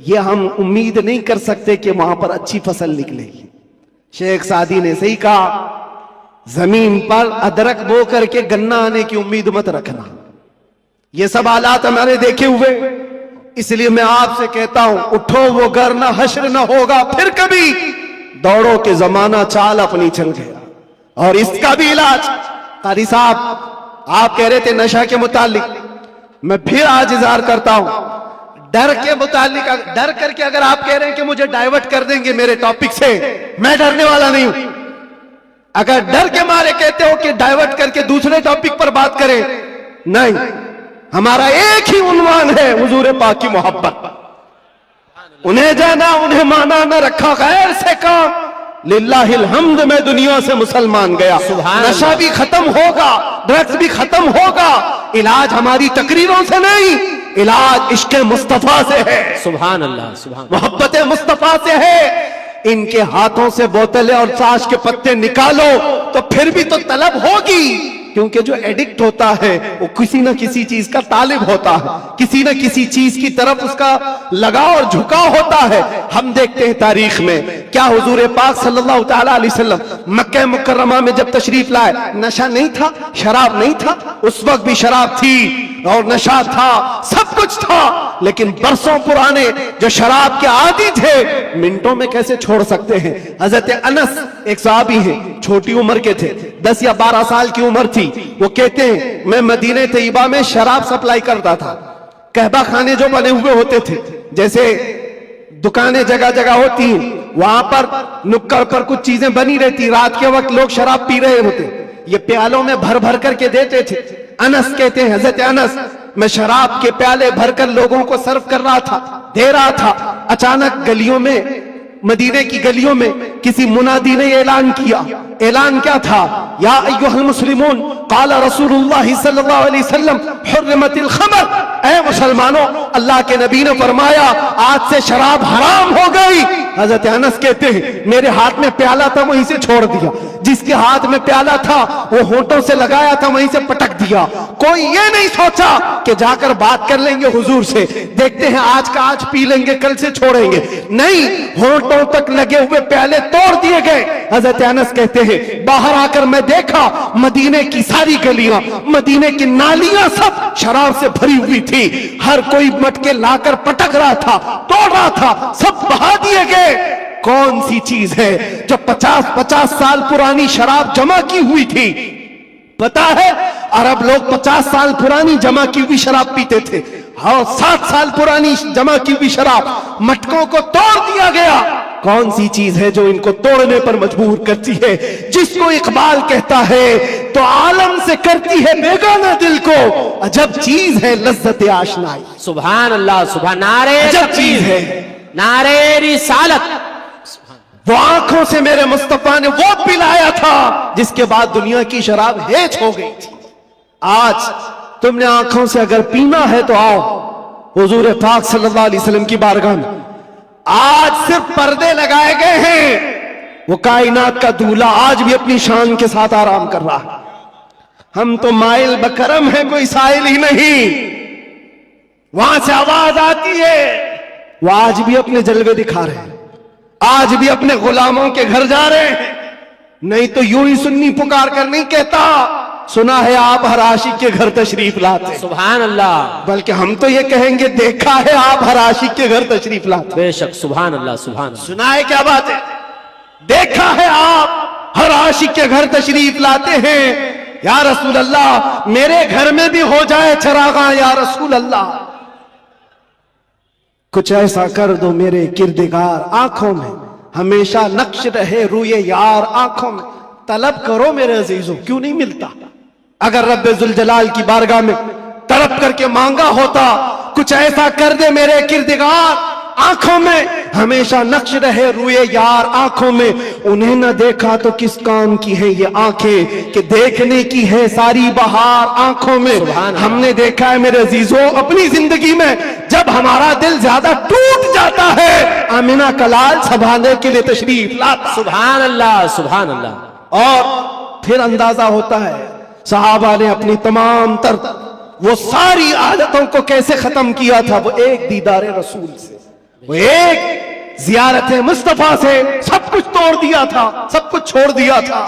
ये हम उम्मीद नहीं कर सकते कि वहां पर अच्छी फसल निकलेगी। शेख सादी ने सही कहा, जमीन पर अदरक बो करके गन्ना आने की उम्मीद मत रखना। ये सब हालात हमारे देखे हुए, इसलिए मैं आपसे कहता हूं उठो वो घर ना हश्र ना होगा फिर कभी, दौड़ो के जमाना चाल अपनी चल गया। और इसका भी इलाज, कारी साहब आप कह रहे थे नशा के मुतालिक, मैं फिर आज इजहार करता हूं डर के मुतालिक। डर करके अगर आप कह रहे हैं कि मुझे डाइवर्ट कर देंगे मेरे टॉपिक से, मैं डरने वाला नहीं हूं। अगर डर के मारे कहते हो कि डाइवर्ट करके दूसरे टॉपिक पर बात करें, नहीं, हमारा एक ही उन्वान है, हुजूर पाक की मोहब्बत। उन्हें जाना, उन्हें माना, न रखा गैर से काम। लिल्लाहिल हम्द, मैं दुनिया से मुसलमान गया। नशा भी खत्म होगा, ड्रग्स भी खत्म होगा। इलाज हमारी तकरीरों से नहीं, इलाज इश्क मुस्तफा से है।
सुभान अल्लाह, सुभान,
मोहब्बत मुस्तफा से है। इनके हाथों से बोतलें और ताश के पत्ते निकालो तो फिर भी तो तलब होगी, क्योंकि जो एडिक्ट होता है वो किसी न किसी चीज का तालिब होता है, किसी न किसी चीज की तरफ उसका लगाव और झुकाव होता है। हम देखते हैं तारीख में क्या हुजूर पाक सल्लल्लाहु तआला अलैहि वसल्लम मक्का मुकर्रमा में जब तशरीफ लाए, नशा नहीं था, शराब नहीं था, उस वक्त भी शराब थी और नशा था, सब कुछ था, लेकिन बरसों पुराने जो शराब के आदी थे मिनटों में कैसे छोड़ सकते हैं। हजरत अनस एक सहाबी हैं, छोटी उम्र के थे, 10 या 12 साल की उम्र थी। वो कहते हैं मैं मदीने तैयबा में शराब सप्लाई करता था। कहबा खाने जो बने हुए होते थे, जैसे दुकानें जगह जगह होती हैं, वहां पर नुक्कड़ पर कुछ चीजें बनी रहती, रात के वक्त लोग शराब पी रहे होते, ये प्यालों में भर भर करके देते थे। अनस कहते हैं, हजरत अनस, मैं शराब के प्याले भरकर लोगों को सर्व कर रहा था, दे रहा था। अचानक गलियों में, मदीने की गलियों में किसी मुनादी ने ऐलान किया। ऐलान क्या था? या अय्युहल मुस्लिमून क़ाला रसूलुल्लाह सल्लल्लाहु अलैहि वसल्लम हुर्रिमतिल खमर। ऐ मुसलमानों, अल्लाह के नबी ने फरमाया आज से शराब हराम हो गई। हजरत अनस कहते हैं मेरे हाथ में प्याला था वहीं से छोड़ दिया, जिसके हाथ में प्याला था वो होंठों से लगाया था वहीं से पटक दिया। कोई ये नहीं सोचा कि जाकर बात कर लेंगे हुजूर से, देखते हैं आज का आज पी लेंगे कल से छोड़ेंगे, नहीं, होंठों तक लगे हुए प्याले तोड़ दिए गए। हजरत अनस कहते हैं बाहर आकर मैं देखा मदीने की सारी गलियां, मदीने की नालियां सब शराब से भरी हुई थी, हर कोई मटके लाकर पटक रहा था, तोड़ रहा था, सब बहा दिए गए। कौन सी चीज है जो 50-50 साल पुरानी शराब जमा की हुई थी? पता है अरब लोग 50 साल पुरानी जमा की हुई शराब पीते थे, हाँ 7 साल पुरानी जमा की हुई शराब मटकों को तोड़ दिया गया। कौन सी चीज है जो इनको तोड़ने पर मजबूर करती है? जिसको इकबाल कहता है तो आलम से करती है बेगाना दिल को, अजब चीज है लज्जत आशनाई।
सुभान अल्लाह, सुभान, नारे
अजब चीज है,
नारे रिसालत।
वो आंखों से मेरे मुस्तफा ने वो पिलाया था जिसके बाद दुनिया की शराब हेच हो गई थी। आज तुमने आंखों से अगर पीना है तो आओ हुजूर पाक सल्लल्लाहु अलैहि वसल्लम की बारगाह में। आज सिर्फ पर्दे लगाए गए हैं, वो कायनात का दूल्हा आज भी अपनी शान के साथ आराम कर रहा है। हम तो माइल बकरम है, कोई साइल ही नहीं। वहां से आवाज आती है, वो आज भी अपने जलवे दिखा रहे हैं, आज भी अपने गुलामों के घर जा रहे हैं। नहीं तो यूं ही सुन्नी पुकार कर नहीं कहता सुना है आप हर आशिक के घर तशरीफ लाते।
सुभान अल्लाह,
बल्कि हम तो ये कहेंगे देखा है आप हर आशिक के घर तशरीफ लाते।
बेशक, सुभान अल्लाह, सुभान अल्लाह।
सुना है क्या बात है? देखा है आप हर आशिक के घर तशरीफ लाते हैं। या रसूल अल्लाह मेरे घर में भी हो जाए चरागा, या रसूल अल्लाह कुछ ऐसा कर दो मेरे किरदगार, आंखों में हमेशा नक्श रहे रूए यार, आंखों में तलब करो मेरे अजीजों, क्यों नहीं मिलता? अगर रब्बे जुल जलाल की बारगाह में तड़प करके मांगा होता कुछ ऐसा कर दे मेरे किरदगार, आंखों में हमेशा नक्श रहे रूए यार, आंखों में उन्हें न देखा तो किस काम की है ये आंखें कि देखने की है सारी बहार, आंखों में हमने देखा है मेरे अजीजों अपनी जिंदगी में जब हमारा दिल ज्यादा टूट जाता है आमिना कलाल संभालने के लिए तशरीफ लाता।
सुभान अल्लाह, सुभान अल्लाह।
और फिर अंदाजा होता है सहाबा ने अपनी तमाम तर वो सारी आदतों को कैसे खत्म किया था, वो एक दीदार रसूल से, वो एक जियारत मुस्तफा से सब कुछ तोड़ दिया था, सब कुछ छोड़ दिया था।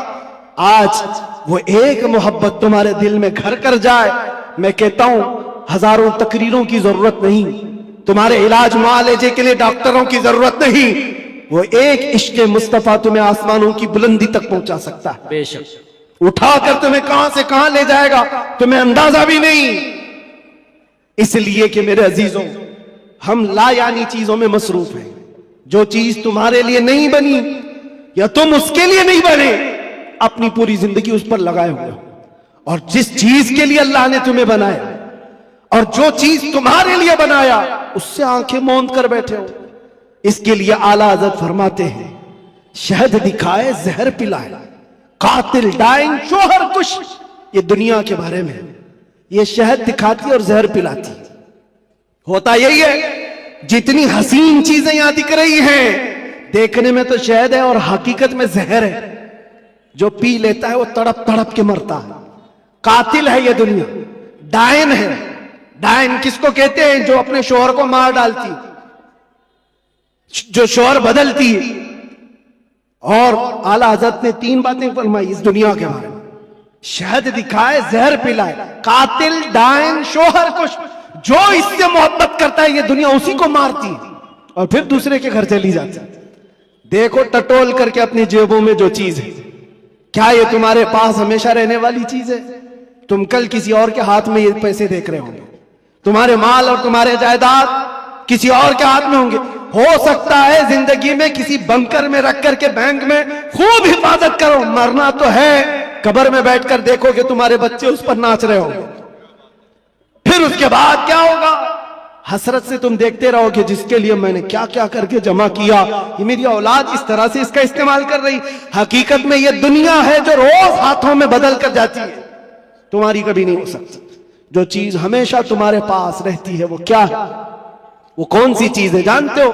आज वो एक मोहब्बत तुम्हारे दिल में घर कर जाए, मैं कहता हूं हजारों तकरीरों की जरूरत नहीं, तुम्हारे इलाज मुआलजे के लिए डॉक्टरों की जरूरत नहीं, वो एक इश्क मुस्तफा तुम्हें आसमानों की बुलंदी तक पहुंचा सकता है।
बेशक,
उठाकर तुम्हें कहां से कहां ले जाएगा तुम्हें अंदाजा भी नहीं। इसलिए कि मेरे अजीजों हम लायानी चीजों में मसरूफ हैं। जो चीज तुम्हारे लिए नहीं बनी या तुम उसके लिए नहीं बने, अपनी पूरी जिंदगी उस पर लगाए हुए हो। और जिस चीज के लिए अल्लाह ने तुम्हें बनाया और जो चीज तुम्हारे लिए बनाया उससे आंखें मूंद कर बैठे हो। इसके लिए आला हज़रत फरमाते हैं शहद दिखाए जहर पिलाए, कातिल डाइन शोहर कुश। ये दुनिया के बारे में ये शहद दिखाती और जहर पिलाती। होता यही है जितनी हसीन चीजें यहां दिख रही हैं देखने में तो शहद है और हकीकत में जहर है। जो पी लेता है वो तड़प तड़प के मरता है। कातिल है ये दुनिया, डायन है। डायन किसको कहते हैं? जो अपने शोहर को मार डालती, जो शोहर बदलती है। और आला हज़रत ने 3 बातें फरमाई इस दुनिया के बारे में, शहद दिखाए जहर पिलाए, कातिल डायन शोहर कुश। जो इससे मोहब्बत करता है ये दुनिया उसी को मारती है और फिर दूसरे के घर चली जाती है। देखो टटोल करके अपनी जेबों में जो चीज है, क्या ये तुम्हारे पास हमेशा रहने वाली चीज है? तुम कल किसी और के हाथ में ये पैसे देख रहे होंगे, तुम्हारे माल और तुम्हारे जायदाद किसी और के हाथ में होंगे। हो सकता है जिंदगी में किसी बंकर में रख करके बैंक में खूब हिफाजत करो, मरना तो है, कब्र में बैठकर देखो कि तुम्हारे बच्चे उस पर नाच रहे होंगे। फिर उसके बाद क्या होगा? हसरत से तुम देखते रहो कि जिसके लिए मैंने क्या क्या करके जमा किया, ये मेरी औलाद इस तरह से इसका इस्तेमाल कर रही। हकीकत में ये दुनिया है जो रोज हाथों में बदल कर जाती है, तुम्हारी कभी नहीं हो सकती। जो चीज हमेशा तुम्हारे पास रहती है वो क्या है? वो कौन सी चीज है जानते हो?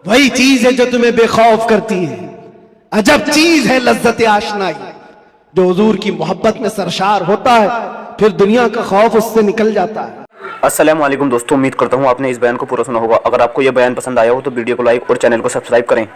वही चीज है जो तुम्हें बेखौफ करती है। अजब चीज है लज्जत आशनाई, जो हुजूर की मोहब्बत में सरशार होता है फिर दुनिया का खौफ उससे निकल जाता है।
अस्सलाम वालेकुम दोस्तों, उम्मीद करता हूँ आपने इस बयान को पूरा सुना होगा। अगर आपको यह बयान पसंद आया हो तो वीडियो को लाइक और चैनल को सब्सक्राइब करें।